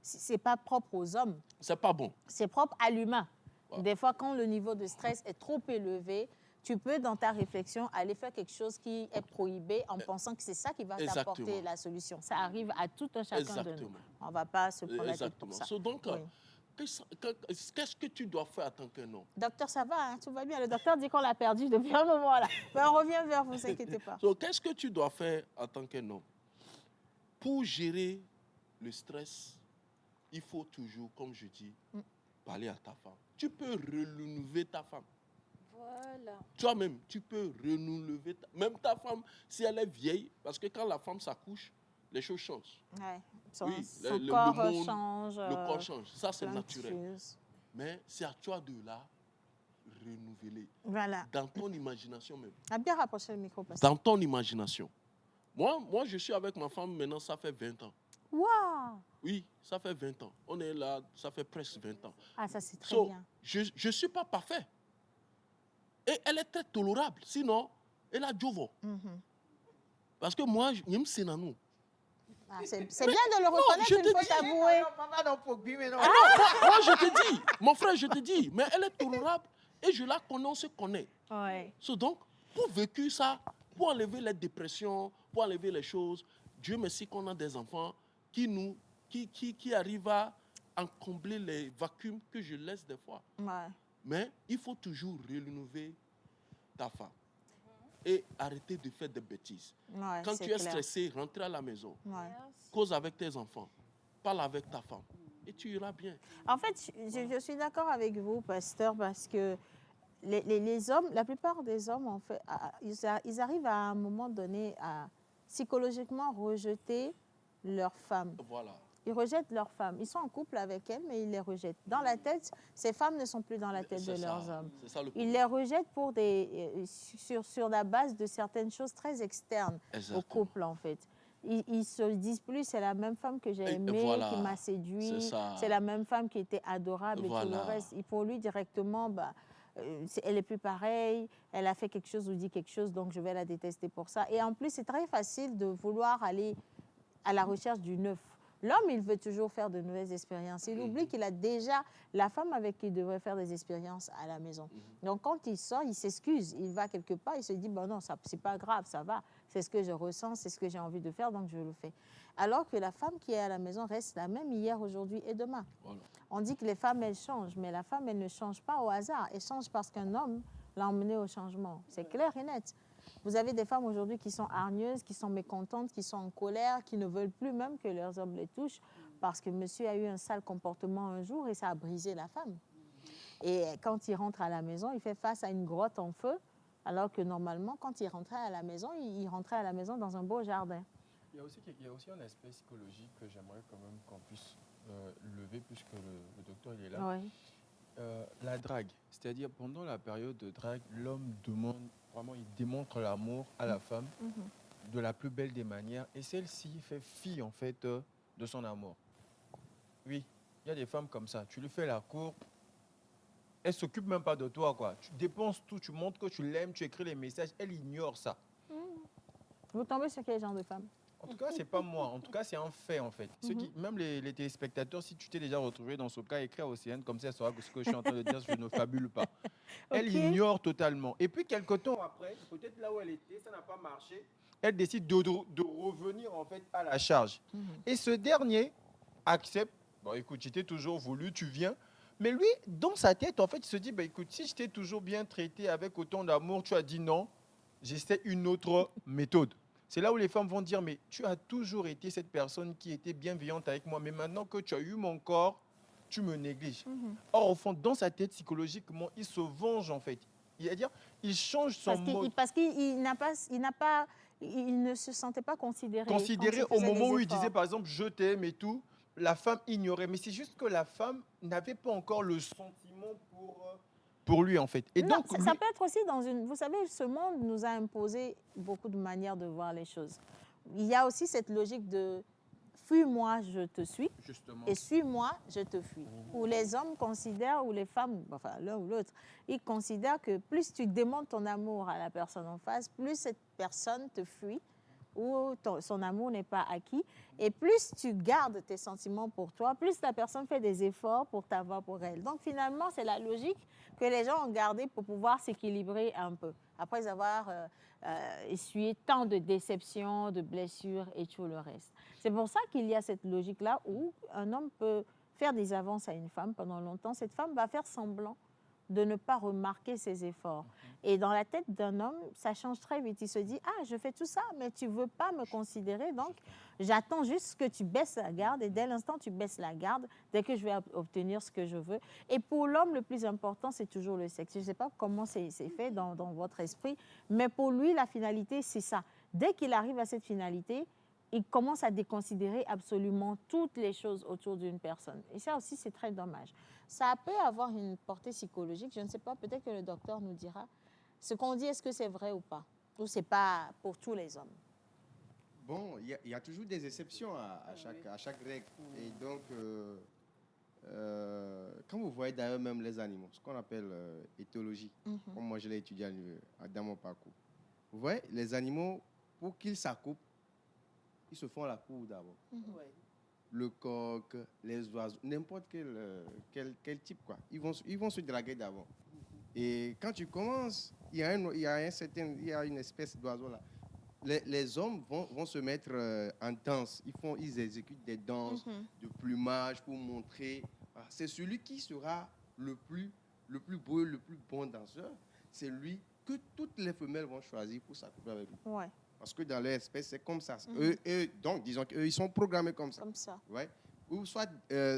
Speaker 2: c'est pas propre aux hommes.
Speaker 9: C'est pas bon.
Speaker 2: C'est propre à l'humain.
Speaker 9: Ouais.
Speaker 2: Des fois, quand le niveau de stress est trop élevé, tu peux, dans ta réflexion, aller faire quelque chose qui est prohibé en pensant que c'est ça qui va t'apporter
Speaker 9: Exactement.
Speaker 2: la solution. Ça arrive à tout un chacun de nous.
Speaker 9: Exactement.
Speaker 2: On ne va pas se prendre la tête
Speaker 9: Exactement.
Speaker 2: pour ça.
Speaker 9: So, donc,
Speaker 2: Oui.
Speaker 9: qu'est-ce que tu dois faire en tant qu'un homme?
Speaker 2: Docteur, ça va, hein, tout va bien. Le docteur dit qu'on l'a perdu depuis un moment là. Mais on revient vers vous, ne vous inquiétez pas.
Speaker 9: So, qu'est-ce que tu dois faire en tant qu'un homme? Pour gérer le stress, il faut toujours, comme je dis, parler à ta femme. Tu peux renouveler ta femme.
Speaker 5: Voilà.
Speaker 9: Toi-même, tu peux renouveler même ta femme, si elle est vieille, parce que quand la femme s'accouche, les choses changent.
Speaker 2: Ouais. Son
Speaker 9: le
Speaker 2: corps
Speaker 9: monde,
Speaker 2: change.
Speaker 9: Le corps change. Ça, c'est
Speaker 2: plein de
Speaker 9: naturel.
Speaker 2: choses.
Speaker 9: Mais c'est à toi de la renouveler.
Speaker 2: Voilà.
Speaker 9: Dans ton imagination même.
Speaker 2: On a bien rapproché le micro. Pasteur.
Speaker 9: Dans ton imagination. Moi, je suis avec ma femme maintenant, ça fait 20 ans.
Speaker 2: Waouh!
Speaker 9: Oui, ça fait 20 ans. On est là, ça fait presque 20 ans.
Speaker 2: Ah, ça, c'est très
Speaker 9: So,
Speaker 2: bien.
Speaker 9: je ne suis pas parfait. Et elle est très tolérable. Sinon, elle a Jovo. Parce que moi, je me suis nous.
Speaker 2: Ah, c'est bien de le reconnaître une fois avoué.
Speaker 9: Moi, je te dis, mon frère, je te dis, mais elle est tolérable et je la connais, on se connaît.
Speaker 2: Ouais.
Speaker 9: So, donc, pour vécu ça, pour enlever les dépressions, pour enlever les choses, Dieu merci qu'on a des enfants qui arrivent à en combler les vacuums que je laisse des fois.
Speaker 2: Ouais.
Speaker 9: Mais il faut toujours renouveler ta femme et arrêter de faire des bêtises.
Speaker 2: Ouais,
Speaker 9: Quand
Speaker 2: c'est
Speaker 9: tu es
Speaker 2: clair.
Speaker 9: stressé, rentre à la maison,
Speaker 2: Ouais.
Speaker 9: cause avec tes enfants, parle avec ta femme et tu iras bien.
Speaker 2: En fait, je suis d'accord avec vous, pasteur, parce que les hommes, la plupart des hommes, en fait, ils arrivent à un moment donné à psychologiquement rejeter leur femme.
Speaker 9: Voilà.
Speaker 2: Ils rejettent leurs femmes. Ils sont en couple avec elles, mais ils les rejettent. Dans la tête, ces femmes ne sont plus dans la tête de leurs hommes.
Speaker 9: C'est ça le
Speaker 2: Ils
Speaker 9: problème.
Speaker 2: les rejettent pour sur la base de certaines choses très externes au couple, en fait. Ils se disent plus, c'est la même femme que j'ai aimée,
Speaker 9: voilà.
Speaker 2: qui m'a séduit,
Speaker 9: C'est ça.
Speaker 2: c'est la même femme qui était adorable et tout le
Speaker 9: Voilà.
Speaker 2: reste. Et pour lui, directement, elle est plus pareille, elle a fait quelque chose ou dit quelque chose, donc je vais la détester pour ça. Et en plus, c'est très facile de vouloir aller à la recherche du neuf. L'homme, il veut toujours faire de nouvelles expériences. Il oublie qu'il a déjà la femme avec qui il devrait faire des expériences à la maison. Donc, quand il sort, il s'excuse. Il va quelque part, il se dit, bon non, c'est pas grave, ça va. C'est ce que je ressens, c'est ce que j'ai envie de faire, donc je le fais. Alors que la femme qui est à la maison reste la même hier, aujourd'hui et demain.
Speaker 9: Voilà.
Speaker 2: On dit que les femmes, elles changent, mais la femme, elle ne change pas au hasard. Elle change parce qu'un homme l'a emmenée au changement. C'est clair et net. Vous avez des femmes aujourd'hui qui sont hargneuses, qui sont mécontentes, qui sont en colère, qui ne veulent plus même que leurs hommes les touchent parce que monsieur a eu un sale comportement un jour et ça a brisé la femme. Et quand il rentre à la maison, il fait face à une grotte en feu, alors que normalement, quand il rentrait à la maison, il rentrait à la maison dans un beau jardin.
Speaker 10: Il y a aussi un aspect psychologique que j'aimerais quand même qu'on puisse lever puisque le docteur il est là.
Speaker 2: Oui.
Speaker 10: La drague, c'est-à-dire pendant la période de drague, l'homme demande, vraiment il démontre l'amour à la femme de la plus belle des manières et celle-ci fait fi en fait de son amour. Oui, il y a des femmes comme ça, tu lui fais la cour, elle s'occupe même pas de toi quoi. Tu dépenses tout, tu montres que tu l'aimes, tu écris les messages, elle ignore ça.
Speaker 2: Vous tombez sur quel genre de femme?
Speaker 10: En tout cas, c'est pas moi. En tout cas, c'est un fait, en fait. Ceux qui, même les téléspectateurs, si tu t'es déjà retrouvé dans ce cas, écris à Océane, comme ça, elle saura que ce que je suis en train de dire, je ne fabule pas. Elle ignore totalement. Et puis, quelque temps après, peut-être là où elle était, ça n'a pas marché, elle décide de revenir, en fait, à la charge. Et ce dernier accepte, bon, écoute, j'étais toujours voulu, tu viens. Mais lui, dans sa tête, en fait, il se dit, bah, écoute, si je t'ai toujours bien traité avec autant d'amour, tu as dit non, j'essaie une autre méthode. C'est là où les femmes vont dire, mais tu as toujours été cette personne qui était bienveillante avec moi, mais maintenant que tu as eu mon corps, tu me négliges. Or, au fond, dans sa tête, psychologiquement, il se venge, en fait. C'est-à-dire, il change son mode.
Speaker 2: Parce qu'il ne se sentait pas considéré.
Speaker 10: Considéré au moment où il disait, par exemple, je t'aime et tout, la femme ignorait. Mais c'est juste que la femme n'avait pas encore le sentiment pour lui, en fait. Et
Speaker 2: non,
Speaker 10: donc,
Speaker 2: ça peut être aussi dans une... Vous savez, ce monde nous a imposé beaucoup de manières de voir les choses. Il y a aussi cette logique de fuis-moi, je te suis,
Speaker 10: justement,
Speaker 2: et suis-moi, je te fuis. Où les hommes considèrent, ou les femmes, enfin l'un ou l'autre, ils considèrent que plus tu démontres ton amour à la personne en face, plus cette personne te fuit, ou son amour n'est pas acquis. Et plus tu gardes tes sentiments pour toi, plus la personne fait des efforts pour t'avoir pour elle. Donc finalement, c'est la logique que les gens ont gardée pour pouvoir s'équilibrer un peu. Après avoir essuyé tant de déceptions, de blessures et tout le reste. C'est pour ça qu'il y a cette logique-là où un homme peut faire des avances à une femme pendant longtemps. Cette femme va faire semblant de ne pas remarquer ses efforts. Et dans la tête d'un homme, ça change très vite. Il se dit, ah, je fais tout ça, mais tu ne veux pas me considérer, donc j'attends juste que tu baisses la garde, et dès l'instant tu baisses la garde, dès que je vais obtenir ce que je veux. Et pour l'homme, le plus important, c'est toujours le sexe. Je ne sais pas comment c'est fait dans votre esprit, mais pour lui, la finalité, c'est ça. Dès qu'il arrive à cette finalité, il commence à déconsidérer absolument toutes les choses autour d'une personne. Et ça aussi, c'est très dommage. Ça peut avoir une portée psychologique. Je ne sais pas, peut-être que le docteur nous dira. Ce qu'on dit, est-ce que c'est vrai ou pas? Ou c'est pas pour tous les hommes?
Speaker 8: Bon, il y a toujours des exceptions à chaque règle. Et donc, quand vous voyez d'ailleurs même les animaux, ce qu'on appelle éthologie, comme moi je l'ai étudié dans mon parcours, vous voyez, les animaux, pour qu'ils s'accouplent, ils se font la cour d'abord. Le coq, les oiseaux, n'importe quel type, quoi. Ils vont se draguer d'abord. Et quand tu commences, il y a une espèce d'oiseau là. Les hommes vont se mettre en danse. Ils exécutent des danses de plumage pour montrer. Voilà. C'est celui qui sera le plus beau, le plus bon danseur. C'est lui que toutes les femelles vont choisir pour s'accoupler avec lui.
Speaker 2: Ouais.
Speaker 8: Parce que dans leur espèce, c'est comme ça. Donc, disons qu'eux, ils sont programmés comme ça.
Speaker 2: Comme ça.
Speaker 8: Ouais. Ou soit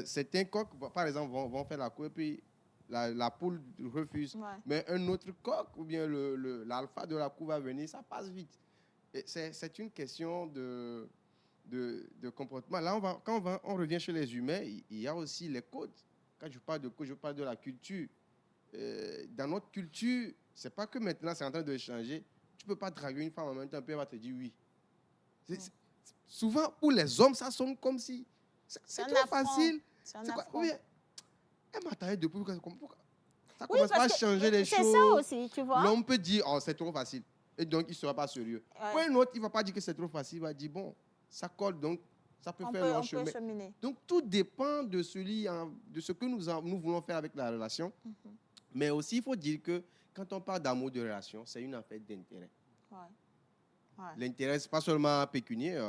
Speaker 8: certains coqs, par exemple, vont faire la cour et puis la poule refuse.
Speaker 2: Ouais.
Speaker 8: Mais un autre coq ou bien l'alpha de la cour va venir, ça passe vite. Et c'est une question de comportement. Là, on revient chez les humains, il y a aussi les codes. Quand je parle de codes, je parle de la culture. Dans notre culture, c'est pas que maintenant c'est en train de changer. Tu peux pas draguer une femme en même temps, puis elle va te dire oui. Souvent, pour les hommes, ça sonne comme si c'est trop facile.
Speaker 2: C'est un
Speaker 8: C'est quoi?
Speaker 2: affront.
Speaker 8: Oui, elle m'a taillé depuis. Pourquoi ça
Speaker 2: Oui,
Speaker 8: commence pas à
Speaker 2: parce que
Speaker 8: changer les
Speaker 2: c'est
Speaker 8: choses.
Speaker 2: ça aussi, tu vois.
Speaker 8: L'homme peut dire, oh, c'est trop facile. Et donc, il ne sera pas sérieux.
Speaker 2: Ouais.
Speaker 8: Pour un autre, il ne va pas dire que c'est trop facile. Il va dire, bon, ça colle, donc ça peut faire long
Speaker 2: On
Speaker 8: chemin.
Speaker 2: peut cheminer.
Speaker 8: Donc, tout dépend de ce que nous voulons faire avec la relation. Mais aussi, il faut dire que quand on parle d'amour de relation, c'est une affaire d'intérêt.
Speaker 2: Ouais. Ouais.
Speaker 8: L'intérêt, ce n'est pas seulement pécunier,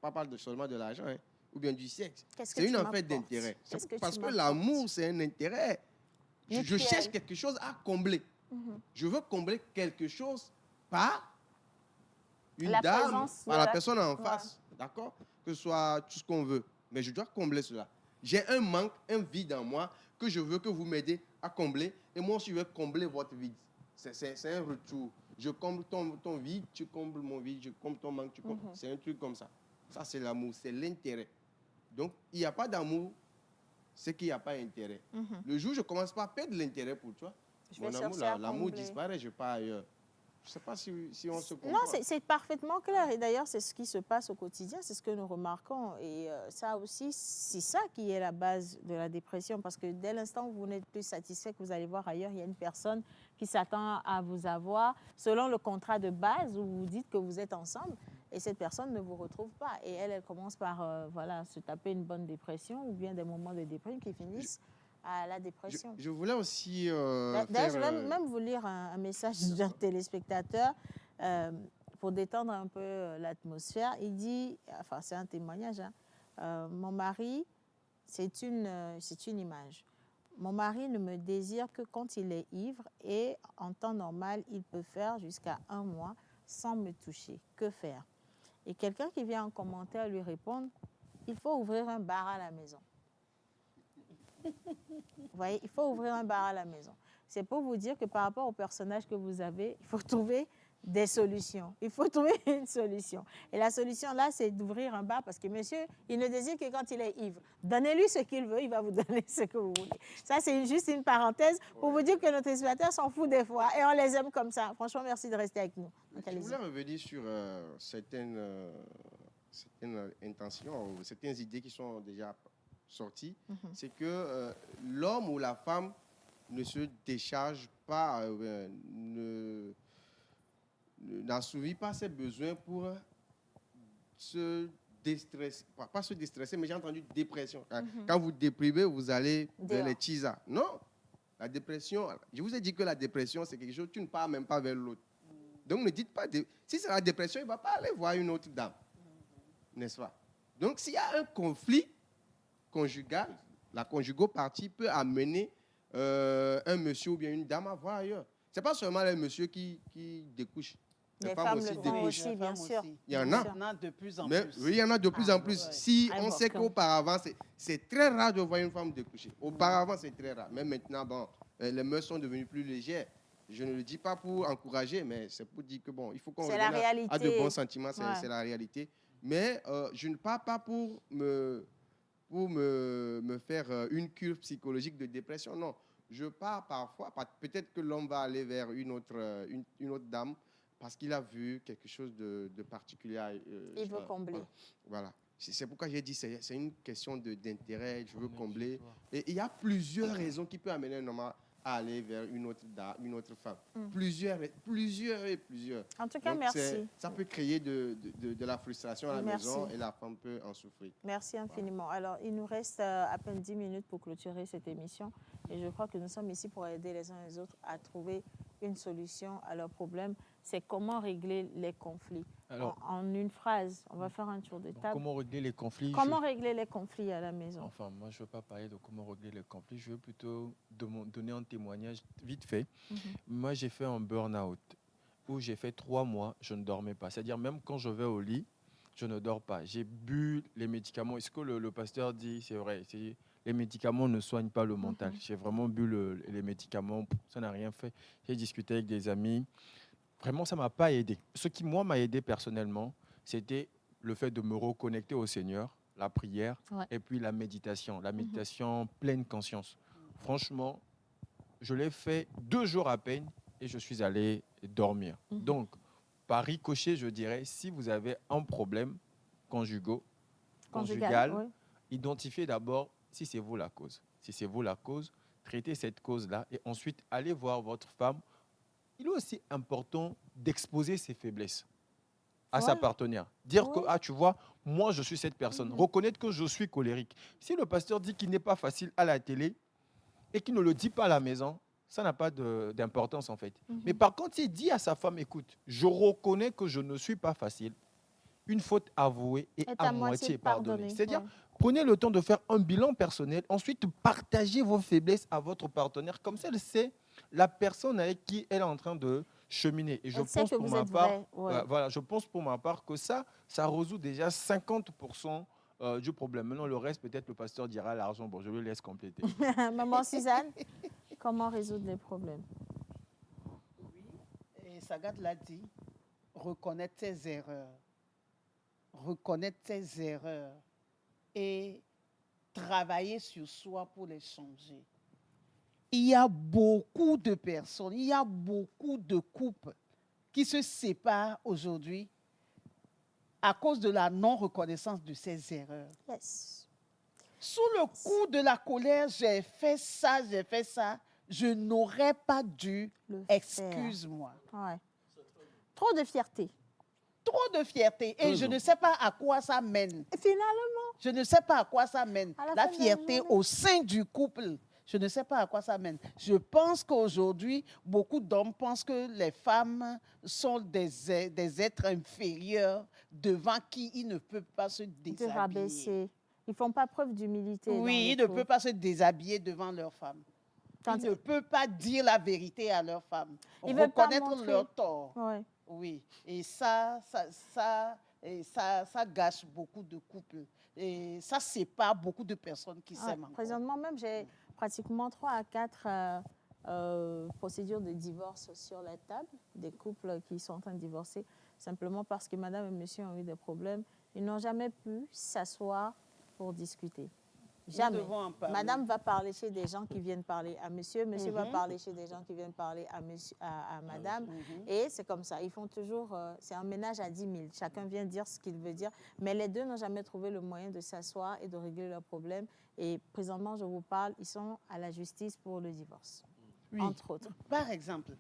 Speaker 8: pas parler seulement de l'argent, hein, ou bien du sexe. C'est une affaire d'intérêt. Parce que l'amour, c'est un intérêt. Je cherche quelque chose à combler. Je veux combler quelque chose par une dame, par la personne en face. D'accord? Que ce soit tout ce qu'on veut. Mais je dois combler cela. J'ai un manque, un vide en moi que je veux que vous m'aidez à combler. Et moi aussi, je vais combler votre vide. C'est un retour. Je comble ton vide, tu combles mon vide. Je comble ton manque, tu combles. C'est un truc comme ça. Ça, c'est l'amour, c'est l'intérêt. Donc, il n'y a pas d'amour, c'est qu'il n'y a pas d'intérêt. Le jour où je ne commence pas à perdre l'intérêt pour toi, mon amour, l'amour disparaît, je pars ailleurs. Je ne sais pas si on se comprend.
Speaker 2: Non, c'est parfaitement clair. Et d'ailleurs, c'est ce qui se passe au quotidien, c'est ce que nous remarquons. Et ça aussi, c'est ça qui est la base de la dépression. Parce que dès l'instant où vous n'êtes plus satisfait, que vous allez voir ailleurs, il y a une personne qui s'attend à vous avoir selon le contrat de base où vous dites que vous êtes ensemble. Et cette personne ne vous retrouve pas. Et elle commence par voilà, se taper une bonne dépression ou bien des moments de dépression qui finissent à la dépression.
Speaker 8: Je voulais aussi
Speaker 2: D'ailleurs, je vais même vous lire un message d'un téléspectateur pour détendre un peu l'atmosphère. Il dit, enfin c'est un témoignage, hein, mon mari, c'est une image. Mon mari ne me désire que quand il est ivre et en temps normal, il peut faire jusqu'à 1 mois sans me toucher. Que faire? Et quelqu'un qui vient en commentaire lui répondre, il faut ouvrir un bar à la maison. Vous voyez, il faut ouvrir un bar à la maison. C'est pour vous dire que par rapport au personnage que vous avez, il faut trouver des solutions. Il faut trouver une solution. Et la solution là, c'est d'ouvrir un bar parce que monsieur, il ne désire que quand il est ivre. Donnez-lui ce qu'il veut, il va vous donner ce que vous voulez. Ça, c'est juste une parenthèse pour vous dire que nos téléspectateurs s'en foutent des fois et on les aime comme ça. Franchement, merci de rester avec nous. Donc,
Speaker 8: je voulais revenir sur certaines intentions, certaines idées qui sont déjà sorties. C'est que l'homme ou la femme ne se décharge pas, n'assouvit pas ses besoins pour se déstresser. Pas se déstresser, mais j'ai entendu dépression. Quand vous déprimez, vous allez vers les tisas. Non, la dépression, je vous ai dit que la dépression, c'est quelque chose, tu ne pars même pas vers l'autre. Donc ne dites pas, si c'est la dépression, il ne va pas aller voir une autre dame. N'est-ce pas? Donc s'il y a un conflit conjugal, la conjugopartie peut amener un monsieur ou bien une dame à voir ailleurs. Ce n'est pas seulement les messieurs qui découchent.
Speaker 2: Les femmes aussi découchent. Bien sûr.
Speaker 8: Il y en a
Speaker 6: de plus en
Speaker 8: plus. Oui, il y en a de plus en plus. Si on sait qu'auparavant, c'est très rare de voir une femme découcher. Auparavant, c'est très rare. Mais maintenant, bon, les mœurs sont devenues plus légères. Je ne le dis pas pour encourager, mais c'est pour dire que bon, il faut qu'on revienne à de bons sentiments. C'est la réalité. Mais je ne parle pas pour me faire une cure psychologique de dépression. Non, je pars parfois, peut-être que l'homme va aller vers une autre dame parce qu'il a vu quelque chose de particulier.
Speaker 2: Il veut combler.
Speaker 8: Voilà. C'est pourquoi j'ai dit c'est une question d'intérêt, je veux combler. Et il y a plusieurs raisons qui peuvent amener un homme à aller vers une autre femme. Plusieurs.
Speaker 2: En tout cas,
Speaker 8: donc,
Speaker 2: merci.
Speaker 8: Ça peut créer de la frustration à la maison et la femme peut en souffrir.
Speaker 2: Merci infiniment. Voilà. Alors, il nous reste à peine 10 minutes pour clôturer cette émission. Et je crois que nous sommes ici pour aider les uns les autres à trouver une solution à leurs problèmes. C'est comment régler les conflits. Alors, en une phrase, on va faire un tour de table.
Speaker 10: Comment régler les conflits?
Speaker 2: Comment régler les conflits à la maison?
Speaker 10: Enfin, moi, je ne veux pas parler de comment régler les conflits. Je veux plutôt donner un témoignage vite fait. Moi, j'ai fait un burn-out où j'ai fait 3 mois, je ne dormais pas. C'est-à-dire, même quand je vais au lit, je ne dors pas. J'ai bu les médicaments. Et ce que le pasteur dit, c'est vrai. Les médicaments ne soignent pas le mental. J'ai vraiment bu les médicaments. Ça n'a rien fait. J'ai discuté avec des amis. Vraiment, ça ne m'a pas aidé. Ce qui, moi, m'a aidé personnellement, c'était le fait de me reconnecter au Seigneur, la prière,
Speaker 2: Ouais.
Speaker 10: et puis la méditation pleine conscience. Franchement, je l'ai fait 2 jours à peine et je suis allé dormir. Donc, par ricochet, je dirais, si vous avez un problème conjugal,
Speaker 2: ouais.
Speaker 10: identifiez d'abord si c'est vous la cause. Si c'est vous la cause, traitez cette cause-là et ensuite allez voir votre femme. Il est aussi important d'exposer ses faiblesses à sa
Speaker 2: Voilà.
Speaker 10: partenaire. Dire
Speaker 2: Oui.
Speaker 10: que, ah, tu vois, moi, je suis cette personne. Reconnaître que je suis colérique. Si le pasteur dit qu'il n'est pas facile à la télé et qu'il ne le dit pas à la maison, ça n'a pas d'importance en fait. Mais par contre, il dit à sa femme, écoute, je reconnais que je ne suis pas facile. Une faute avouée et à moitié pardonnée. C'est-à-dire,
Speaker 2: ouais.
Speaker 10: prenez le temps de faire un bilan personnel. Ensuite, partagez vos faiblesses à votre partenaire. Comme ça, elle sait la personne avec qui elle est en train de cheminer. Et je
Speaker 2: Elle sait
Speaker 10: pense
Speaker 2: que
Speaker 10: pour
Speaker 2: vous
Speaker 10: ma
Speaker 2: êtes
Speaker 10: part,
Speaker 2: vrai, ouais.
Speaker 10: voilà, je pense pour ma part que ça résout déjà 50% du problème. Maintenant, le reste, peut-être le pasteur dira l'argent. Bon, je le laisse compléter.
Speaker 2: Maman Suzanne, comment résoudre les problèmes?
Speaker 6: Et Sagat l'a dit, reconnaître ses erreurs. Reconnaître ses erreurs et travailler sur soi pour les changer. Il y a beaucoup de personnes, il y a beaucoup de couples qui se séparent aujourd'hui à cause de la non-reconnaissance de ces erreurs.
Speaker 2: Yes.
Speaker 6: Sous le coup de la colère, j'ai fait ça, je n'aurais pas dû,
Speaker 2: Le faire.
Speaker 6: excuse-moi.
Speaker 2: Ouais. Trop de fierté.
Speaker 6: Trop de fierté et je ne sais pas à quoi ça mène.
Speaker 2: Et finalement,
Speaker 6: Je ne sais pas à quoi ça mène.
Speaker 2: À la
Speaker 6: La
Speaker 2: fin de la
Speaker 6: fierté
Speaker 2: journée.
Speaker 6: au sein du couple, je ne sais pas à quoi ça mène. Je pense qu'aujourd'hui, beaucoup d'hommes pensent que les femmes sont des êtres inférieurs devant qui ils ne peuvent pas se
Speaker 2: de
Speaker 6: déshabiller.
Speaker 2: rabaisser. Ils font pas preuve d'humilité. dans
Speaker 6: Oui,
Speaker 2: le
Speaker 6: ils ne
Speaker 2: couple.
Speaker 6: peuvent pas se déshabiller devant leur femme.
Speaker 2: Quand
Speaker 6: Ils ne peuvent pas dire la vérité à leur femme.
Speaker 2: Ils veulent pas
Speaker 6: Reconnaître
Speaker 2: montrer.
Speaker 6: leur tort.
Speaker 2: Ouais.
Speaker 6: Oui, et ça gâche beaucoup de couples. Et ça sépare beaucoup de personnes qui
Speaker 2: Ouais.
Speaker 6: s'aiment encore.
Speaker 2: Présentement même, j'ai pratiquement 3 à 4 procédures de divorce sur la table, des couples qui sont en train de divorcer, simplement parce que madame et monsieur ont eu des problèmes. Ils n'ont jamais pu s'asseoir pour discuter. Jamais.
Speaker 6: devons en parler.
Speaker 2: Madame va parler chez des gens qui viennent parler à monsieur, monsieur va parler chez des gens qui viennent parler à madame. Et c'est comme ça. Ils font toujours, c'est un ménage à 10 000. Chacun vient dire ce qu'il veut dire. Mais les deux n'ont jamais trouvé le moyen de s'asseoir et de régler leurs problèmes. Et présentement, je vous parle, ils sont à la justice pour le divorce,
Speaker 6: Oui.
Speaker 2: entre autres.
Speaker 6: Par exemple,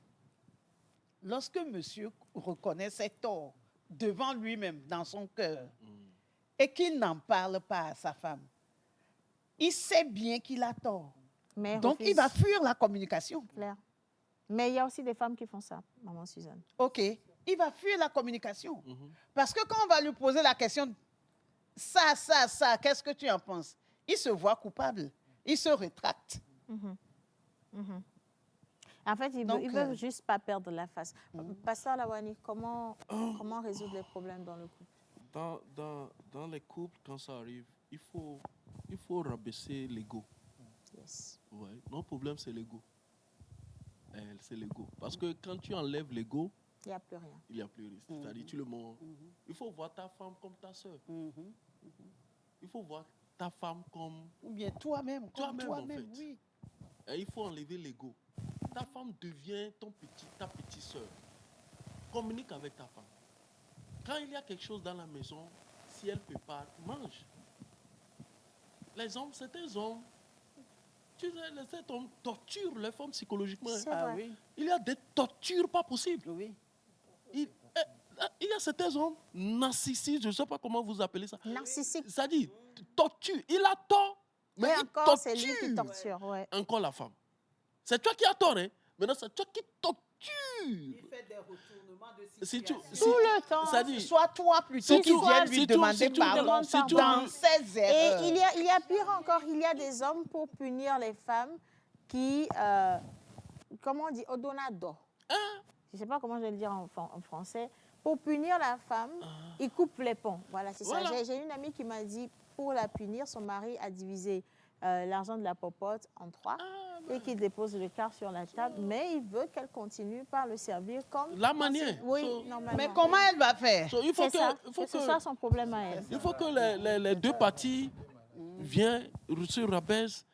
Speaker 6: lorsque monsieur reconnaît ses torts devant lui-même, dans son cœur, et qu'il n'en parle pas à sa femme, il sait bien qu'il a tort.
Speaker 2: Mais
Speaker 6: Donc, il va fuir la communication.
Speaker 2: Clair. Mais il y a aussi des femmes qui font ça, maman Suzanne.
Speaker 6: OK. Il va fuir la communication. Parce que quand on va lui poser la question, ça, qu'est-ce que tu en penses? Il se voit coupable. Il se rétracte.
Speaker 2: En fait, ils
Speaker 6: Donc,
Speaker 2: ne veulent juste pas perdre la face. Pasteur Lawani, comment résoudre les problèmes dans le couple?
Speaker 9: Dans les couples, quand ça arrive, il faut rabaisser l'ego.
Speaker 2: Yes.
Speaker 9: Ouais. Notre problème, c'est l'ego. C'est l'ego. Parce que quand tu enlèves l'ego,
Speaker 2: Il n'y a plus rien.
Speaker 9: il n'y a plus rien. C'est-à-dire, tu le montres. Il faut voir ta femme comme ta soeur. Il faut voir ta femme comme
Speaker 6: Ou bien toi-même.
Speaker 9: toi-même, en fait.
Speaker 6: Oui.
Speaker 9: Et il faut enlever l'ego. Ta femme devient ta petite soeur. Communique avec ta femme. Quand il y a quelque chose dans la maison, si elle prépare, mange. Les hommes, certains hommes, tu sais, cet homme torture les femmes psychologiquement.
Speaker 2: C'est
Speaker 6: Ah
Speaker 2: vrai.
Speaker 6: oui.
Speaker 9: Il y a des tortures pas possibles.
Speaker 6: Oui.
Speaker 9: Il y a certains hommes narcissiques, je ne sais pas comment vous appelez ça.
Speaker 2: Narcissique.
Speaker 9: Ça dit, torture. Il a tort, mais
Speaker 2: Et
Speaker 9: il
Speaker 2: encore,
Speaker 9: torture
Speaker 2: c'est lui qui torture. Ouais.
Speaker 9: encore la femme. C'est toi qui as tort, hein. Maintenant, c'est toi qui torture.
Speaker 6: Il fait des retournements de
Speaker 9: Si tu,
Speaker 6: situation.
Speaker 2: Tout le temps.
Speaker 9: ça dit,
Speaker 6: Soit toi plutôt
Speaker 9: Si
Speaker 6: qui
Speaker 9: tu-
Speaker 6: viens lui
Speaker 9: si tu-
Speaker 6: demander
Speaker 9: si tu
Speaker 6: pardon
Speaker 9: demandes- si tu-
Speaker 6: dans ses erreurs.
Speaker 2: Et il y a pire encore, il y a des hommes pour punir les femmes qui, comment on dit, odonado. Je ne sais pas comment je vais le dire en français. Pour punir la femme, ils coupent les ponts. Voilà, c'est ça.
Speaker 9: Voilà.
Speaker 2: J'ai une amie qui m'a dit, pour la punir, son mari a divisé l'argent de la popote en 3. et qu'il dépose le quart sur la table, mais il veut qu'elle continue par le servir comme...
Speaker 9: La manière.
Speaker 2: Oui,
Speaker 9: So-
Speaker 2: normalement.
Speaker 6: Mais comment elle va faire?
Speaker 9: Il faut
Speaker 2: C'est ça,
Speaker 9: il faut
Speaker 2: que ce soit son problème à elle.
Speaker 9: il faut que les deux parties viennent, se rabaissent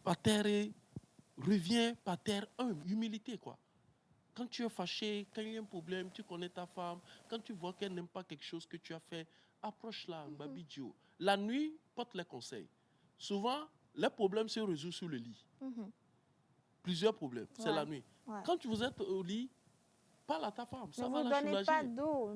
Speaker 9: par terre et reviennent par terre. Humilité, quoi. Quand tu es fâché, quand il y a un problème, tu connais ta femme, quand tu vois qu'elle n'aime pas quelque chose que tu as fait, approche-la, Babi Dio. La nuit, porte les conseils. Souvent, les problèmes se résolvent sur le lit. Plusieurs problèmes, c'est la nuit.
Speaker 2: Ouais.
Speaker 9: Quand vous êtes au lit, parle à ta femme. Ça
Speaker 2: Ne
Speaker 9: va
Speaker 2: vous
Speaker 9: la
Speaker 2: donnez
Speaker 9: soulager.
Speaker 2: pas d'eau.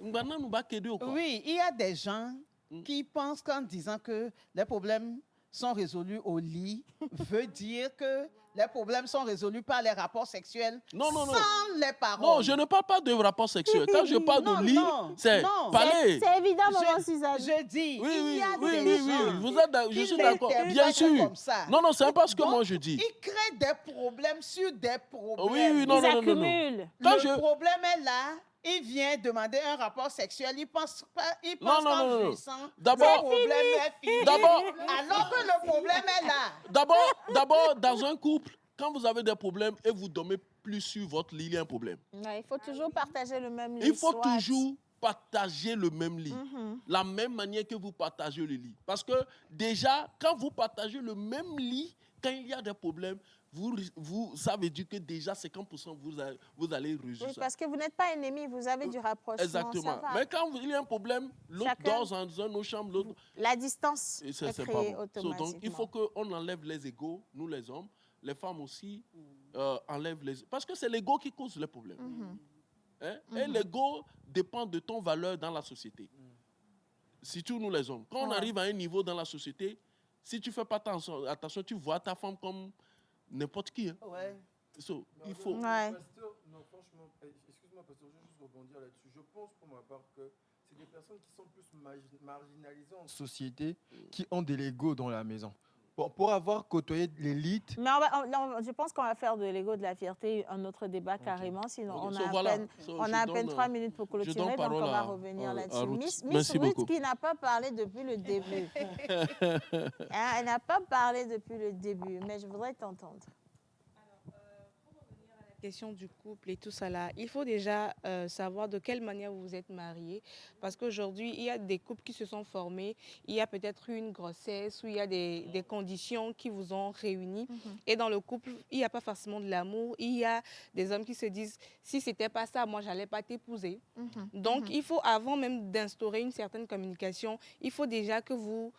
Speaker 9: Maintenant, nous va qu'aider, quoi.
Speaker 6: Oui, il y a des gens qui pensent qu'en disant que les problèmes sont résolus au lit, veut dire que les problèmes sont résolus par les rapports sexuels sans les paroles.
Speaker 9: Non, je ne parle pas de rapport sexuel. Quand je parle de lit, c'est parler.
Speaker 2: C'est évident, maman Suzanne.
Speaker 6: Je dis,
Speaker 9: Oui,
Speaker 6: il y a
Speaker 9: oui,
Speaker 6: des
Speaker 9: oui.
Speaker 6: gens
Speaker 9: Vous êtes, je suis d'accord.
Speaker 6: l'interprètent
Speaker 9: Bien sûr.
Speaker 6: comme ça.
Speaker 9: Non, c'est pas ce que
Speaker 6: Donc,
Speaker 9: moi je dis.
Speaker 6: Ils créent des problèmes sur des problèmes.
Speaker 9: Oui, non,
Speaker 2: Ils
Speaker 9: non, non, non.
Speaker 2: accumulent.
Speaker 6: Le problème est là. Il vient demander un rapport sexuel. Il pense pas. Il pense qu'en jouissant,
Speaker 9: D'abord,
Speaker 6: le problème est fini.
Speaker 9: D'abord,
Speaker 6: alors que le problème est là.
Speaker 9: D'abord, dans un couple, quand vous avez des problèmes et vous dormez plus sur votre lit, il y a un problème.
Speaker 2: Ouais, il faut toujours partager le même lit.
Speaker 9: Il faut
Speaker 2: soit.
Speaker 9: toujours partager le même lit. La même manière que vous partagez le lit. Parce que déjà, quand vous partagez le même lit, quand il y a des problèmes, ça veut dire que déjà 50% vous allez résoudre
Speaker 2: Oui,
Speaker 9: ça.
Speaker 2: parce que vous n'êtes pas ennemis, vous avez du rapprochement.
Speaker 9: Exactement.
Speaker 2: Ça va.
Speaker 9: Mais quand il y a un problème, l'autre
Speaker 2: Chacun-
Speaker 9: dort dans une autre chambre, l'autre...
Speaker 2: La distance est
Speaker 9: C'est pas
Speaker 2: créée
Speaker 9: bon.
Speaker 2: automatiquement.
Speaker 9: Donc, il faut qu'on enlève les égos, nous les hommes. Les femmes aussi enlèvent les... Parce que c'est l'ego qui cause les problèmes. Hein? Et l'ego dépend de ton valeur dans la société. Surtout nous les hommes. Quand on arrive à un niveau dans la société, si tu ne fais pas attention, tu vois ta femme comme n'importe qui. Hein.
Speaker 6: Ouais.
Speaker 9: Il faut...
Speaker 10: Pasteur, non, franchement, excuse-moi, pasteur, je vais juste rebondir là-dessus. Je pense pour ma part que c'est des personnes qui sont plus marginalisées en société qui ont de l'ego dans la maison. Pour avoir côtoyé l'élite.
Speaker 2: Mais je pense qu'on va faire de l'ego de la fierté un autre débat carrément, sinon on a à peine 3 minutes pour clôturer, donc on va revenir là-dessus. Miss Ruth qui n'a pas parlé depuis le début. Elle n'a pas parlé depuis le début, mais je voudrais t'entendre.
Speaker 4: Question du couple et tout ça là, il faut déjà savoir de quelle manière vous vous êtes mariés. Parce qu'aujourd'hui, il y a des couples qui se sont formés, il y a peut-être eu une grossesse ou il y a des conditions qui vous ont réunis. Et dans le couple, il n'y a pas forcément de l'amour. Il y a des hommes qui se disent, si ce n'était pas ça, moi, je n'allais pas t'épouser. Donc, il faut, avant même d'instaurer une certaine communication, il faut déjà que vous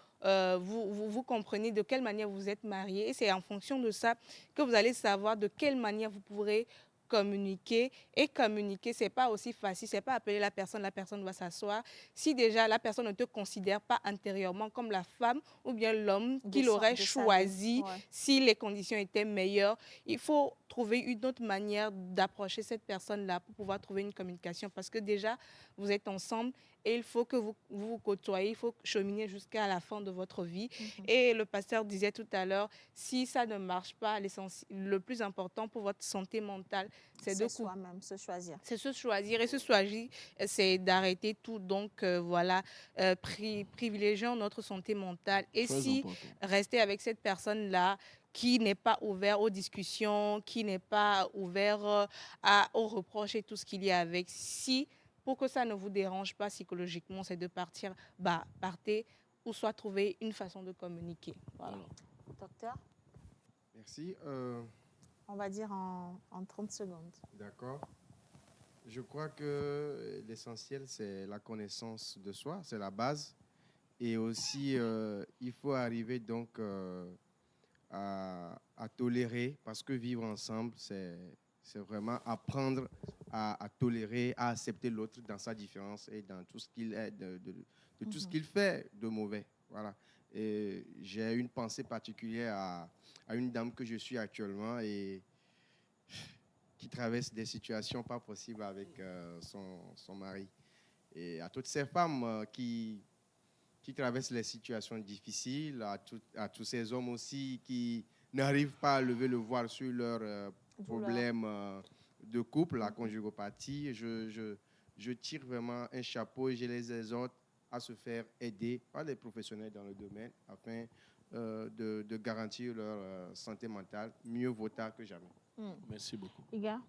Speaker 4: comprenez de quelle manière vous êtes mariés. Et c'est en fonction de ça que vous allez savoir de quelle manière vous pourrez communiquer. Et communiquer, ce n'est pas aussi facile. Ce n'est pas appeler la personne va s'asseoir. Si déjà la personne ne te considère pas intérieurement comme la femme ou bien l'homme qu'il aurait choisi si les conditions étaient meilleures, il faut trouver une autre manière d'approcher cette personne-là pour pouvoir trouver une communication. Parce que déjà, vous êtes ensemble et il faut que vous vous côtoyez, il faut cheminer jusqu'à la fin de votre vie. Et le pasteur disait tout à l'heure, si ça ne marche pas, le plus important pour votre santé mentale, c'est de
Speaker 2: soi-même, se choisir.
Speaker 4: C'est se choisir. Et se choisir, c'est d'arrêter tout. Donc, voilà, privilégions notre santé mentale. Et si rester avec cette personne-là, qui n'est pas ouvert aux discussions, qui n'est pas ouvert aux reproches et tout ce qu'il y a avec. Si, pour que ça ne vous dérange pas psychologiquement, c'est de partir, partez, ou soit trouver une façon de communiquer. Voilà.
Speaker 2: Docteur?
Speaker 8: Merci.
Speaker 2: On va dire en 30 secondes.
Speaker 8: D'accord. Je crois que l'essentiel, c'est la connaissance de soi, c'est la base. Et aussi, il faut arriver donc à tolérer, parce que vivre ensemble, c'est vraiment apprendre à tolérer, à accepter l'autre dans sa différence et dans tout ce qu'il est, de tout ce qu'il fait de mauvais. Voilà. Et j'ai une pensée particulière à une dame que je suis actuellement et qui traverse des situations pas possibles avec son mari. Et à toutes ces femmes qui traversent les situations difficiles, à tous ces hommes aussi qui n'arrivent pas à lever le voile sur leurs problèmes de couple, la conjugopathie. Je tire vraiment un chapeau et je les exhorte à se faire aider par des professionnels dans le domaine afin de garantir leur santé mentale. Mieux vaut tard que jamais.
Speaker 9: Merci beaucoup.
Speaker 2: Iga?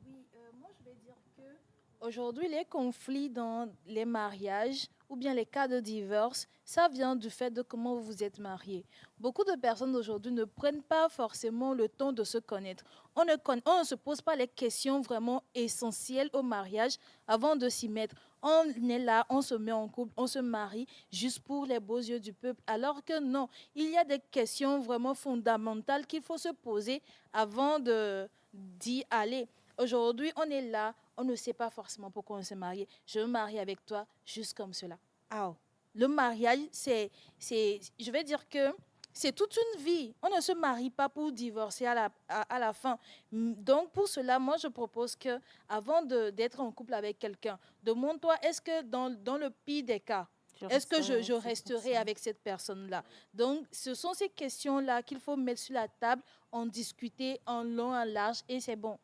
Speaker 5: Oui, moi je vais dire que aujourd'hui les conflits dans les mariages ou bien les cas de divorce, ça vient du fait de comment vous vous êtes mariés. Beaucoup de personnes aujourd'hui ne prennent pas forcément le temps de se connaître. On ne se pose pas les questions vraiment essentielles au mariage avant de s'y mettre. On est là, on se met en couple, on se marie juste pour les beaux yeux du peuple. Alors que non, il y a des questions vraiment fondamentales qu'il faut se poser avant d'y aller. Aujourd'hui, on est là, on ne sait pas forcément pourquoi on s'est marié. Je me marie avec toi juste comme cela. Ah, le mariage, je vais dire que c'est toute une vie. On ne se marie pas pour divorcer à la fin. Donc, pour cela, moi, je propose que avant d'être en couple avec quelqu'un, demande-toi, est-ce que dans le pire des cas, est-ce que je resterai avec cette personne-là? Donc, ce sont ces questions-là qu'il faut mettre sur la table, en discuter en long, en large, et c'est bon.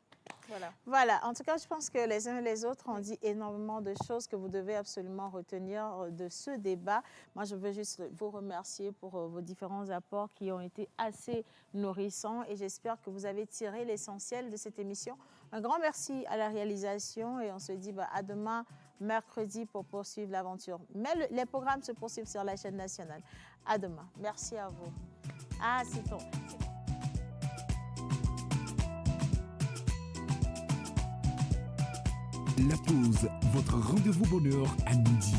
Speaker 2: Voilà, en tout cas, je pense que les uns et les autres ont dit énormément de choses que vous devez absolument retenir de ce débat. Moi, je veux juste vous remercier pour vos différents apports qui ont été assez nourrissants et j'espère que vous avez tiré l'essentiel de cette émission. Un grand merci à la réalisation et on se dit à demain, mercredi, pour poursuivre l'aventure. Mais les programmes se poursuivent sur la chaîne nationale. À demain. Merci à vous. Ah, c'est ton...
Speaker 1: La pause, votre rendez-vous bonheur à midi.